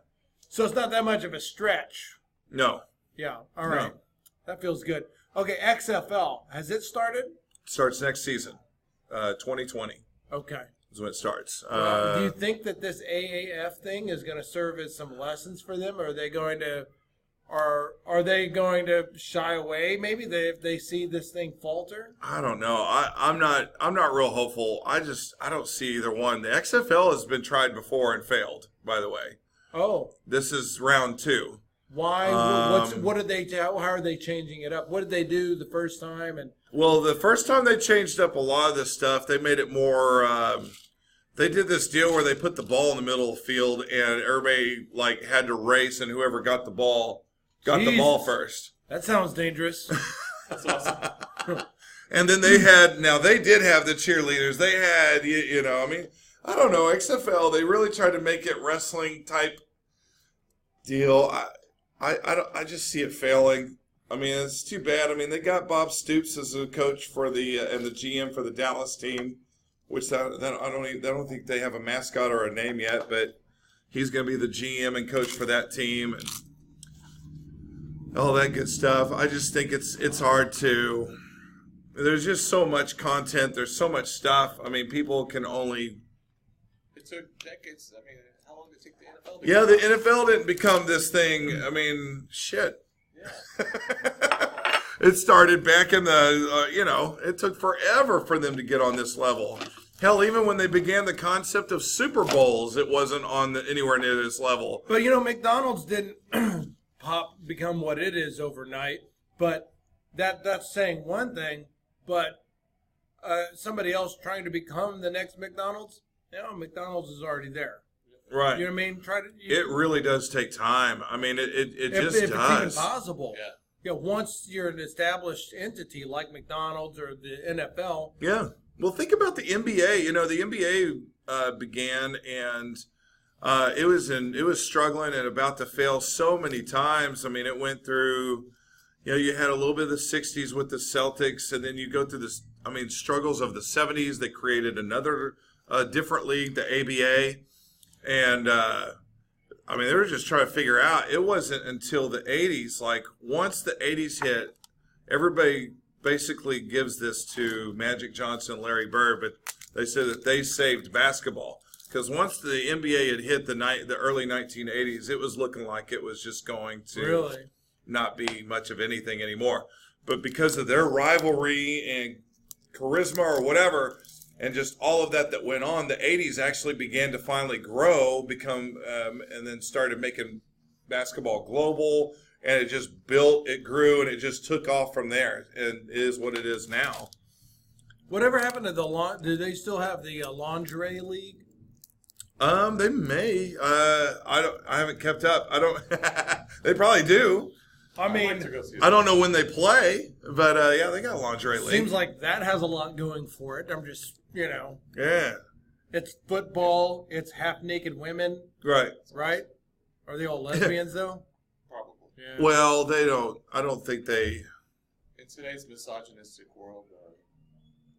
So it's not that much of a stretch. No. Yeah. All right. That feels good. Okay, XFL. Has it started? Starts next season. 2020 Okay. is when it starts. Do you think that this AAF thing is going to serve as some lessons for them, or are they going to shy away? Maybe if they see this thing falter. I don't know. I'm not real hopeful. I don't see either one. The XFL has been tried before and failed, by the way. Oh, This is round 2. why? What did they? How are they changing it up? What did they do the first time? And Well, the first time they changed up a lot of this stuff, they made it more. They did this deal where they put the ball in the middle of the field, and everybody like had to race, and whoever got the ball got the ball Jesus. first. that sounds dangerous. That's awesome. And then they did have the cheerleaders. They had, I mean, I don't know, XFL, they really tried to make it wrestling type deal. I just see it failing. I mean, it's too bad. I mean, they got Bob Stoops as a coach for and the GM for the Dallas team, which I don't think they have a mascot or a name yet, but he's going to be the GM and coach for that team and all that good stuff. I just think it's hard to. There's just so much content. There's so much stuff. I mean, people can only. It took decades. I mean, how long did it take the NFL to Yeah, the NFL didn't become this thing. I mean, shit. Yeah. It started back in the, it took forever for them to get on this level. Hell, even when they began the concept of Super Bowls, it wasn't anywhere near this level. But McDonald's didn't become what it is overnight. But that's saying one thing. But somebody else trying to become the next McDonald's, McDonald's is already there. Right. You know what I mean? It really does take time. I mean, it if just it's even does. possible. Yeah. Yeah, once you're an established entity like McDonald's or the NFL. Yeah. Well, think about the NBA. You know, the NBA began and it was struggling and about to fail so many times. I mean, it went through. You know, you had a little bit of the '60s with the Celtics, and then you go through this. I mean, struggles of the '70s. They created another different league, the ABA, and I mean, they were just trying to figure out. It wasn't until the '80s, like once the '80s hit, everybody basically gives this to Magic Johnson and Larry Bird, but they said that they saved basketball because once the NBA had hit the early 1980s, it was looking like it was just going to Really? not be much of anything anymore. But because of their rivalry and charisma or whatever, and just all of that went on, the 80s actually began to finally grow, and then started making basketball global, and it just built, it grew, and it just took off from there, and it is what it is now. Whatever happened to do they still have the lingerie league? They may. I haven't kept up. I don't. They probably do. I mean, I'd like to go see I don't know when they play, but yeah, they got a lingerie league. seems like that has a lot going for it. I'm just, Yeah. it's football, it's half-naked women, Right. right? Are they all lesbians, though? probably. Yeah. Well, they don't. I don't think they. In today's misogynistic world,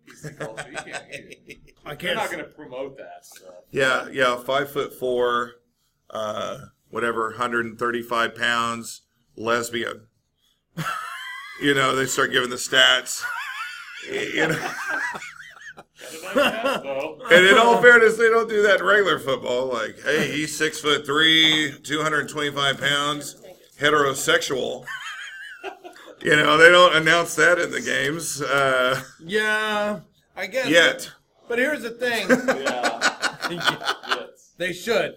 PC culture, you can't. I They're can't. not going to promote that stuff. Yeah. 5'4", whatever, 135 pounds, lesbian. You know, they start giving the stats. You know. Got a nice ass, though. And in all fairness, they don't do that in regular football. Like, hey, he's 6'3", 225 pounds, heterosexual. You know, they don't announce that in the games Yeah, I guess. yet. But here's the thing. Yeah. Yes. They should.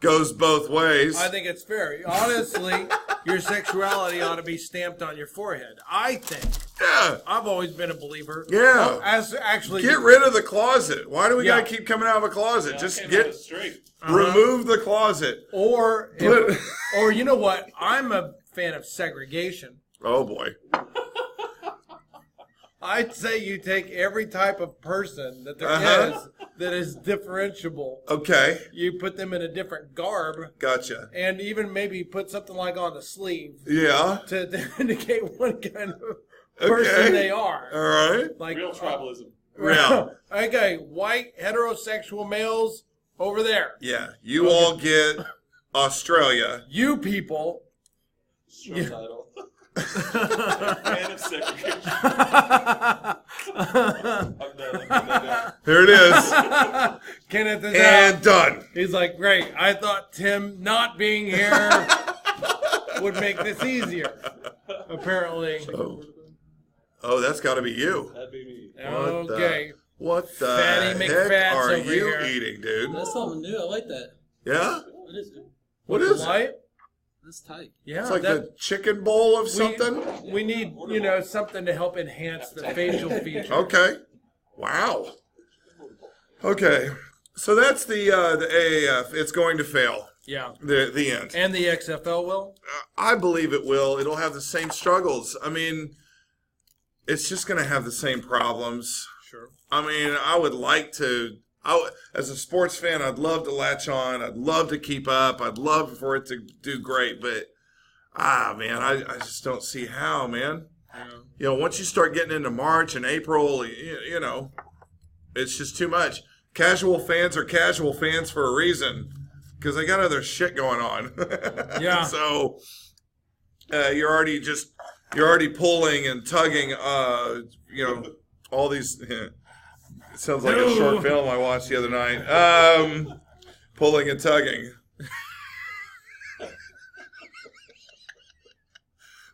Goes both ways. I think it's fair. Honestly, your sexuality ought to be stamped on your forehead. I think. Yeah. I've always been a believer. Yeah. Well, as actually, Get rid of the closet. Why do we Yeah. got to keep coming out of a closet? Yeah, Just came get out straight. remove the closet. or Put- or you know what? I'm a fan of segregation. Oh boy. I'd say you take every type of person that there Uh-huh. is that is differentiable. Okay. You put them in a different garb, Gotcha. and even maybe put something like on the sleeve Yeah. to indicate what kind of person Okay. they are. All right. Like Real tribalism. Yeah. Okay, white heterosexual males over there. Yeah. You all get Australia. You people. Show title. Fan of segregation. I'm done. Here it is. Kenneth is And out. done. He's like, great. I thought Tim not being here would make this easier. Apparently. Oh, that's got to be you. That'd be me. What Okay. What the Fatty heck McFats are over you here. eating, dude? That's something new. I like that. Yeah? What is it? What is it? Light? That's tight. Yeah. It's like that- the chicken bowl of something? We need, something to help enhance the facial features. Okay. Wow. Okay. So that's the AAF. It's going to fail. Yeah. The end. And the XFL will? I believe it will. It'll have the same struggles. I mean, it's just going to have the same problems. Sure. I mean, I would like to. As a sports fan, I'd love to latch on. I'd love to keep up. I'd love for it to do great. But, man, I just don't see how, man. Yeah. You know, once you start getting into March and April, you know, it's just too much. Casual fans are casual fans for a reason because they got other shit going on. Yeah. So you're already pulling and tugging. All these. It sounds like a short film I watched the other night. Pulling and tugging.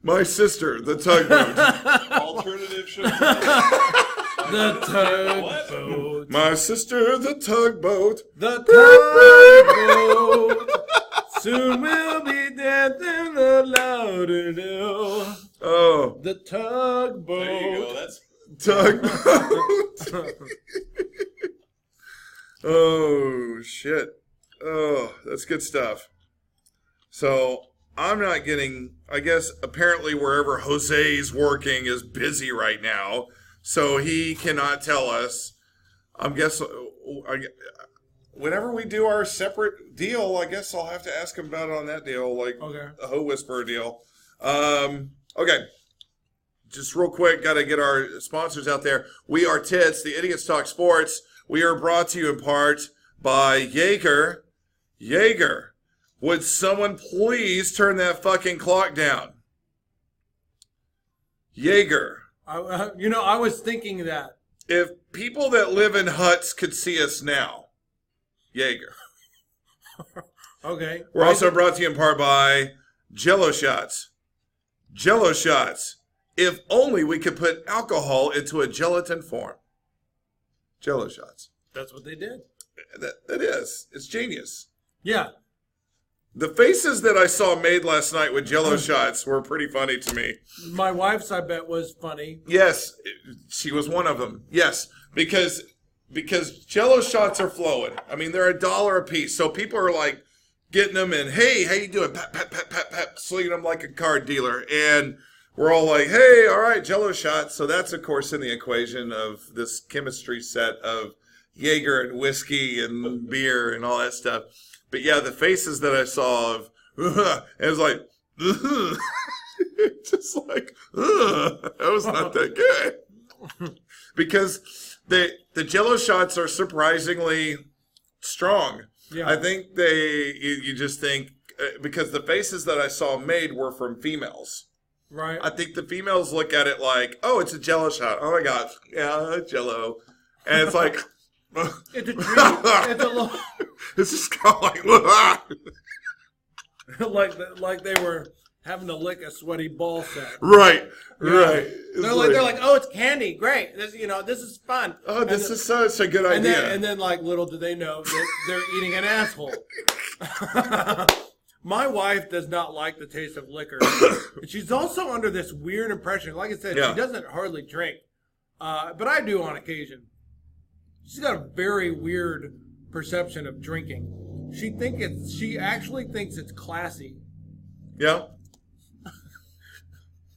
My sister, the tugboat. Alternative show title. The tugboat. My sister, the tugboat. The tugboat. Soon we'll be dancing the Lauderdale. Oh, The tugboat. There you go. That's tugboat. Oh, shit. Oh, that's good stuff. So I'm not getting, I guess apparently wherever Jose's working is busy right now. So he cannot tell us. I'm guessing whenever we do our separate deal, I guess I'll have to ask him about it on that deal, like a Ho Whisperer deal. Okay. Just real quick, got to get our sponsors out there. We are Tits, the Idiots Talk Sports. We are brought to you in part by Jaeger. Jaeger, would someone please turn that fucking clock down? Jaeger. I was thinking that. If people that live in huts could see us now, Jaeger. Okay. We're also brought to you in part by Jello Shots. Jello Shots. If only we could put alcohol into a gelatin form. Jello Shots. That's what they did. That is. It's genius. Yeah. The faces that I saw made last night with Jello Shots were pretty funny to me. My wife's, I bet, was funny. Yes, she was one of them. Yes, because Jello Shots are flowing. I mean, they're $1 a piece, so people are like getting them and, hey, how you doing? Pat, pat, pat, pat, pat, slinging them like a card dealer. And we're all like, hey, all right, Jello Shots. So that's, of course, in the equation of this chemistry set of Jaeger and whiskey and beer and all that stuff. But yeah, the faces that I saw of, it was like, just like, that was not that good. Because the Jello Shots are surprisingly strong. Yeah. I think you just think, because the faces that I saw made were from females. Right. I think the females look at it like, oh, it's a Jello shot. Oh my gosh, yeah, Jello. And it's like, it's a treat. It's a little... It's just kind of like, like they were having to lick a sweaty ball sack. right. They're like, oh, it's candy. Great. This is fun. Oh, this is such a good idea. And then, like, little do they know that they're eating an asshole. My wife does not like the taste of liquor. She's also under this weird impression. Like I said, she doesn't hardly drink. But I do on occasion. She's got a very weird perception of drinking. She actually thinks it's classy. Yeah.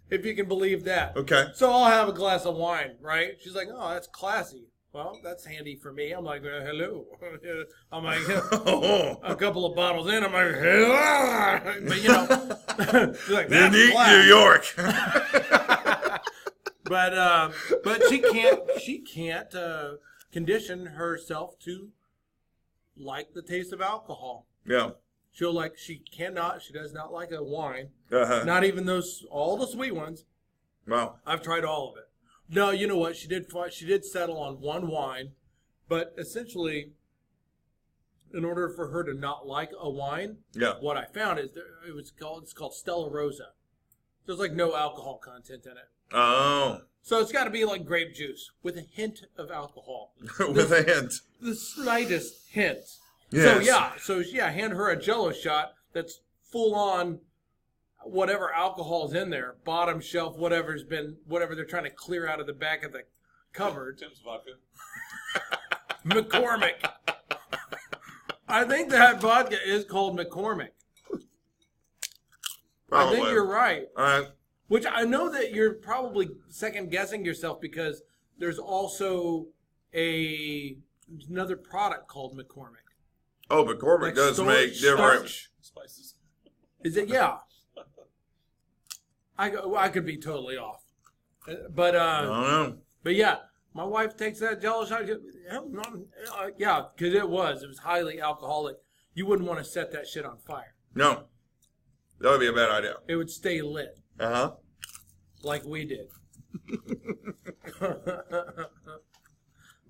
If you can believe that. Okay. So I'll have a glass of wine, right? She's like, oh, that's classy. Well, that's handy for me. I'm like, hello. I'm like, a couple of bottles in, I'm like, hello. But, she's like, that's Unique class. New York. But she can't condition herself to like the taste of alcohol. Yeah. She does not like a wine. Uh-huh. Not even all the sweet ones. Wow. I've tried all of it. No, you know what? She did settle on one wine, but essentially, in order for her to not like a wine, what I found is it's called Stella Rosa. There's like no alcohol content in it. Oh. So it's got to be like grape juice with a hint of alcohol. With a hint. The slightest hint. Yes. So hand her a Jello shot that's full on whatever alcohol's in there, bottom shelf, whatever they're trying to clear out of the back of the cupboard. Tim's vodka. McCormick. I think that vodka is called McCormick. Probably. I think you're right. All right. Which I know that you're probably second guessing yourself because there's also another product called McCormick. Oh, McCormick Like does make different. Spices. Is it? Yeah. I could be totally off, but I don't know. But yeah, my wife takes that Jello shot. Yeah, because it was highly alcoholic. You wouldn't want to set that shit on fire. No. That would be a bad idea. It would stay lit. Uh-huh. Like we did.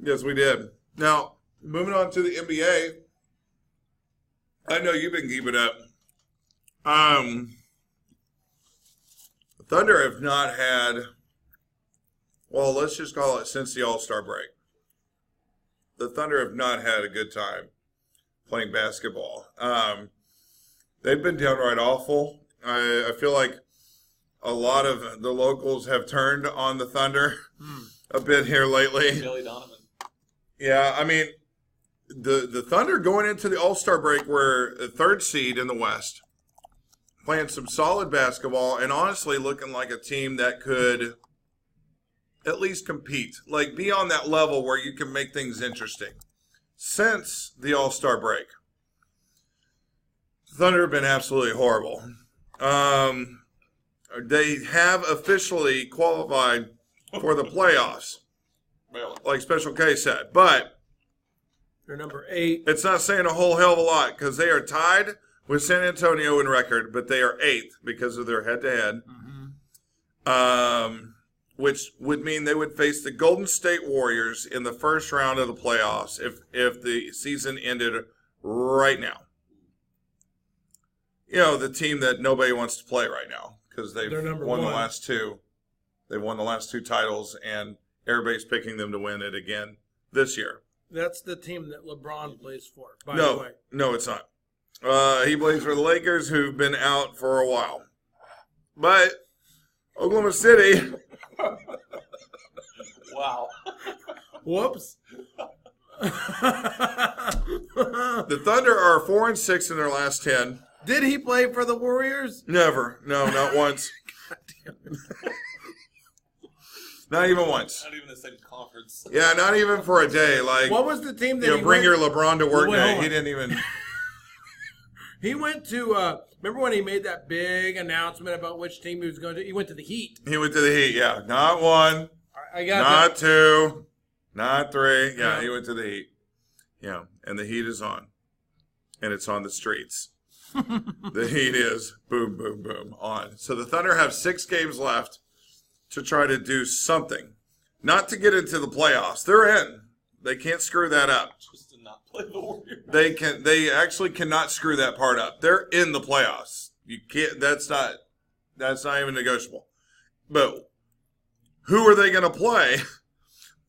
Yes, we did. Now, moving on to the NBA. I know you've been keeping up. The Thunder have not had, well, let's just call it since the All-Star break. The Thunder have not had a good time playing basketball. They've been downright awful. I feel like a lot of the locals have turned on the Thunder a bit here lately. Billy Donovan. Yeah, I mean, the Thunder going into the All-Star break were a third seed in the West, playing some solid basketball, and honestly looking like a team that could at least compete, like be on that level where you can make things interesting. Since the All-Star break, the Thunder have been absolutely horrible. They have officially qualified for the playoffs, Really? like Special K said, but They're number 8. it's not saying a whole hell of a lot because they are tied with San Antonio in record, but they are 8th because of their head-to-head, which would mean they would face the Golden State Warriors in the first round of the playoffs if the season ended right now. You know, the team that nobody wants to play right now because they've They're number won the 1. last 2. They've won the last 2 titles, and everybody's picking them to win it again this year. That's the team that LeBron plays for, by the way. No, it's not. He plays for the Lakers, who've been out for a while. But Oklahoma City, Wow. Whoops. the Thunder are 4-6 in their last 10. Did he play for the Warriors? Never. No, not once. Not even once. Not even the same conference. Yeah, not even for a day. Like, What was the team that you know, he bring went? your LeBron to work Wait, day. hold He on. didn't even. He went to. Remember when he made that big announcement about which team he was going to? He went to the Heat. He went to the Heat. Yeah, not 1, I got not that. 2, not 3. Yeah, Yeah. he went to the Heat. Yeah, and the Heat is on, and it's on the streets. The Heat is boom, boom, boom on. So the Thunder have 6 games left to try to do something, not to get into the playoffs. They're in. They can't screw that up. Just to not play the Warriors. They actually cannot screw that part up. They're in the playoffs. You can't. That's not even negotiable. But who are they going to play?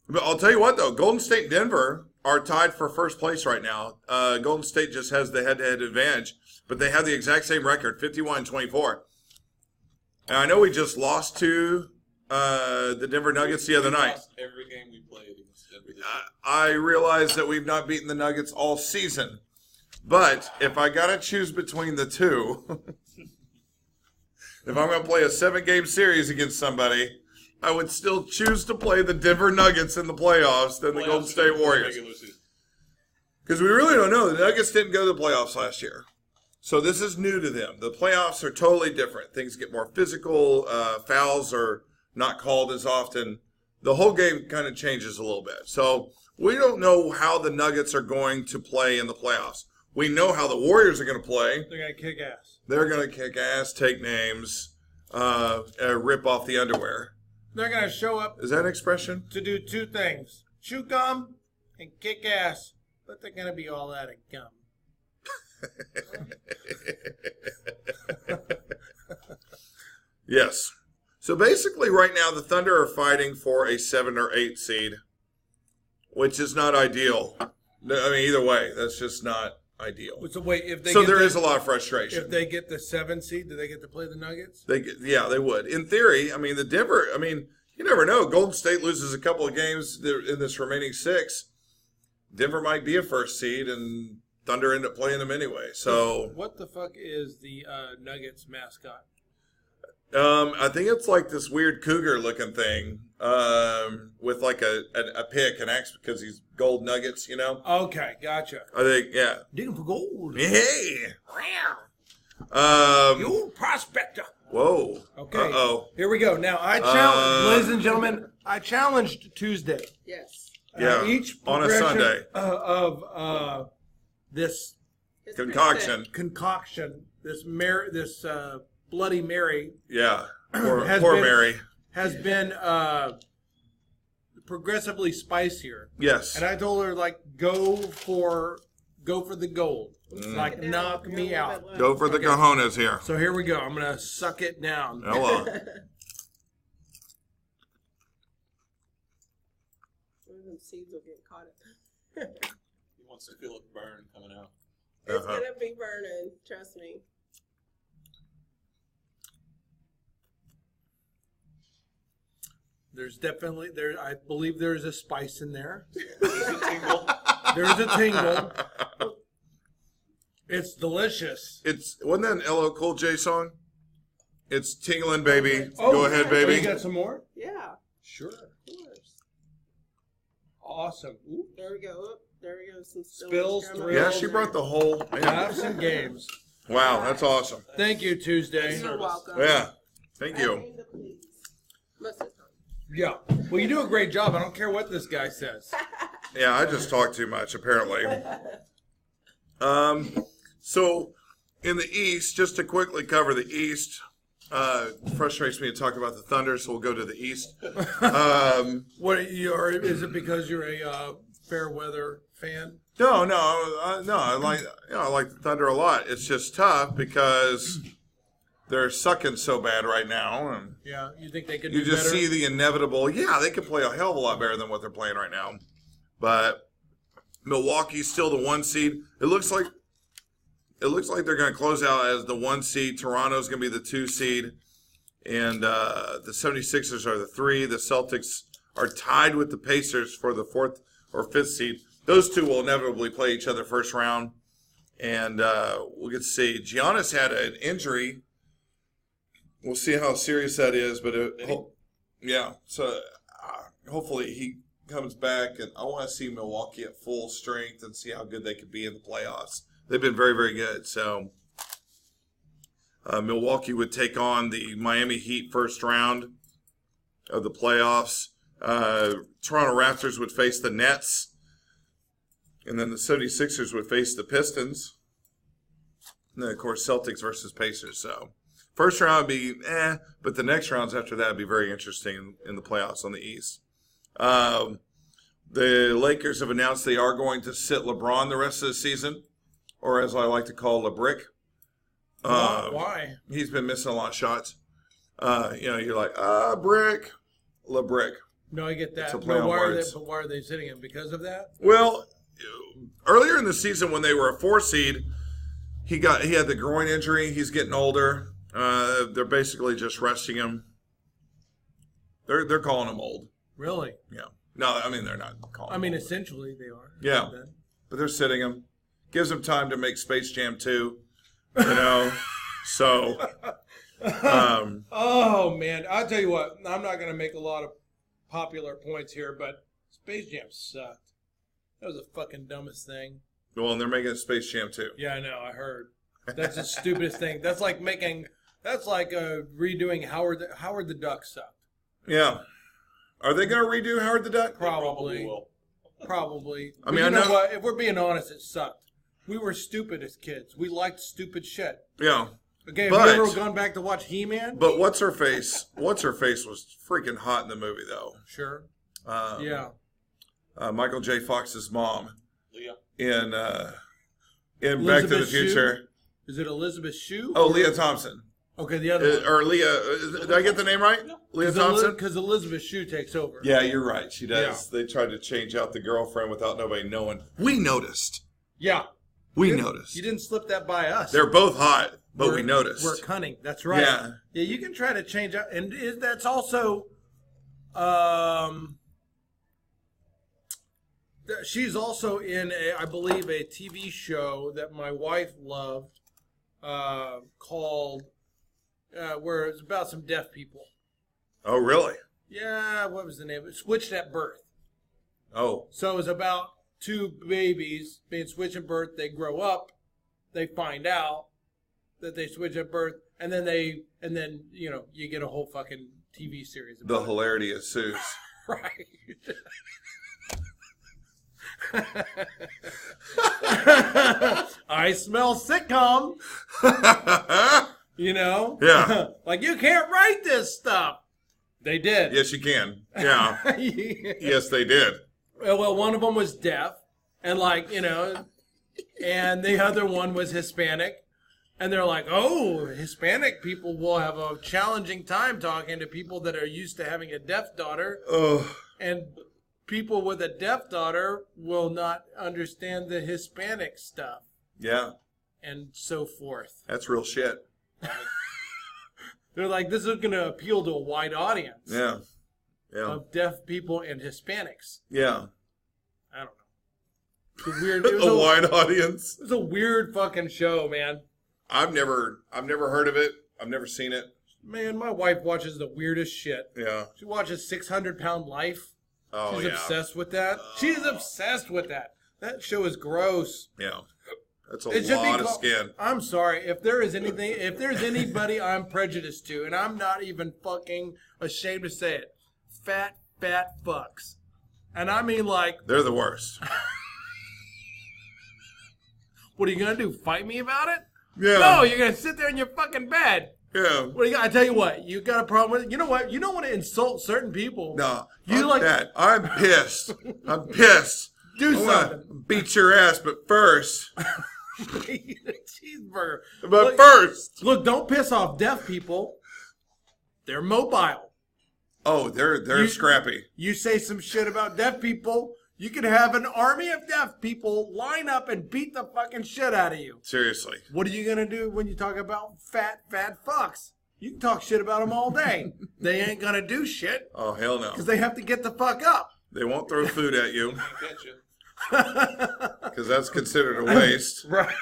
But I'll tell you what, though, Golden State and Denver are tied for first place right now. Golden State just has the head-to-head advantage, but they have the exact same record, 51-24. And I know we just lost to the Denver Nuggets the other We night. lost every game we played against Denver this year. I realize that we've not beaten the Nuggets all season. But if I got to choose between the two, if I'm going to play a 7-game series against somebody, I would still choose to play the Denver Nuggets in the playoffs than the Playoffs Golden State and Warriors. regular season. Because we really don't know. The Nuggets didn't go to the playoffs last year. So this is new to them. The playoffs are totally different. Things get more physical. Fouls are not called as often. The whole game kind of changes a little bit. So we don't know how the Nuggets are going to play in the playoffs. We know how the Warriors are going to play. They're going to kick ass. They're going to kick ass, take names, rip off the underwear. They're going to show up Is that an expression? to do 2 things: chew gum and kick ass. But they're going to be all out of gum. Yes. So basically right now the Thunder are fighting for a 7 or 8 seed, which is not ideal. I mean, either way, that's just not ideal. So wait, if they So get there the, is a lot of frustration. if they get the 7 seed, do they get to play the Nuggets? Yeah, they would. In theory, I mean, you never know. Golden State loses a couple of games in this remaining 6. Denver might be a first seed, and Thunder end up playing them anyway. So What the fuck is the Nuggets mascot? I think it's like this weird cougar-looking thing with like a pick, an axe, because he's gold nuggets, you know? Okay, gotcha. I think, yeah. Digging for gold. Hey! You prospector. Whoa. Okay. Uh-oh. Here we go. Now, I challenge, ladies and gentlemen, I challenged Tuesday. Yes. Yeah, Each on a progression Sunday. of this It's pretty Concoction. thick. concoction, this Bloody Mary Yeah. Poor Has poor been- Mary. has been progressively spicier. Yes. And I told her, like, go for the gold. Like, Down, knock go a me little out. bit low. Go for the cojones here. So here we go. I'm going to suck it down. Hello. Them seeds will get caught up. He wants to feel it burn coming out. It's Uh-huh. gonna be burning, trust me. There's definitely, I believe there's a spice in there. There's a tingle. There's a tingle. It's delicious. Wasn't that an LL Cool J song? It's tingling, baby. Oh, Go ahead, You baby. got some more? Yeah, Sure. of course. Awesome. Ooh. There we go. Oop, there we go. Some Spills, coming thrills. Yeah, out she there. brought the whole. Have some games. Wow, that's awesome. Thank you, Tuesday. You're welcome. Yeah, thank I you. mean the please. Most of the time. Yeah. Well, you do a great job. I don't care what this guy says. Yeah, I just talk too much apparently. So in the East, just to quickly cover the East, frustrates me to talk about the Thunder, so we'll go to the East. What is it because you're a fair weather fan? No. I like the Thunder a lot. It's just tough because they're sucking so bad right now, and Yeah, you think they could you do just better? see the inevitable. Yeah, they could play a hell of a lot better than what they're playing right now. But Milwaukee's still the 1 seed. It looks like they're going to close out as the 1 seed. Toronto's going to be the 2 seed, and the 76ers are the 3. The Celtics are tied with the Pacers for the 4th or 5th seed. Those two will inevitably play each other first round, and we'll get to see. Giannis had an injury. We'll see how serious that is, but yeah. So hopefully he comes back, and I want to see Milwaukee at full strength and see how good they could be in the playoffs. They've been very, very good. So Milwaukee would take on the Miami Heat first round of the playoffs. Toronto Raptors would face the Nets, and then the 76ers would face the Pistons. And then, of course, Celtics versus Pacers. So first round would be but the next rounds after that would be very interesting in the playoffs on the East. The Lakers have announced they are going to sit LeBron the rest of the season, or as I like to call LeBrick. Why? He's been missing a lot of shots. You're like, Brick, LeBrick. No, I get that. It's a play on why words. are they sitting him? Because of that? Well, earlier in the season when they were a 4 seed, he had the groin injury. He's getting older. They're basically just resting him. They're calling him old. Really? Yeah. No, I mean they're not calling. I mean, him old. essentially they are. Yeah. But they're sitting him. Gives him time to make Space Jam 2. You know. So. Oh man, I'll tell you what. I'm not going to make a lot of popular points here, but Space Jam sucked. That was the fucking dumbest thing. Well, and they're making a Space Jam 2. Yeah, I know. I heard. That's the stupidest thing. That's like redoing Howard the Duck sucked. Yeah. Are they going to redo Howard the Duck? Probably. will. Probably. I But mean, you I know know- what? If we're being honest, it sucked. We were stupid as kids. We liked stupid shit. Yeah. Okay, But- have you ever gone back to watch He-Man? But what's her face was freaking hot in the movie though. Sure. Um, Yeah. Michael J. Fox's mom Leah. in Back to the Elizabeth Future. Is it Elizabeth Shue? Oh, Leah Thompson. Okay, the other one. Or Leah. Did I get the name right? Leah Thompson? Because Elizabeth Shue takes over. Yeah, you're right. She does. They tried to change out the girlfriend without nobody knowing. We noticed. Yeah. We noticed. You didn't slip that by us. They're both hot, but we We're- noticed. We're cunning. That's right. Yeah. Yeah, you can try to change out. And that's also... she's also in, I believe, a TV show that my wife loved called... where it's about some deaf people. Oh, really? Yeah, what was the name? Switched at Birth. Oh. So it was about two babies being switched at birth. They grow up, they find out that they switch at birth, and then you get a whole fucking TV series The about it. hilarity ensues. Right. I smell sitcom. You know? Yeah. Like, you can't write this stuff. They did. Yes, you can. Yeah. Yes, they did. Well, one of them was deaf, and and the other one was Hispanic. And they're like, oh, Hispanic people will have a challenging time talking to people that are used to having a deaf daughter. Oh. And people with a deaf daughter will not understand the Hispanic stuff, Yeah. and so forth. That's real shit. They're like, this is going to appeal to a wide audience Yeah. Yeah. of deaf people and Hispanics. Yeah. I don't know. It's a weird. It was, A wine audience. it was a weird fucking show, man. I've never heard of it. I've never seen it. Man, my wife watches the weirdest shit. Yeah. She watches 600 Pound Life. Oh, She's yeah. obsessed with that. She's obsessed with that. That show is gross. Yeah. That's a It should be lot of called- skin. I'm sorry if there's anybody I'm prejudiced to, and I'm not even fucking ashamed to say it. Fat fucks, and I mean like, They're the worst. what are you gonna do? Fight me about it? Yeah. No, you're gonna sit there in your fucking bed. Yeah. What do you got? I tell you what, you got a problem with it. You know what? You don't want to insult certain people. No. You fuck like- that. I'm pissed. I'm pissed. Do I wanna something. beat your ass, but first. Cheeseburger. But Look- first. Look, don't piss off deaf people. They're mobile. Oh, they're You- scrappy. You say some shit about deaf people, you could have an army of deaf people line up and beat the fucking shit out of you. Seriously. What are you gonna do when you talk about fat fucks? You can talk shit about them all day. They ain't gonna do shit Oh, hell no. because they have to get the fuck up. They won't throw food at you Catch you. because that's considered a waste. Right.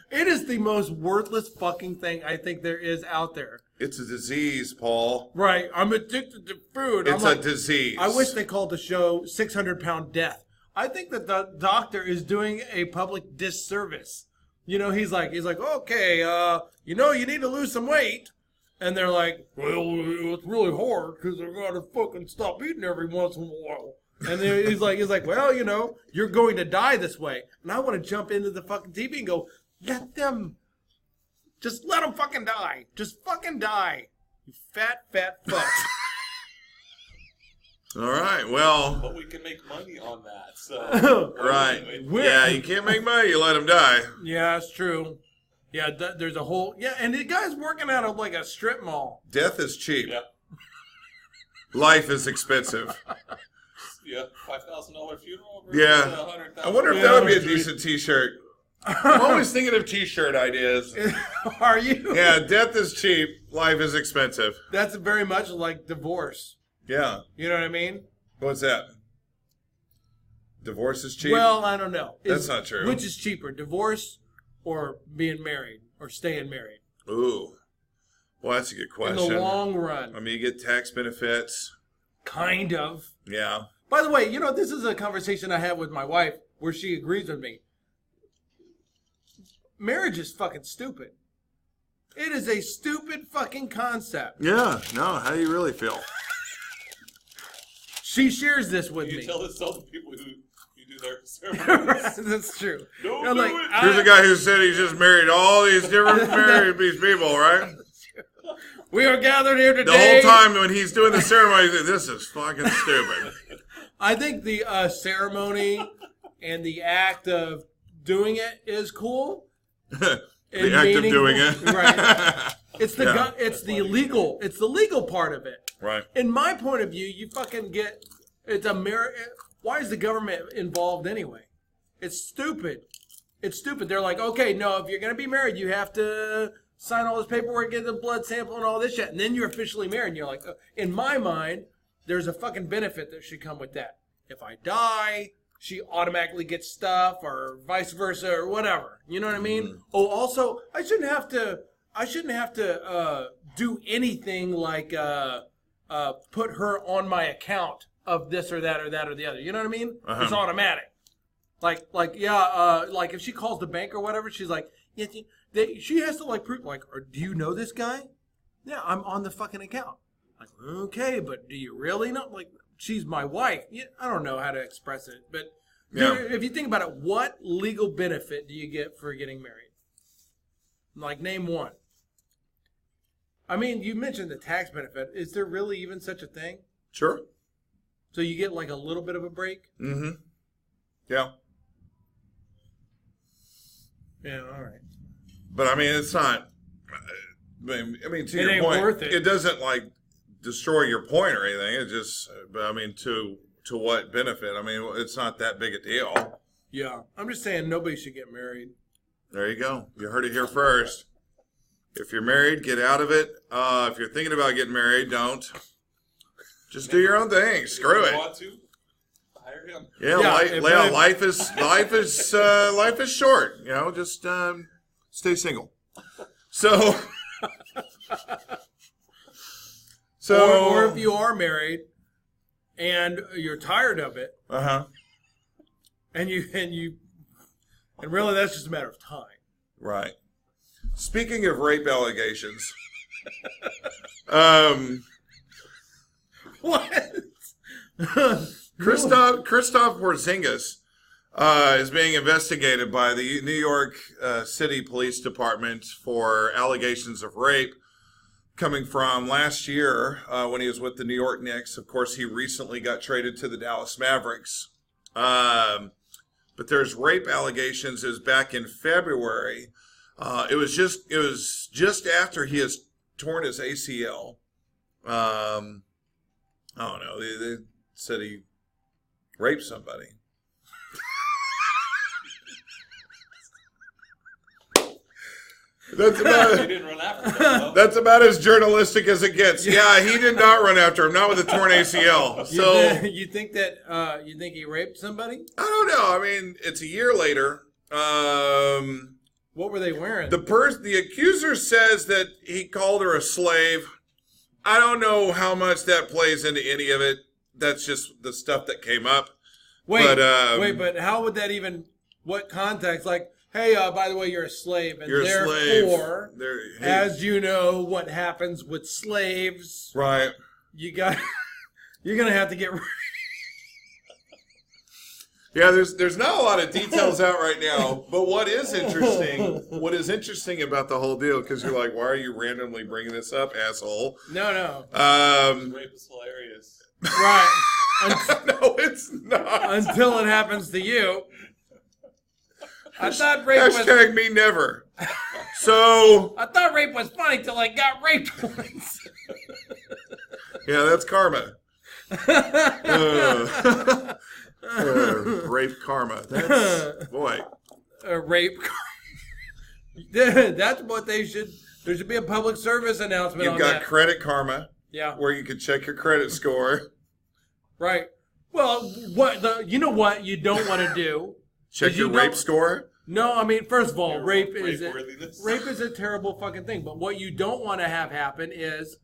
It is the most worthless fucking thing I think there is out there. It's a disease, Paul. Right. I'm addicted to food. It's I'm a disease. I wish they called the show 600 Pound Death. I think that the doctor is doing a public disservice. You know, he's like, okay, you know, you need to lose some weight. And they're like, well, it's really hard because I gotta fucking stop eating every once in a while. And then he's like, well, you know, you're going to die this way. And I want to jump into the fucking TV and go, let them fucking die. Just fucking die. You fat fuck. All right. Well, But we can make money on that. So right. We're- Yeah, you can't make money. You let them die. Yeah, that's true. Yeah, there's a whole... Yeah, and the guy's working out of like a strip mall. Death is cheap. Yep. Life is expensive. Yeah, $5,000 funeral. Versus Yeah. $100,000. I wonder if that would be a decent T-shirt. I'm always thinking of T-shirt ideas. Are you? Yeah, death is cheap. Life is expensive. That's very much like divorce. Yeah. You know what I mean? What's that? Divorce is cheap? Well, I don't know. That's not true. Which is cheaper, divorce or being married or staying married? Ooh. Well, that's a good question. In the long run. I mean, you get tax benefits. Kind of. Yeah. By the way, you know, this is a conversation I had with my wife where she agrees with me. Marriage is fucking stupid. It is a stupid fucking concept. Yeah. No, how do you really feel? She shares this with You me. tell this to all the people who you do their ceremonies. That's true. Don't I'm do like, it. Here's a guy who said he just married all these different these people, right? we are gathered here The today. whole time when he's doing the ceremony, he's like, this is fucking stupid. I think the ceremony and the act of doing it is cool. The and act of meaningful. doing it. Right. It's the Yeah. it's the legal. It's the legal part of it. Right. In my point of view, you fucking get it's a why is the government involved anyway? It's stupid. It's stupid. They're like, okay, no, if you're gonna be married, you have to sign all this paperwork, get the blood sample, and all this shit, and then you're officially married. And you're like, in my mind, there's a fucking benefit that should come with that. If I die, she automatically gets stuff, or vice versa, or whatever. You know what I mean? Mm-hmm. Oh, also, I shouldn't have to do anything like put her on my account of this or that or that or the other. You know what I mean? Uh-huh. It's automatic. Like if she calls the bank or whatever, she's like, yeah, she has to like prove like, or do you know this guy? Yeah, I'm on the fucking account. Like, okay, but do you really know? Like, she's my wife. Yeah, I don't know how to express it, but Yeah. if you think about it, what legal benefit do you get for getting married? Like, name one. I mean, you mentioned the tax benefit. Is there really even such a thing? Sure. So you get like a little bit of a break? Mm-hmm. Yeah. Yeah, all right. But I mean, it's not. I mean, to It your ain't point, worth it. it doesn't like destroy your point or anything. It just, but I mean, to what benefit? I mean, it's not that big a deal. Yeah, I'm just saying nobody should get married. There you go. You heard it here first. If you're married, get out of it. If you're thinking about getting married, don't. Just do your own thing. Screw If you it. want to, fire him. Yeah, life is short. You know, just stay single. So, or if you are married and you're tired of it, and really that's just a matter of time. Right. Speaking of rape allegations, What? Christoph Porzingis is being investigated by the New York City Police Department for allegations of rape coming from last year when he was with the New York Knicks. Of course, he recently got traded to the Dallas Mavericks. But there's rape allegations is back in February. It was just after he has torn his ACL. I don't know. They said he raped somebody. That's about He didn't run after him, though. that's about as journalistic as it gets. Yeah, he did not run after him, not with a torn ACL. So you think that you think he raped somebody? I don't know. I mean, it's a year later. What were they wearing? The accuser says that he called her a slave. I don't know how much that plays into any of it. That's just the stuff that came up. But how would that even? What context? Like, hey, by the way, you're a slave, and You're a therefore, slave. as you know, what happens with slaves, Right. you're gonna have to get. Yeah, there's not a lot of details out right now, but what is interesting about the whole deal, because you're like, why are you randomly bringing this up, asshole? No. Rape is hilarious. Right. No, it's not. Until it happens to you. I thought rape was. Hashtag me never. So I thought rape was funny till I got raped once. yeah, that's karma. Rape karma. That's boy. Rape. That's what they should. There should be a public service announcement You've on got that. Credit Karma, Yeah. where you can check your credit score. Right. Well, you know what you don't want to do? Check Is your you rape don't- score. No, I mean, first of all, Your rape is rape-worthiness. a terrible fucking thing. But what you don't want to have happen is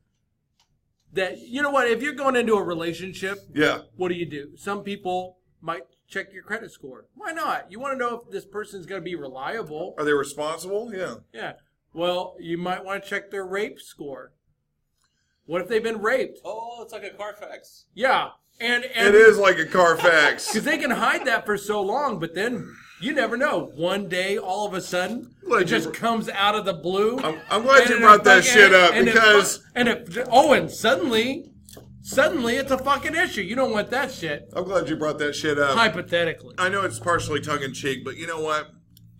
that, you know what, if you're going into a relationship, Yeah. what do? Some people might check your credit score. Why not? You want to know if this person's going to be reliable. Are they responsible? Yeah. Yeah. Well, you might want to check their rape score. What if they've been raped? Oh, it's like a Carfax. Yeah. And It is like a Carfax. because they can hide that for so long, but then you never know. One day, all of a sudden, Look, it just comes out of the blue. I'm glad And you it brought that fucking- shit up and it because fu- and suddenly it's a fucking issue. You don't want that shit. I'm glad you brought that shit up. Hypothetically. I know it's partially tongue-in-cheek, but you know what?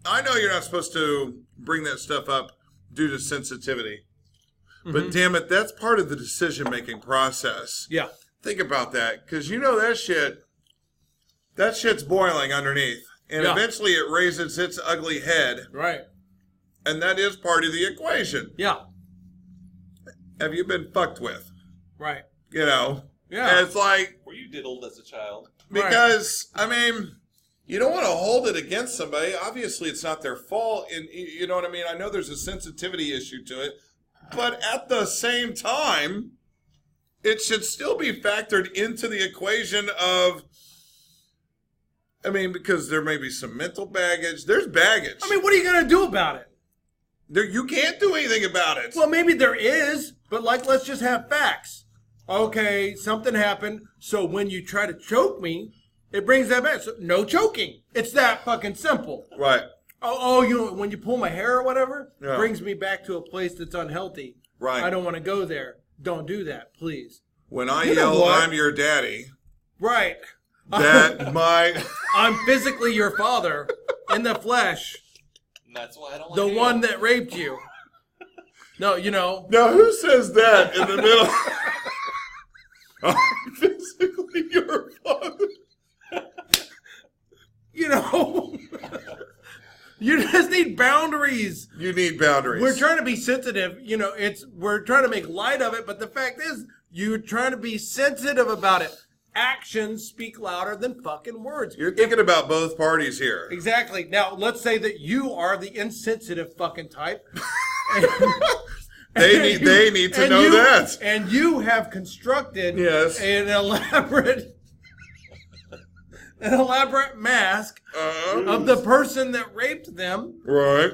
I know you're not supposed to bring that stuff up due to sensitivity. But damn it, that's part of the decision-making process. Yeah. Think about that, because you know that shit's boiling underneath. And Yeah. eventually it raises its ugly head, Right. and that is part of the equation. Yeah. Have you been fucked with? Right. You know? Yeah. And it's like, Were you diddled as a child? because, I mean, you don't want to hold it against somebody. Obviously, it's not their fault. And you know what I mean? I know there's a sensitivity issue to it. But at the same time, it should still be factored into the equation of, I mean, because there may be some mental baggage. There's baggage. I mean, what are you going to do about it? You can't do anything about it. Well, maybe there is, but let's just have facts. Okay, something happened, so when you try to choke me, it brings that back. So no choking. It's that fucking simple. Right. When you pull my hair or whatever, Yeah. brings me back to a place that's unhealthy. Right. I don't want to go there. Don't do that, please. When I You know yell, what? I'm your daddy, Right. that might... I'm physically your father in the flesh, And that's why I don't like the you. one that raped you. No, you know. Now, who says that in the middle? I'm physically your father. You know. You just need boundaries. You need boundaries. We're trying to be sensitive. You know, we're trying to make light of it, but the fact is, you're trying to be sensitive about it. actions speak louder than fucking words. You're thinking about both parties here. Exactly. Now, let's say that you are the insensitive fucking type. They need to know that. And you have constructed Yes. an elaborate mask of the person that raped them. Right.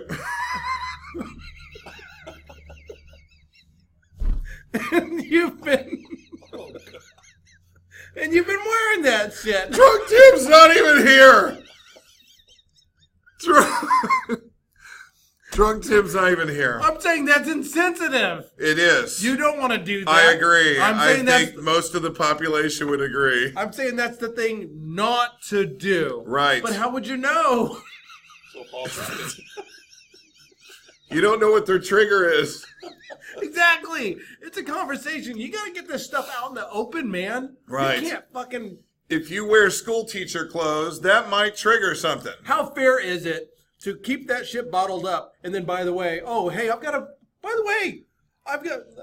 And you've been wearing that shit. Drunk Tim's not even here. Drunk Tim's not even here. I'm saying that's insensitive. It is. You don't want to do that. I agree. I think most of the population would agree. I'm saying that's the thing not to do. Right. But how would you know? So Paul tried it. You don't know what their trigger is. Exactly. It's a conversation. You got to get this stuff out in the open, man. Right. You can't fucking... If you wear school teacher clothes, that might trigger something. How fair is it to keep that shit bottled up and then, by the way,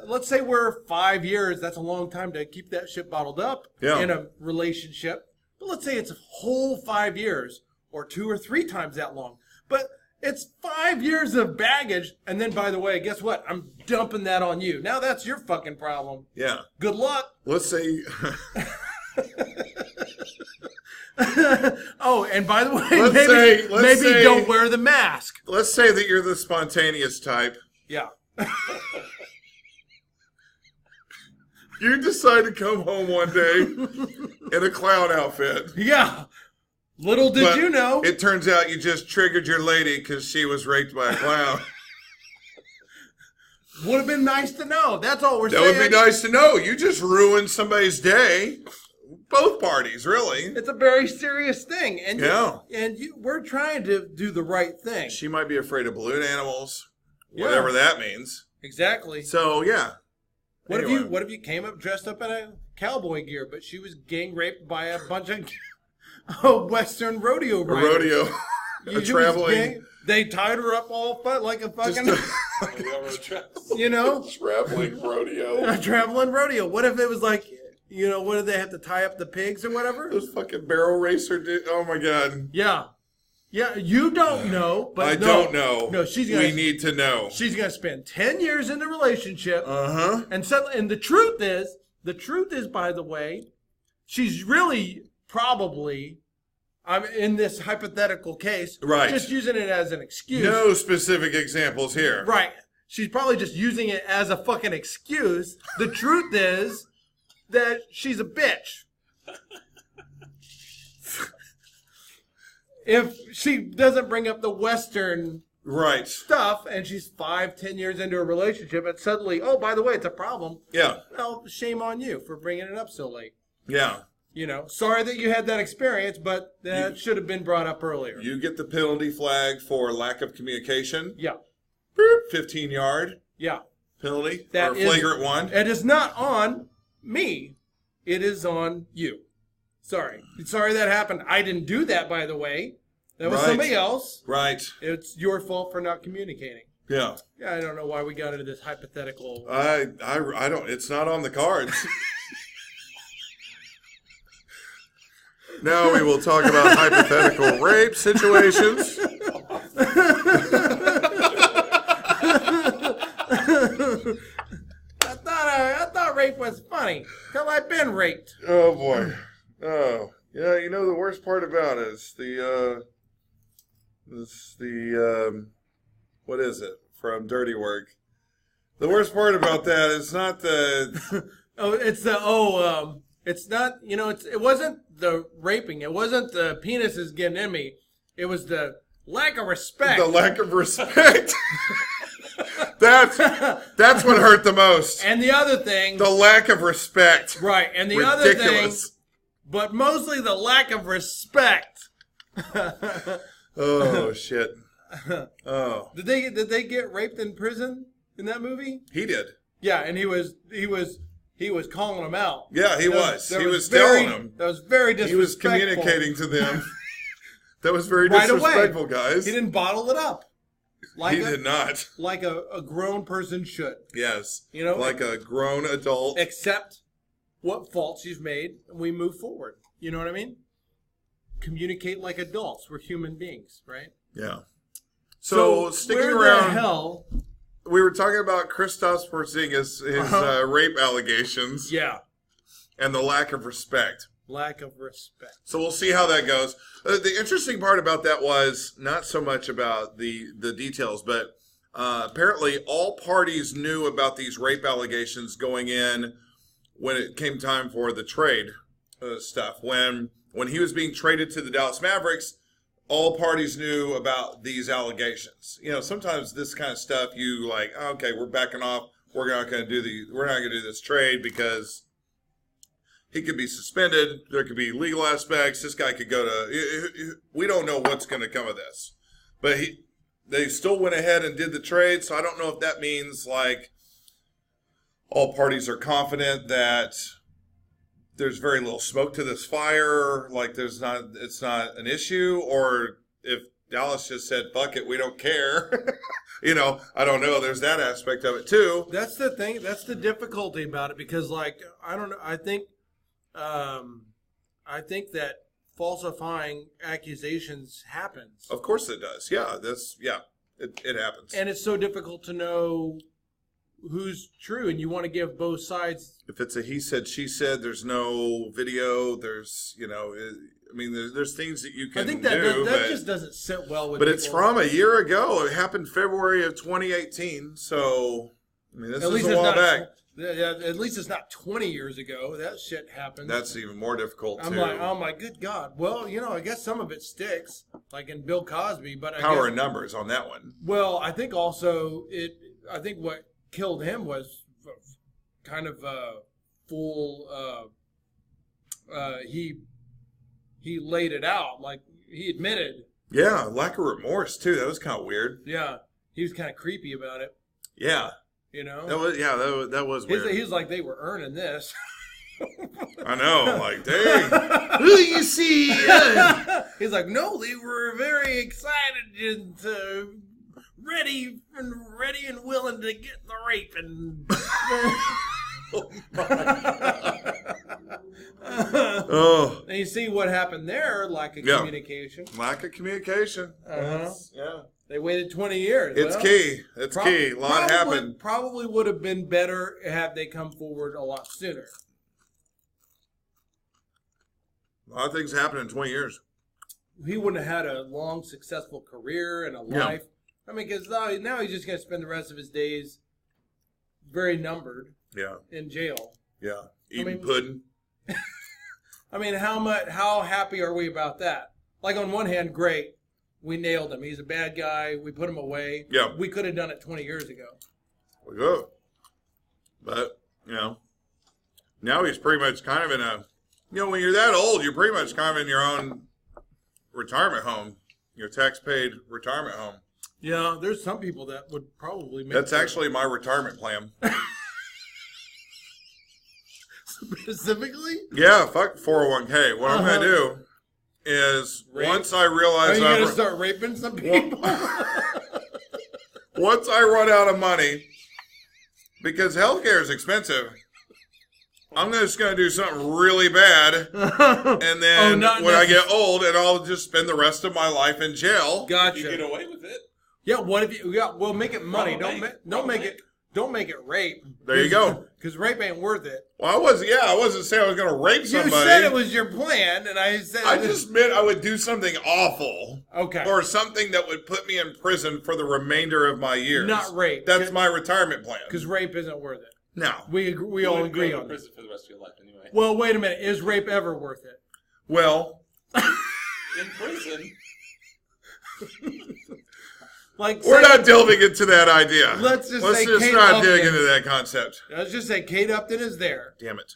let's say we're 5 years. That's a long time to keep that shit bottled up in a relationship. But let's say it's a whole 5 years or 2 or 3 times that long. But it's 5 years of baggage. And then, by the way, guess what? I'm dumping that on you. Now that's your fucking problem. Yeah. Good luck. Let's say... Oh, and by the way, Let's say- don't wear the mask. Let's say that you're the spontaneous type. Yeah. You decide to come home one day in a clown outfit. Yeah. Little did But you know. It turns out you just triggered your lady because she was raped by a clown. Would have been nice to know. That's all we're That saying. would be nice to know. You just ruined somebody's day. Both parties, really. It's a very serious thing. And Yeah. we're trying to do the right thing. She might be afraid of balloon animals, Yeah. whatever that means. Exactly. So, yeah. What Anyway. if you came up dressed up in a cowboy gear, but she was gang raped by a bunch of Western rodeo A riders? rodeo. She A was traveling. They tied her up all like a fucking, Railroad tracks. you know, Traveling rodeo. a traveling rodeo. What if it was like, you know, what did they have to tie up the pigs or whatever? Those fucking barrel racer oh my God. Yeah. Yeah, you don't know, but I no, don't know. No, We need to know. She's gonna spend 10 years in the relationship, Uh-huh. and the truth is, by the way, she's really probably, I'm in this hypothetical case, Right. just using it as an excuse. No specific examples here. Right. She's probably just using it as a fucking excuse. The truth is that she's a bitch. If she doesn't bring up the Western Right. stuff and she's 5-10 years into a relationship and suddenly, oh, by the way, it's a problem. Yeah. Well, shame on you for bringing it up so late. Yeah. You know, sorry that you had that experience, but that should have been brought up earlier. You get the penalty flag for lack of communication. Yeah. 15-yard Yeah. penalty. That or is- flagrant one. It is not on me. It is on you. Sorry. Sorry that happened. I didn't do that, by the way. That was Right. somebody else. Right. It's your fault for not communicating. Yeah. Yeah, I don't know why we got into this hypothetical. I don't. It's not on the cards. Now we will talk about hypothetical rape situations. I thought rape was funny till I've been raped. Oh boy. Oh yeah. You know the worst part about it is what is it from Dirty Work? The worst part about that is not the It's not. You know, it wasn't the raping. It wasn't the penises getting in me. It was the lack of respect. the lack of respect. That's what hurt the most. And the other thing, The lack of respect. right? And the other thing, Ridiculous. but mostly the lack of respect. Oh shit. Oh, Did they get raped in prison in that movie? he did. Yeah, and he was calling them out. Yeah, he That was. that He was very- telling them. That was very He was disrespectful. communicating to them. That was very Right away. disrespectful, guys. He didn't bottle it up. He did not. Like a grown person should. Yes. You know? Like a grown adult. Accept what faults you've made, and we move forward. You know what I mean? Communicate like adults. We're human beings, right? Yeah. So sticking where around, the hell? we were talking about Kristaps Porzingis, his rape allegations, Yeah, and the lack of respect. lack of respect. So we'll see how that goes. The interesting part about that was not so much about the details, but apparently all parties knew about these rape allegations going in when it came time for the trade stuff. When he was being traded to the Dallas Mavericks, all parties knew about these allegations. You know, sometimes this kind of stuff, you like, okay, we're backing off. We're not going to do this trade because he could be suspended. There could be legal aspects. This guy could go to. We don't know what's going to come of this, but they still went ahead and did the trade. So I don't know if that means like all parties are confident that there's very little smoke to this fire, like it's not an issue, or if Dallas just said, fuck it, we don't care. You know, I don't know. There's that aspect of it too. That's the thing. That's the difficulty about it because, like, I don't know. I think that falsifying accusations happens, Of course it does. Yeah, it happens. and it's so difficult to know who's true, and you want to give both sides. If it's a he said, she said, there's no video, there's, there's things that you can I think do. that just doesn't sit well with. But it's people. from a year ago. It happened February of 2018. So, this is a while back. Yeah, at least it's not 20 years ago. That shit happened. That's even more difficult, I'm too. like, oh my good God. Well, I guess some of it sticks, like in Bill Cosby, but Power in numbers on that one. Well, I think also I think what killed him was kind of full. He laid it out, like he admitted. Yeah, lack of remorse, too. That was kind of weird. Yeah, he was kind of creepy about it. Yeah. That was weird. He was like, they were earning this. I know, like, dang. Who do you see? He's like, no, they were very excited and ready and willing to get the rape and. Oh. And you see what happened there, lack of communication. Lack of communication. Uh-huh. Yeah. They waited 20 years. It's key. It's key. A lot happened. Probably would have been better had they come forward a lot sooner. A lot of things happened in 20 years. He wouldn't have had a long, successful career and a life. I mean, because now he's just going to spend the rest of his days very numbered in jail. Yeah. Eating pudding. I mean, how happy are we about that? Like, on one hand, great. We nailed him. He's a bad guy. We put him away. Yeah. We could have done it 20 years ago. We could. But, now he's pretty much kind of in a, when you're that old, you're pretty much kind of in your own retirement home, your tax-paid retirement home. Yeah, there's some people that would probably make That's actually my retirement plan. Specifically? Yeah, fuck 401k. What I'm going to do is once I realize are you going to start raping some people? Once I run out of money, because healthcare is expensive, I'm just going to do something really bad, and then when I get old, and I'll just spend the rest of my life in jail. Gotcha. You get away with it. Yeah. What if you? Yeah. Well, make it money. Don't make it rape. There you go. Because rape ain't worth it. Well, I wasn't saying I was going to rape somebody. You said it was your plan, and I said I just meant I would do something awful. Okay. Or something that would put me in prison for the remainder of my years. Not rape. That's my retirement plan. Because rape isn't worth it. No. We all agree on that. Prison for the rest of your life anyway. Well, wait a minute. Is rape ever worth it? Well, in prison. Like, we're not delving into that idea. Let's just Kate not dig into that concept. Let's just say Kate Upton is there. Damn it.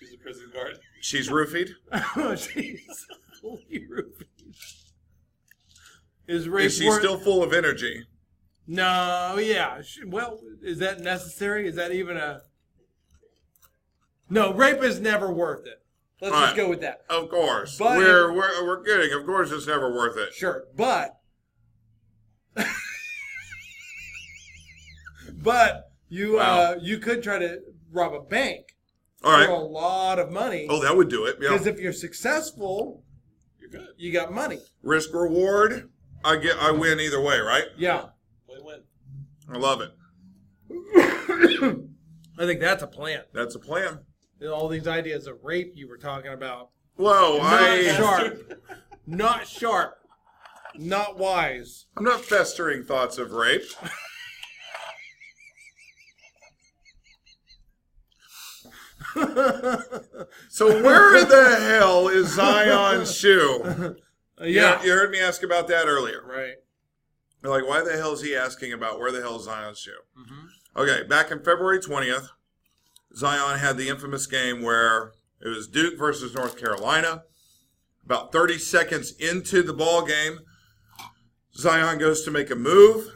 She's a prison guard. She's roofied. She's fully roofied. Is she still full of energy? No, yeah. Well, is that necessary? Is that even a... No, rape is never worth it. Let's just go with that. Of course. But we're kidding. Of course it's never worth it. Sure, but... But you could try to rob a bank All right. for a lot of money. Oh, that would do it. Yeah. Because if you're successful, You're good. you got money. Risk reward. I win either way, right? Yeah. Win-win. I love it. I think that's a plan. That's a plan. All these ideas of rape you were talking about. Whoa, Not sharp. Not sharp. Not wise. I'm not festering thoughts of rape. So where the hell is Zion's shoe? Yeah. You heard me ask about that earlier. Right. You're like, why the hell is he asking about where the hell is Zion's shoe? Mm-hmm. Okay, back in February 20th, Zion had the infamous game where it was Duke versus North Carolina. About 30 seconds into the ball game, Zion goes to make a move,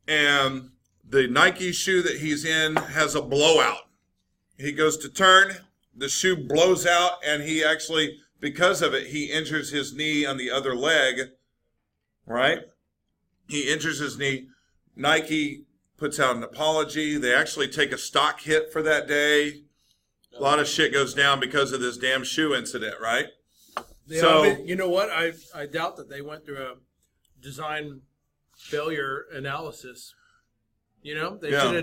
and the Nike shoe that he's in has a blowout. He goes to turn, the shoe blows out, and he actually, because of it, he injures his knee on the other leg, right? He injures his knee. Nike puts out an apology. They actually take a stock hit for that day. A lot of shit goes down because of this damn shoe incident, right? Yeah, So- I mean, you know what? I doubt that they went through a design failure analysis. You know, they Yeah. should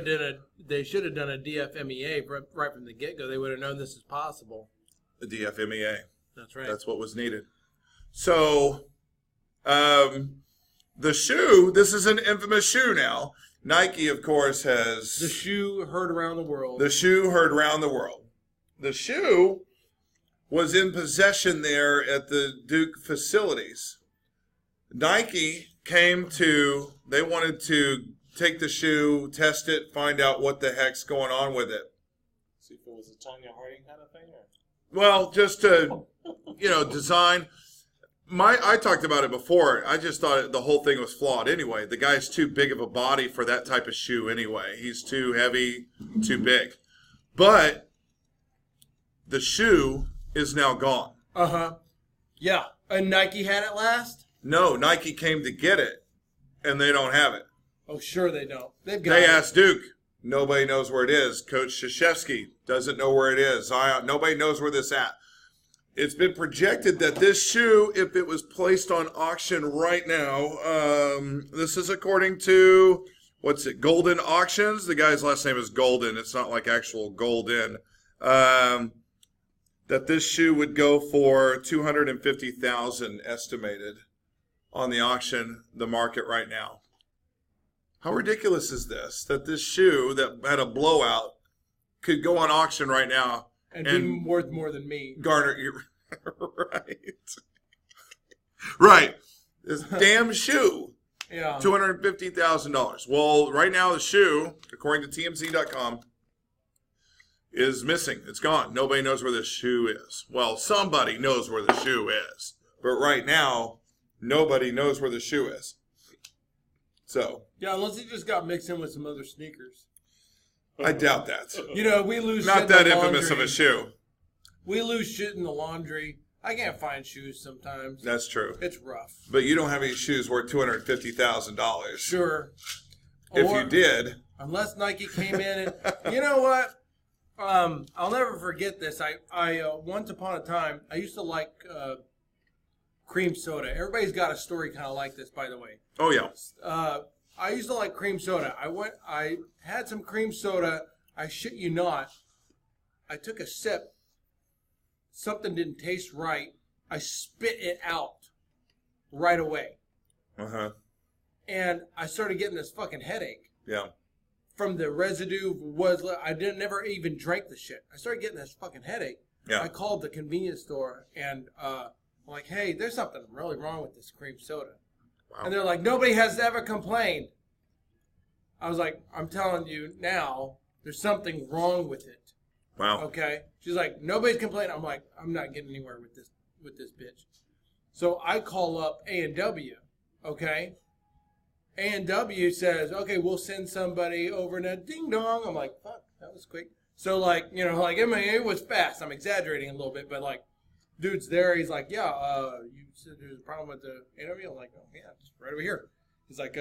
have done a DFMEA right from the get go. They would have known this is possible. The DFMEA. That's right. That's what was needed. So, the shoe, this is an infamous shoe now. Nike, of course, has... The shoe heard around the world. The shoe heard around the world. The shoe was in possession there at the Duke facilities. Nike they wanted to take the shoe, test it, find out what the heck's going on with it. See if it was a Tonya Harding kind of thing, or Well, just to, design. I talked about it before. I just thought the whole thing was flawed anyway. The guy's too big of a body for that type of shoe anyway. He's too heavy, too big. But the shoe is now gone. Uh-huh. Yeah. And Nike had it last? No, Nike came to get it, and they don't have it. Oh, sure they don't. They've got They it. asked Duke. Nobody knows where it is. Coach Krzyzewski doesn't know where it is. Nobody knows where this at. It's been projected that this shoe, if it was placed on auction right now, this is according to, Golden Auctions? The guy's last name is Golden. It's not like actual Golden. That this shoe would go for $250,000 estimated on the auction, the market right now. How ridiculous is this? That this shoe that had a blowout could go on auction right now And be worth more than me. garner right. This damn shoe, Yeah. $250,000. Well, right now the shoe, according to TMZ.com, is missing. It's gone. Nobody knows where this shoe is. Well, somebody knows where the shoe is, but right now nobody knows where the shoe is. So Yeah, unless it just got mixed in with some other sneakers. I doubt that. You know, we lose shit Not in that the infamous of laundry. a shoe. We lose shit in the laundry. I can't find shoes sometimes. That's true. It's rough. But you don't have any shoes worth $250,000. Sure. If Or- you did, Unless Nike came in and, you know what? I'll never forget this. I once upon a time, I used to like cream soda. Everybody's got a story kind of like this, by the way. oh yeah, I used to like cream soda. I had some cream soda. I shit you not. I took a sip. Something didn't taste right. I spit it out right away. And I started getting this fucking headache yeah. from the residue. I never even drank the shit. I started getting this fucking headache. Yeah. I called the convenience store and I'm like, hey, there's something really wrong with this cream soda. Wow. And they're like, nobody has ever complained. I was like, I'm telling you now, there's something wrong with it. Wow. Okay. She's like, nobody's complaining. I'm like, I'm not getting anywhere with this bitch. So I call up A&W. Okay. A&W says, okay, we'll send somebody over, and a ding dong. I'm like, fuck, that was quick. So I mean, it was fast. I'm exaggerating a little bit, but dude's there. He's like, yeah, you said there's a problem with the A&W. I'm like, oh yeah, it's right over here. He's like,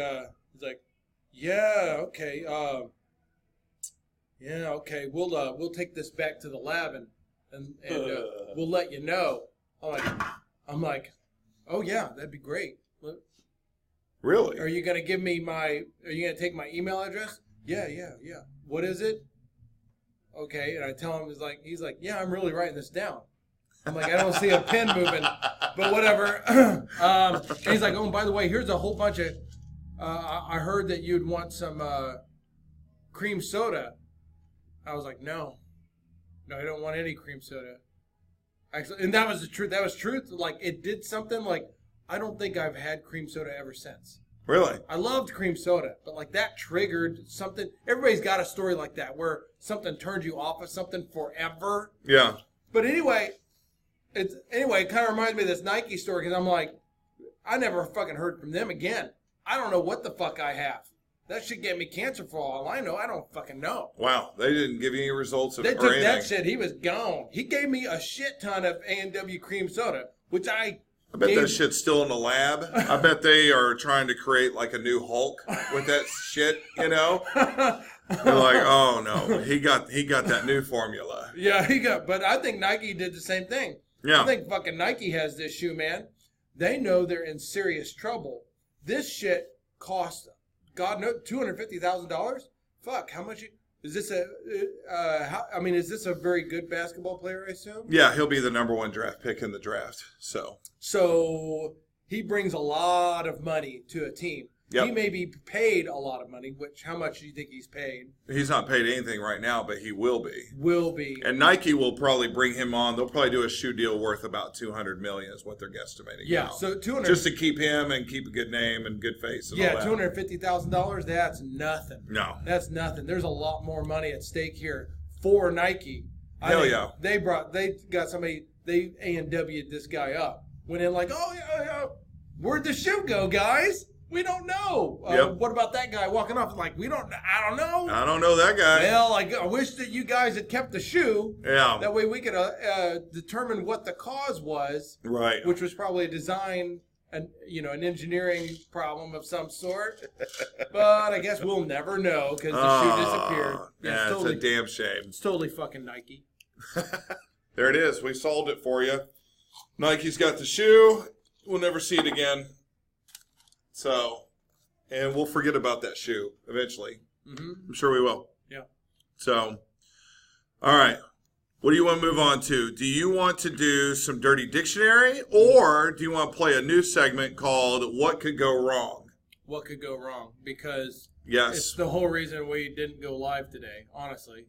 yeah, okay. yeah, okay, we'll take this back to the lab and we'll let you know. I'm like, oh yeah, that'd be great. Really? Are you gonna give me are you gonna take my email address? Yeah. What is it? Okay, and I tell him, he's like, yeah, I'm really writing this down. I'm like, I don't see a pen moving, but whatever. And he's like, oh, by the way, here's a whole bunch of, I heard that you'd want some cream soda. I was like, no, I don't want any cream soda. Actually, and that was the truth. That was truth. Like, it did something. Like, I don't think I've had cream soda ever since. Really? I loved cream soda, but like that triggered something. Everybody's got a story like that where something turned you off of something forever. Yeah. But anyway, it kind of reminds me of this Nike story because I'm like, I never fucking heard from them again. I don't know what the fuck I have. That shit gave me cancer for all I know. I don't fucking know. Wow. They didn't give you any results They or took anything. that shit. He was gone. He gave me a shit ton of A&W cream soda, which I bet that shit's still in the lab. I bet they are trying to create like a new Hulk with that shit, you know? They're like, oh no, he got that new formula. Yeah, but I think Nike did the same thing. Yeah. I think fucking Nike has this shoe, man. They know they're in serious trouble. This shit cost, God knows, $250,000? Fuck, how much? Is this is this a very good basketball player, I assume? Yeah, he'll be the number 1 draft pick in the draft. So he brings a lot of money to a team. Yep. He may be paid a lot of money, how much do you think he's paid? He's not paid anything right now, but he will be. Will be. And Nike will probably bring him on. They'll probably do a shoe deal worth about $200 million is what they're guesstimating. Yeah, now. so $200. Just to keep him and keep a good name and good face. And Yeah, all that. $250,000. That's nothing. No. That's nothing. There's a lot more money at stake here for Nike. Hell think yeah. They got somebody. They A&W'd this guy up. Went in like, oh yeah. Where'd the shoe go, guys? We don't know. Yep. What about that guy walking off? Like, I don't know. I don't know that guy. Well, I wish that you guys had kept the shoe. Yeah. That way we could determine what the cause was, Right. which was probably a design, an engineering problem of some sort. But I guess we'll never know because the shoe disappeared. Yeah, it's a damn shame. It's totally fucking Nike. There it is. We solved it for you. Nike's got the shoe. We'll never see it again. So, and we'll forget about that shoe eventually. Mm-hmm. I'm sure we will. Yeah. So, all right. What do you want to move on to? Do you want to do some Dirty Dictionary, or do you want to play a new segment called What Could Go Wrong? What could go wrong? Because Yes. it's the whole reason we didn't go live today, honestly.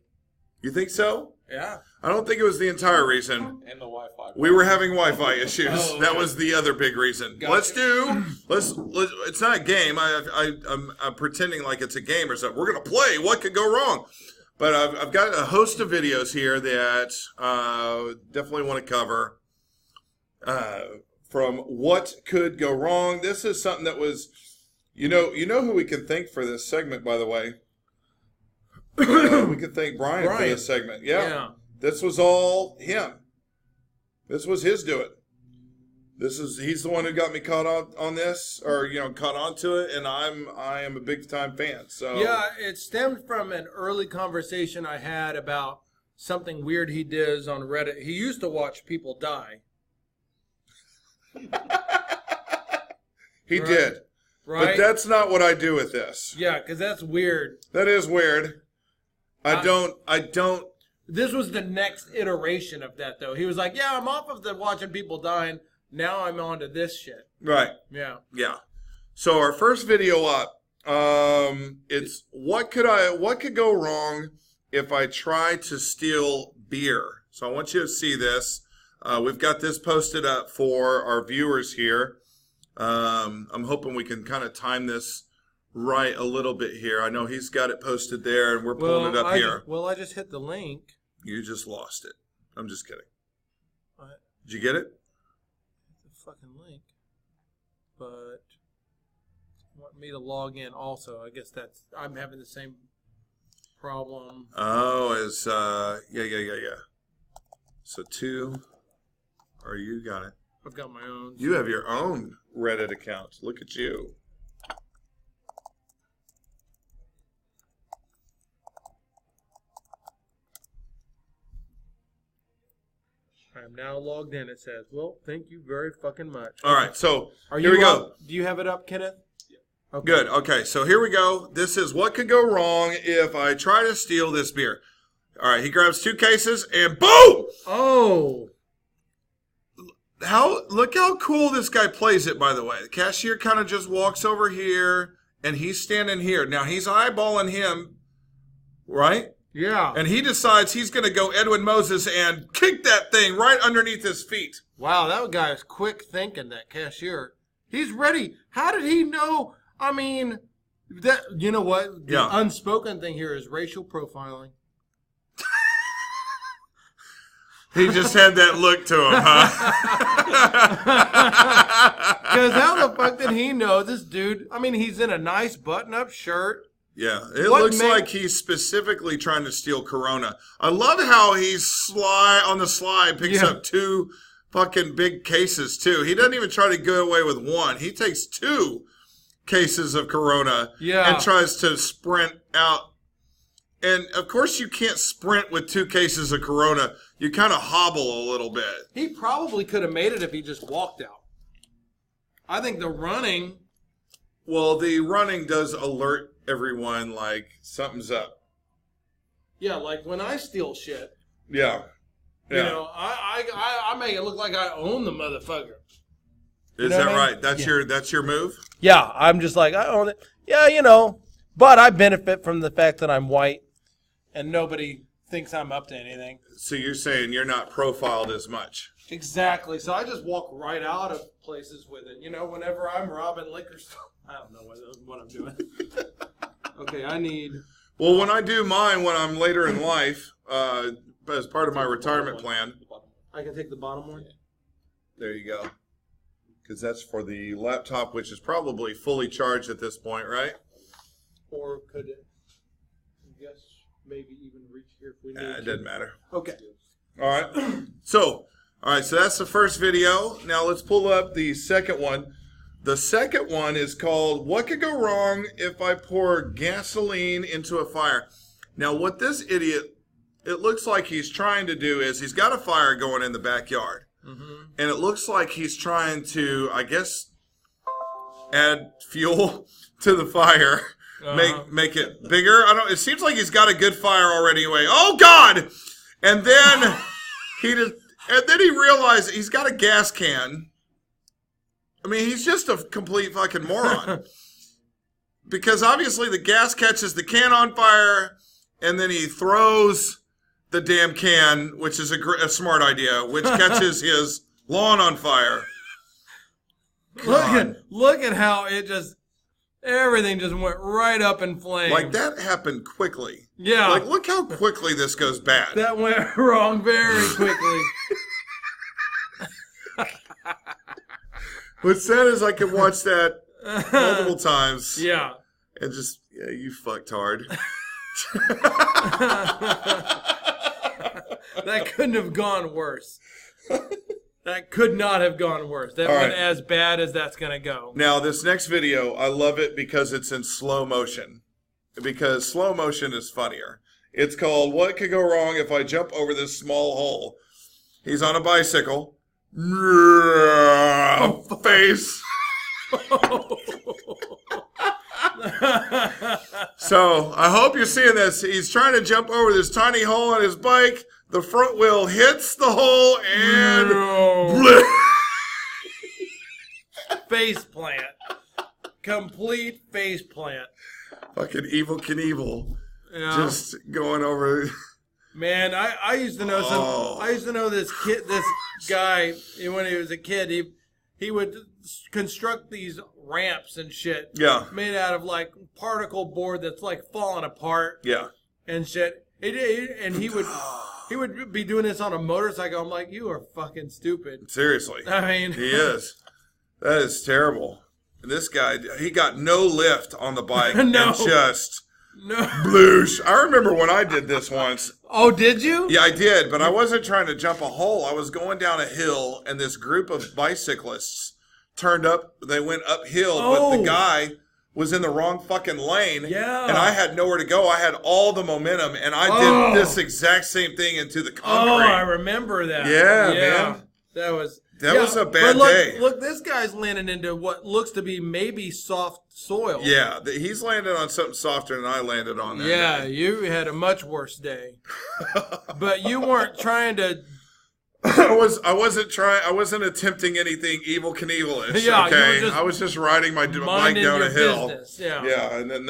You think so? Yeah. I don't think it was the entire reason. And the Wi-Fi. We were having Wi-Fi issues. Oh, okay. That was the other big reason. Gotcha. Let's. It's not a game. I'm pretending like it's a game or something. We're gonna play. What could go wrong? But I've got a host of videos here that definitely want to cover. From what could go wrong. This is something that was, you know who we can thank for this segment, by the way. We could thank Brian for this segment. Yeah. This was all him. This was his doing. He's the one who got me caught on this, or caught on to it, and I am a big time fan. So yeah, it stemmed from an early conversation I had about something weird he does on Reddit. He used to watch people die. He Right. did. Right? But that's not what I do with this. Yeah, because that's weird. That is weird. I don't. This was the next iteration of that, though. He was like, yeah, I'm off of the watching people dying. Now I'm on to this shit. Right. Yeah. Yeah. So our first video up, it's what could go wrong if I try to steal beer. So I want you to see this. We've got this posted up for our viewers here. I'm hoping we can kind of time this right a little bit here. I know he's got it posted there, and we're pulling it up here. I just hit the link. You just lost it. I'm just kidding. What? Did you get it? The fucking link. But want me to log in also. I guess I'm having the same problem. Oh, yeah. So you got it. I've got my own. You have your own Reddit account. Look at you. I'm now logged in. It says, well, thank you very fucking much. All right, so Are here you we go. Do you have it up, Kenneth? Okay. Good. Okay, so here we go. This is what could go wrong if I try to steal this beer. All right, he grabs 2 cases and boom! Oh. Look how cool this guy plays it, by the way. The cashier kind of just walks over here and he's standing here. Now he's eyeballing him, right? Yeah. And he decides he's going to go Edwin Moses and kick that thing right underneath his feet. Wow, that guy is quick thinking, that cashier. He's ready. How did he know? I mean, that you know what? The unspoken thing here is racial profiling. He just had that look to him, huh? Because how the fuck did he know this dude? I mean, he's in a nice button-up shirt. Yeah, it looks like he's specifically trying to steal Corona. I love how he's on the slide picks up 2 fucking big cases, too. He doesn't even try to get away with 1. He takes 2 cases of Corona and tries to sprint out. And, of course, you can't sprint with 2 cases of Corona. You kind of hobble a little bit. He probably could have made it if he just walked out. I think the running... Well, the running does alert everyone like something's up. Yeah, like when I steal shit. Yeah. You know, I make it look like I own the motherfucker. Is that right? That's your move? Yeah, I'm just like, I own it. Yeah, you know, but I benefit from the fact that I'm white and nobody thinks I'm up to anything. So you're saying you're not profiled as much? Exactly. So I just walk right out of places with it. You know, whenever I'm robbing liquor stores. I don't know what I'm doing. Okay, I need... Well, when I do mine when I'm later in life, as part of my retirement plan. I can take the bottom one? There you go. Because that's for the laptop, which is probably fully charged at this point, right? Or could it, I guess, maybe even reach here if we need It doesn't matter. Okay. All right. So that's the first video. Now let's pull up the second one. The second one is called What Could Go Wrong If I Pour Gasoline into a Fire? Now, what this idiot, it looks like he's trying to do is he's got a fire going in the backyard. Mm-hmm. And it looks like he's trying to, I guess, add fuel to the fire, make it bigger. It seems like he's got a good fire already anyway. Oh, God! And then he realized he's got a gas can. I mean, he's just a complete fucking moron. Because obviously the gas catches the can on fire, and then he throws the damn can, which is a smart idea, which catches his lawn on fire. Look at how everything just went right up in flames. Like, that happened quickly. Yeah. Like, look how quickly this goes bad. That went wrong very quickly. What's sad is I can watch that multiple times. Yeah. And just, you fucked hard. That couldn't have gone worse. That could not have gone worse. That went as bad as that's going to go. Now, this next video, I love it because it's in slow motion. Because slow motion is funnier. It's called What Could Go Wrong If I Jump Over This Small Hole? He's on a bicycle. Face. So, I hope you're seeing this. He's trying to jump over this tiny hole on his bike. The front wheel hits the hole and... Face plant. Complete face plant. Fucking Evel Knievel. Yeah. Just going over... Man, I used to know I used to know this guy when he was a kid. He would construct these ramps and shit. Yeah. Made out of like particle board that's like falling apart. Yeah. And shit. And he would be doing this on a motorcycle. I'm like, you are fucking stupid. Seriously. I mean, he is. That is terrible. This guy, he got no lift on the bike. No. And just no. Bloosh. I remember when I did this once. Oh, did you? Yeah, I did, but I wasn't trying to jump a hole. I was going down a hill, and this group of bicyclists turned up. They went uphill, but the guy was in the wrong fucking lane. Yeah. And I had nowhere to go. I had all the momentum, and I did this exact same thing into the concrete. Oh, I remember that. Yeah, man. That was a bad but day. Look, this guy's landing into what looks to be maybe soft soil. Yeah, he's landed on something softer than I landed on that Yeah, day. you had a much worse day. But you weren't trying to. I wasn't attempting anything evil Knievel-ish. Yeah, you okay, were just I was just riding my bike minding down your a hill. business, yeah. Yeah, and then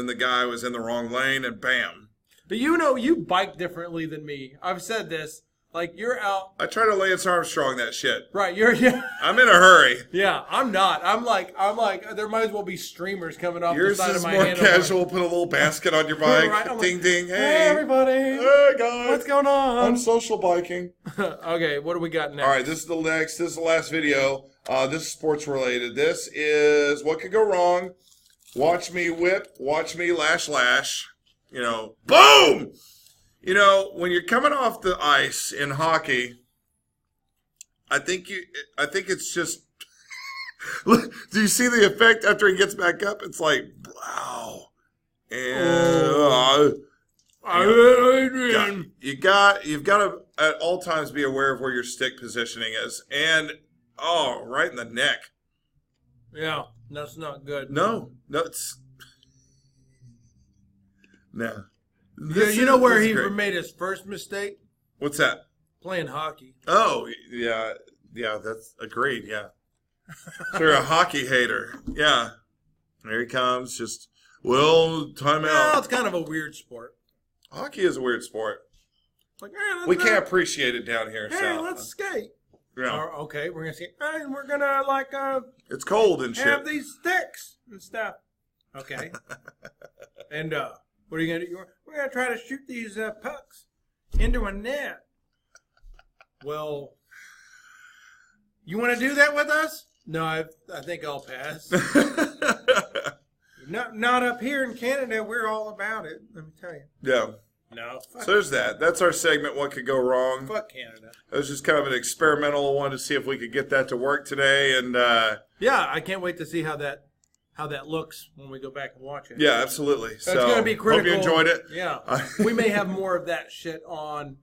the guy was in the wrong lane, and bam. But you know, you bike differently than me. I've said this. Like, you're out. I try to Lance Armstrong that shit. Right, yeah. I'm in a hurry. Yeah, I'm not. I'm like, there might as well be streamers coming off Yours the side is of my more handlebar. casual. Put a little basket on your bike. Right, I'm like, ding ding. Hey, Hey, everybody. Hey guys. What's going on? I'm social biking. Okay, what do we got next? All right, this is the last video. This is sports related. This is what could go wrong. Watch me whip. Watch me lash. You know, boom. You know, when you're coming off the ice in hockey, I think it's just. Do you see the effect after he gets back up? It's like, wow. And you've got to at all times be aware of where your stick positioning is, and right in the neck. Yeah, that's not good. No, it's no. You know where he made his first mistake? What's that? Playing hockey. Oh, yeah, that's agreed, yeah. So you're a hockey hater. Yeah. There he comes, timeout. Well, it's kind of a weird sport. Hockey is a weird sport. Like, hey, We can't appreciate it down here, Hey, so. let's skate. Yeah. Okay, we're gonna skate. Hey, we're gonna It's cold and shit. have these sticks and stuff. Okay. And what are you gonna do? We're gonna try to shoot these pucks into a net. Well, you want to do that with us? No, I think I'll pass. Not up here in Canada. We're all about it. Let me tell you. Yeah. No. So there's that. That's our segment, What Could Go Wrong. Fuck Canada. It was just kind of an experimental one to see if we could get that to work today. And Yeah, I can't wait to see how that looks when we go back and watch it. yeah, absolutely. It's going to be critical. Hope you enjoyed it. Yeah. We may have more of that shit on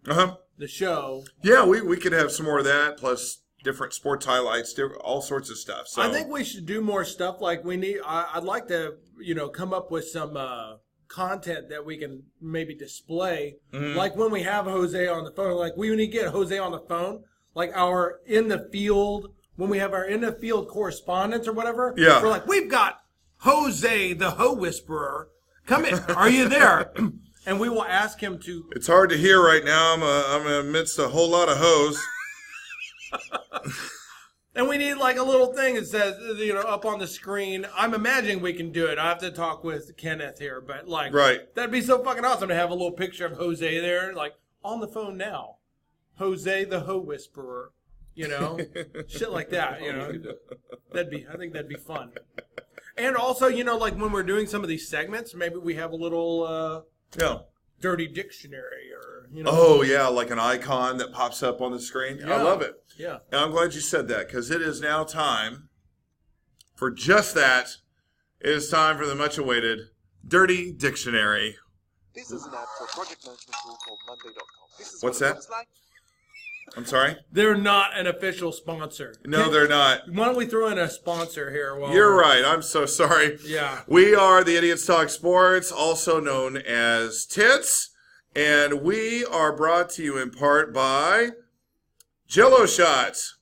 the show. Yeah, we could have some more of that, plus different sports highlights, all sorts of stuff. So I think we should do more stuff like we need. I'd like to, come up with some content that we can maybe display. Mm-hmm. Like when we have Jose on the phone, like we need to get Jose on the phone, like our in the field, when we have our in the field correspondence or whatever. Yeah. We're like, we've got Jose, the Ho Whisperer. Come in. Are you there? And we will ask him to. It's hard to hear right now. I'm amidst a whole lot of hoes. And we need like a little thing that says, up on the screen. I'm imagining we can do it. I have to talk with Kenneth here, but like, Right. that'd be so fucking awesome to have a little picture of Jose there, like on the phone now. Jose the Ho Whisperer, shit like that. I think that'd be fun. And also, like when we're doing some of these segments, maybe we have a little Yeah. dirty dictionary or Oh, yeah, like an icon that pops up on the screen. Yeah. I love it. Yeah. And I'm glad you said that, because it is now time for just that. It is time for the much-awaited Dirty Dictionary. This is an ad for a project management tool called Monday.com. This is What's what it that? looks like. I'm sorry? They're not an official sponsor. No, they're not. Why don't we throw in a sponsor here? You're right. I'm so sorry. Yeah. We are the Idiots Talk Sports, also known as Tits, and we are brought to you in part by Jell-O Shots.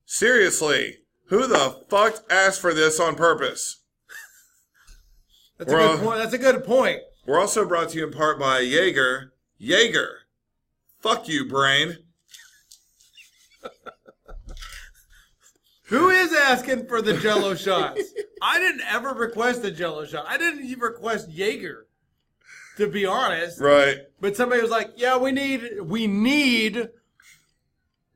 Seriously, who the fuck asked for this on purpose? That's a good point. That's a good point. We're also brought to you in part by Jaeger. Jaeger. Fuck you, brain. Who is asking for the Jell-O shots? I didn't ever request a Jell-O shot. I didn't even request Jaeger, to be honest. Right. But somebody was like, "Yeah, we need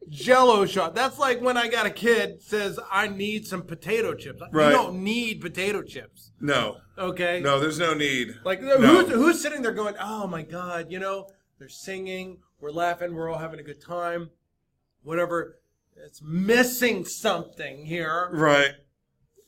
Jell-O shot." That's like when I got a kid says, "I need some potato chips." Right. You don't need potato chips. No. Okay. No, there's no need. Like No. who's sitting there going, "Oh my God," they're singing, we're laughing, we're all having a good time, whatever. It's missing something here. Right.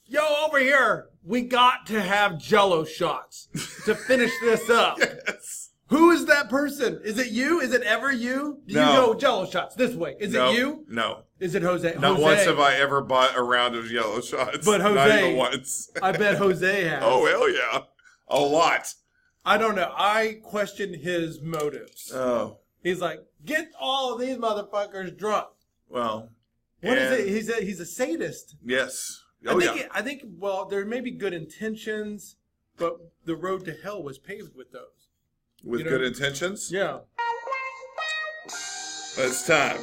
Yo, over here, we got to have Jello shots to finish this up. Yes. Who is that person? Is it you? Is it ever you? Do No. you go Jello shots this way? Is No, it you? No. Is it Jose? Not Jose. once have I ever bought a round of yellow shots. But Not Jose- even once. I bet Jose has. Oh, hell yeah. A lot. I don't know. I question his motives. Oh, He's like, get all of these motherfuckers drunk. well. What is and- it? He's a sadist. Yes. Oh, yeah. I think, well, there may be good intentions, but the road to hell was paved with those. With you know- good intentions. Yeah. It's time.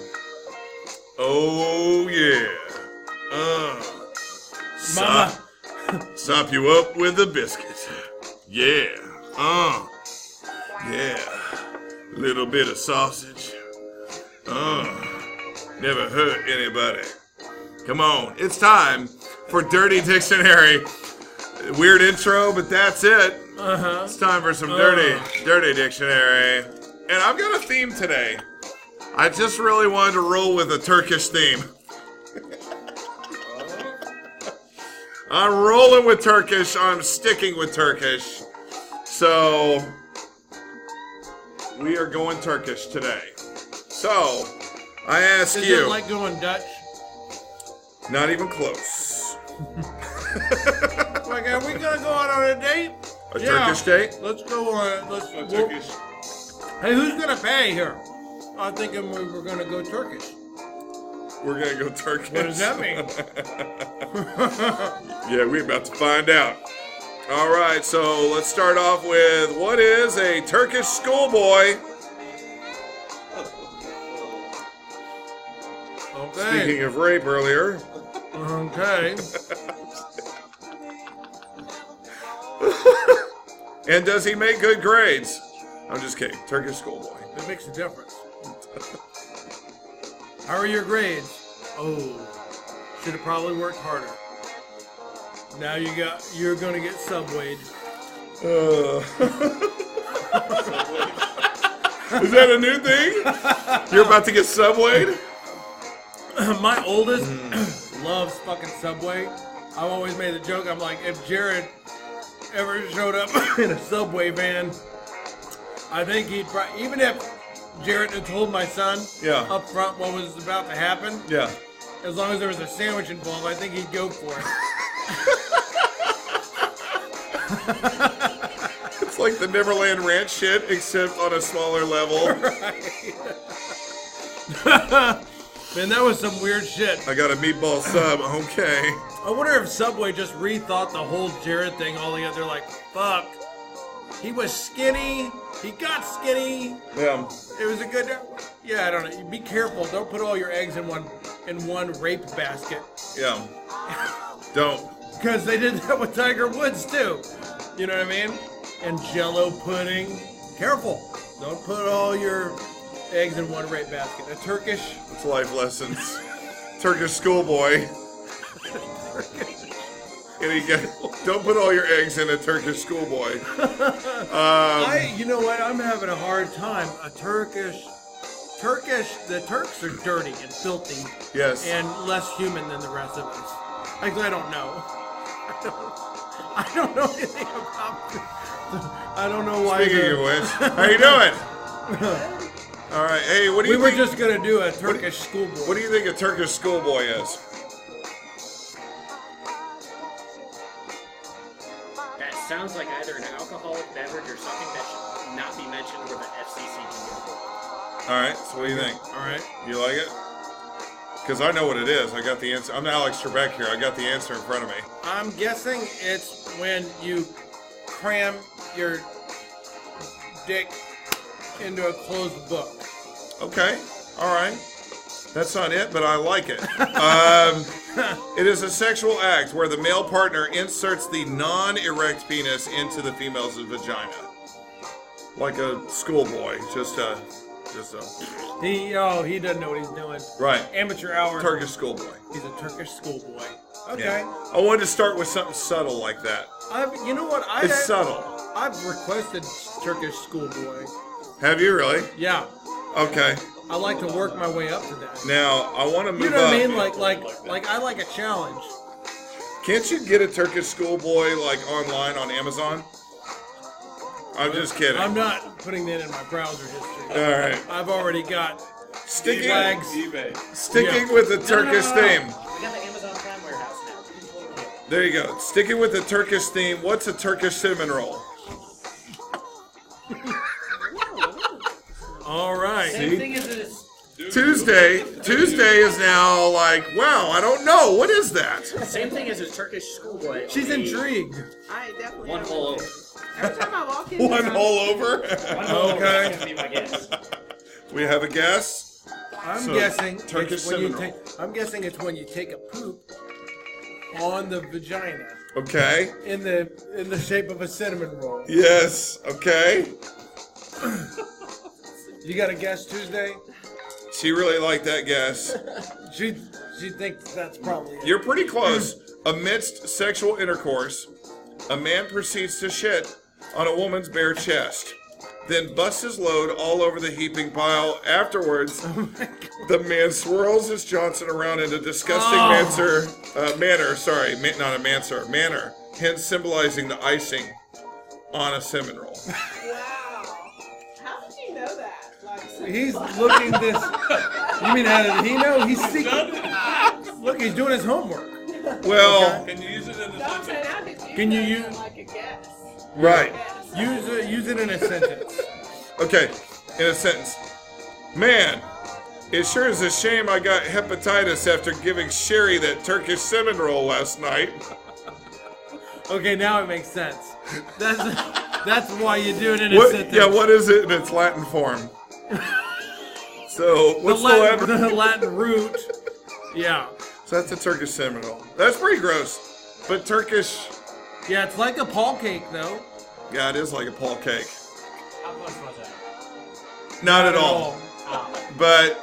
Oh, yeah. Mama. Sop you up with a biscuit. Yeah. Yeah. Little bit of sausage. Never hurt anybody. Come on. It's time for Dirty Dictionary. Weird intro, but that's it. Uh-huh. It's time for some dirty dictionary. And I've got a theme today. I just really wanted to roll with a Turkish theme. I'm rolling with Turkish. I'm sticking with Turkish. So, we are going Turkish today. So, I ask Is you. it like going Dutch? Not even close. Like, are we going to go out on a date? A Turkish date? Let's go on. A Turkish. Hey, who's going to pay here? I'm thinking we were going to go Turkish. We're going to go Turkish. What does that mean? Yeah, we're about to find out. All right, so let's start off with what is a Turkish schoolboy? Okay. Speaking of rape earlier. Okay. And does he make good grades? I'm just kidding. Turkish schoolboy. It makes a difference. How are your grades? Oh, should have probably worked harder. Now you're gonna get subwayed. Is that a new thing? You're about to get subwayed? My oldest loves fucking Subway. I've always made the joke. I'm like, if Jared ever showed up in a Subway van, I think he'd probably, even if Jared had told my son Yeah. up front what was about to happen, Yeah. as long as there was a sandwich involved, I think he'd go for it. It's like the Neverland Ranch shit, except on a smaller level. Man, that was some weird shit. I got a meatball sub. Okay. I wonder if Subway just rethought the whole Jared thing altogether. They're like, fuck. He was skinny. He got skinny. Yeah. It was a good. Yeah, I don't know. Be careful. Don't put all your eggs in one rape basket. Yeah. Don't. Because they did that with Tiger Woods too. You know what I mean? And Jello pudding. Careful. Don't put all your eggs in one rape basket. A Turkish. It's life lessons. Turkish schoolboy. And he got, don't put all your eggs in a Turkish schoolboy. You know what? I'm having a hard time. The Turks are dirty and filthy Yes. and less human than the rest of us. Actually, I don't know. I don't know anything about them. I don't know why. Speaking of which, how you doing? All right. Hey, what do We you were think? just going to do a Turkish schoolboy. What do you think a Turkish schoolboy is? That sounds like either an alcoholic beverage or something that should not be mentioned where the FCC can get involved. All right. So what do you think? All right. You like it? Because I know what it is. I got the answer. I'm Alex Trebek here. I got the answer in front of me. I'm guessing it's when you cram your dick into a closed book. Okay. All right. That's not it, but I like it. It is a sexual act where the male partner inserts the non-erect penis into the female's vagina. Like a schoolboy. Just a... He doesn't know what he's doing. Right. Amateur hour. Turkish schoolboy. He's a Turkish schoolboy. Okay. Yeah. I wanted to start with something subtle like that. You know what? It's subtle. I've requested Turkish schoolboy. Have you really? Yeah. Okay. I like to work my way up to that. Now, I want to move You know what up. I mean? Like I like a challenge. Can't you get a Turkish schoolboy like online on Amazon? I'm just kidding. I'm not putting that in my browser history. All right. I've already got Sticking flags. eBay. with the Turkish theme. We got the Amazon Prime warehouse now. You can pull it in. There you go. Sticking with the Turkish theme. What's a Turkish cinnamon roll? All right. Same thing as this. Tuesday is now like, wow, I don't know. What is that? Same thing as a Turkish schoolboy. She's intrigued. I definitely One have hole one. over. Every time I walk in One there, hole over. One hole over. Okay. That's gonna be my guess. We have a guess. I'm So, guessing Turkish it's when you cinnamon take. I'm guessing it's when you take a poop on the vagina Okay. in the shape of a cinnamon roll. Yes. Okay. You got a guess, Tuesday? She really liked that guess. She thinks that's probably it. You're pretty close. Amidst sexual intercourse, a man proceeds to shit on a woman's bare chest, then busts his load all over the heaping pile. Afterwards, the man swirls his Johnson around in a disgusting manner, hence symbolizing the icing on a cinnamon roll. wow. How did you know that? Like, He's looking this. You mean how did he know? He's seeking. Look, he's doing his homework. Well, Can you use it in a don't say sentence? now that you Can you know use- like a guess? right. Use it in a sentence. Okay, in a sentence. Man, it sure is a shame I got hepatitis after giving Sherry that Turkish cinnamon roll last night. Okay, now it makes sense. That's why you do it in a sentence. Yeah, what is it in its Latin form? So, what's the Latin? The Latin root. Yeah. So that's a Turkish cinnamon roll. That's pretty gross. But Turkish, Yeah, it's like a paul cake, though. yeah, it is like a Paul cake. How close was that? Not at all. Oh. But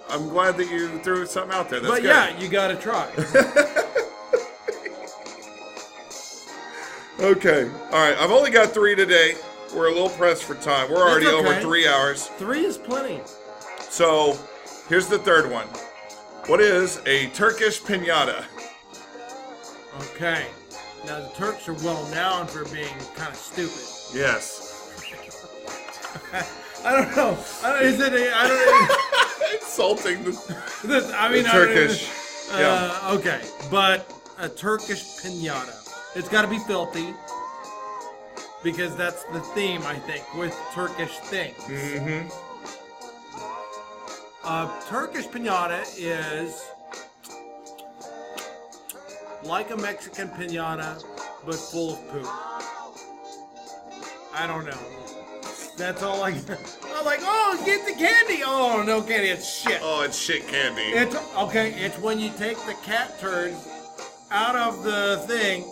I'm glad that you threw something out there. That's But good. yeah, you gotta try. Okay. All right. I've only got 3 today. We're a little pressed for time. We're already That's over okay. 3 hours. 3 is plenty. So here's the third one. What is a Turkish piñata? Okay. Now the Turks are well known for being kind of stupid. Yes. I don't know. Is it? I don't Insulting the know. I mean, Turkish. I don't, okay, but a Turkish piñata. It's got to be filthy because that's the theme, I think, with Turkish things. Mm-hmm. A Turkish piñata is like a Mexican piñata, but full of poop. I don't know. That's all I'm like, oh, get the candy. Oh, no candy. It's shit. Oh, it's shit candy. It's okay. It's when you take the cat turds out of the thing,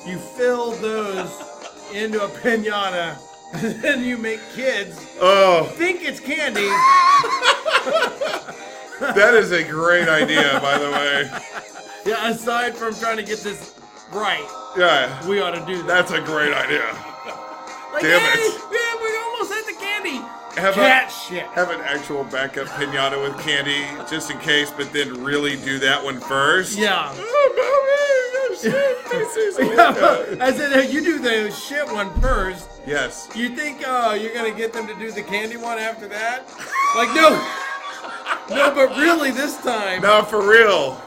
you fill those into a piñata, and then you make kids Oh, think it's candy. that is a great idea, by the way. Yeah, aside from trying to get this right, Yeah, we ought to do that. that's a great idea. Like, damn hey, it. yeah, we almost had the candy. Have Cat shit. Have an actual backup piñata with candy just in case, but then really do that one first. Yeah. Oh, mommy, shit, this is Yeah, I said, you do the shit one first. Yes. You think you're gonna get them to do the candy one after that? Like, no, but really this time, No, for real.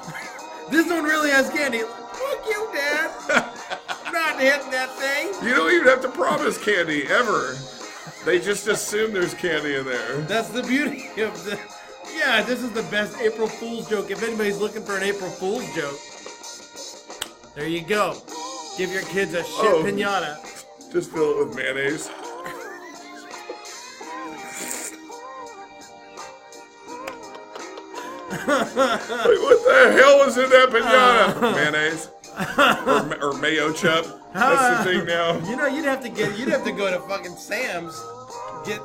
this one really has candy. Fuck you, Dad. I'm not hitting that thing. You don't even have to promise candy ever. They just assume there's candy in there. That's the beauty of the. Yeah, this is the best April Fool's joke. If anybody's looking for an April Fool's joke, there you go. Give your kids a shit piñata. Just fill it with mayonnaise. Like, what the hell was in that piñata? Mayonnaise or mayo chup. That's the thing now. You know, you'd have to go to fucking Sam's, get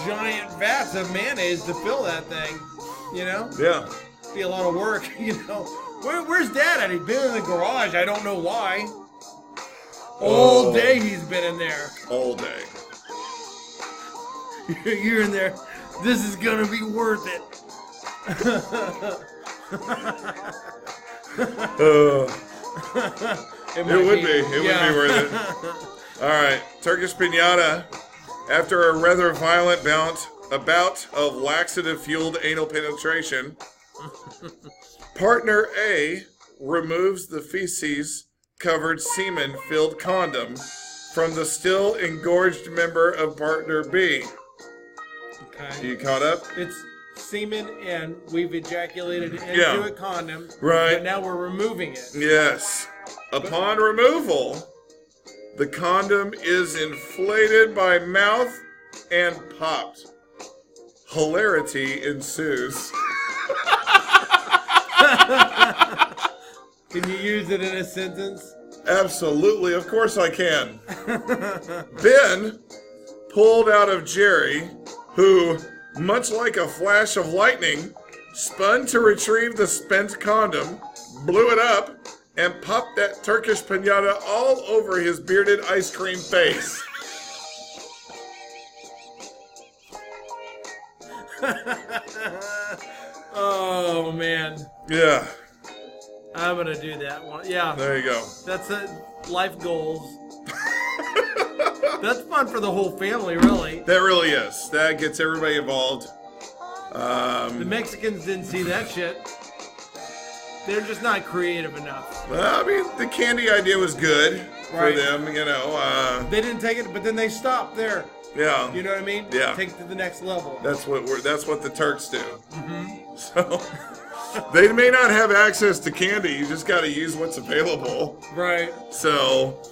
giant vats of mayonnaise to fill that thing. You know, Yeah. be a lot of work. You know, where's Dad at? He's been in the garage. I don't know why. All day he's been in there. All day. You're in there. This is gonna be worth it. It would be. It would be worth it. All right. Turkish Pinata. After a rather violent bout of laxative-fueled anal penetration, partner A removes the feces-covered semen-filled condom from the still engorged member of partner B. Okay. You caught up? It's semen, and we've ejaculated into a condom. Right. But now we're removing it. Yes. Upon removal, the condom is inflated by mouth and popped. Hilarity ensues. Can you use it in a sentence? Absolutely, of course I can. Ben pulled out of Jerry, who, much like a flash of lightning, spun to retrieve the spent condom, blew it up, and popped that Turkish pinata all over his bearded ice cream face. Oh, man. Yeah, I'm going to do that one. Yeah. there you go. That's it. Life goals. That's fun for the whole family, really. That really is. That gets everybody involved. The Mexicans didn't see that shit. They're just not creative enough. Well, I mean, the candy idea was good for Right. them, you know. They didn't take it, but then they stopped there. Yeah. You know what I mean? Yeah. Take it to the next level. That's what the Turks do. Mm-hmm. So they may not have access to candy. You just got to use what's available. Right. So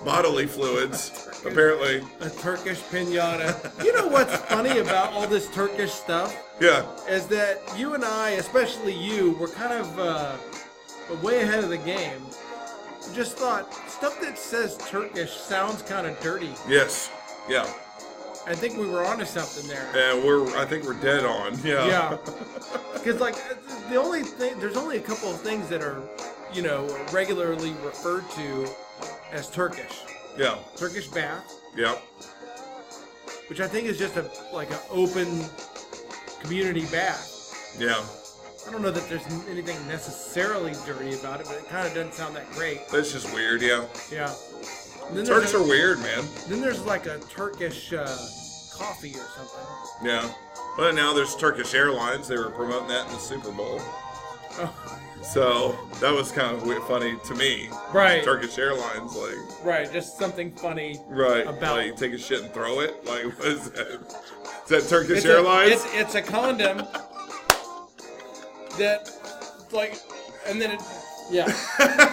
bodily fluids, apparently. A Turkish pinata. You know what's funny about all this Turkish stuff? Yeah. Is that you and I, especially you, were kind of way ahead of the game. Just thought, stuff that says Turkish sounds kind of dirty. Yes. Yeah. I think we were onto something there. And I think we're dead on. Yeah. Yeah. Because, like, the only thing, there's only a couple of things that are, you know, regularly referred to as Turkish. Yeah. Turkish bath, Yeah. which I think is just an open community bath. Yeah. I don't know that there's anything necessarily dirty about it, but it kind of doesn't sound that great. That's just weird. Yeah. Yeah. And then Turks there's are weird, man. Then there's like a Turkish coffee or something. Yeah. Well, now there's Turkish Airlines. They were promoting that in the Super Bowl. Oh. So that was kind of funny to me. Right. Turkish Airlines, like. Right, just something funny. Right. About Like, take a shit and throw it? Like, what is that? Is that Turkish It's Airlines? It's a condom that, like, and then it, yeah.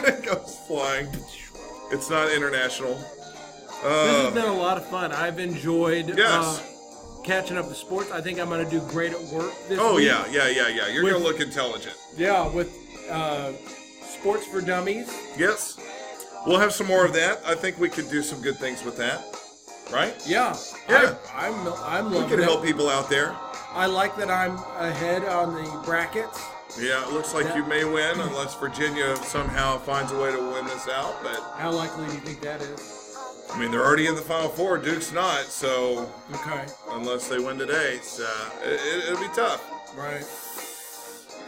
It goes flying. It's not international. This has been a lot of fun. I've enjoyed catching up with sports. I think I'm going to do great at work this week. Yeah. You're going to look intelligent. Yeah, with Sports for Dummies. Yes. We'll have some more of that. I think we could do some good things with that. Right? Yeah. Yeah. I'm We loving can it. help people out there. I like that I'm ahead on the brackets. Yeah, it looks like you may win unless Virginia somehow finds a way to win this out. But How likely do you think that is? I mean, they're already in the Final Four. Duke's not, so Okay. unless they win today, it'll be tough. Right.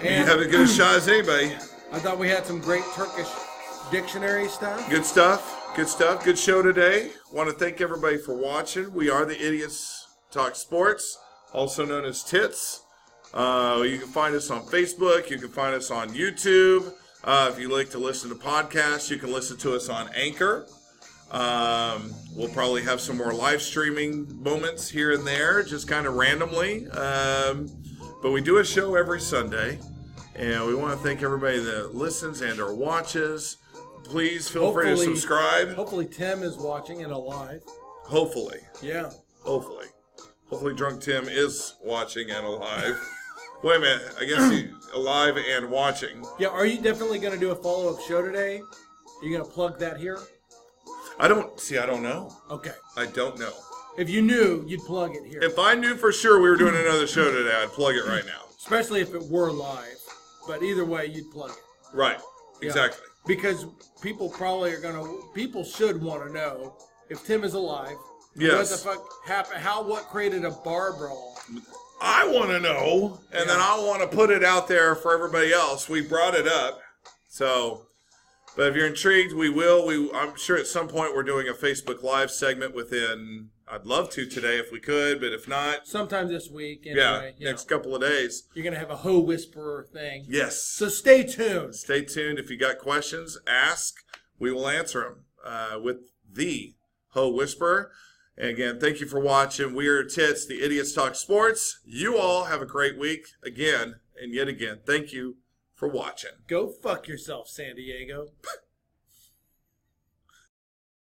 You And have as good a shot as anybody. I thought we had some great Turkish dictionary stuff. Good stuff. Good stuff. Good show today. Want to thank everybody for watching. We are the Idiots Talk Sports, also known as Tits. You can find us on Facebook. You can find us on YouTube. If you like to listen to podcasts, you can listen to us on Anchor. We'll probably have some more live streaming moments here and there, just kind of randomly. But we do a show every Sunday. And we want to thank everybody that listens and or watches. Please feel free to Hopefully- subscribe. Hopefully Tim is watching and alive. Hopefully. Yeah. Hopefully. Hopefully Drunk Tim is watching and alive. Wait a minute. I guess he's alive and watching. Yeah, are you definitely going to do a follow-up show today? Are you going to plug that here? I don't know. Okay. I don't know. If you knew, you'd plug it here. If I knew for sure we were doing another show today, I'd plug it right now. Especially if it were live. But either way, you'd plug it. Right. Yeah. Exactly. Because people probably are going to... People should want to know if Tim is alive. Yes. What the fuck happened? What created a bar brawl? I want to know, and then I want to put it out there for everybody else. We brought it up. So, But if you're intrigued, we will. I'm sure at some point we're doing a Facebook Live segment within. I'd love to today if we could, but if not, Sometime this week. yeah, Anyway, next couple of days. You're going to have a Ho Whisperer thing. Yes. So stay tuned. Stay tuned. If you got questions, ask. We will answer them with the Ho Whisperer. And again, thank you for watching. We are Tits, the Idiots Talk Sports. You all have a great week again and yet again. Thank you for watching. Go fuck yourself, San Diego.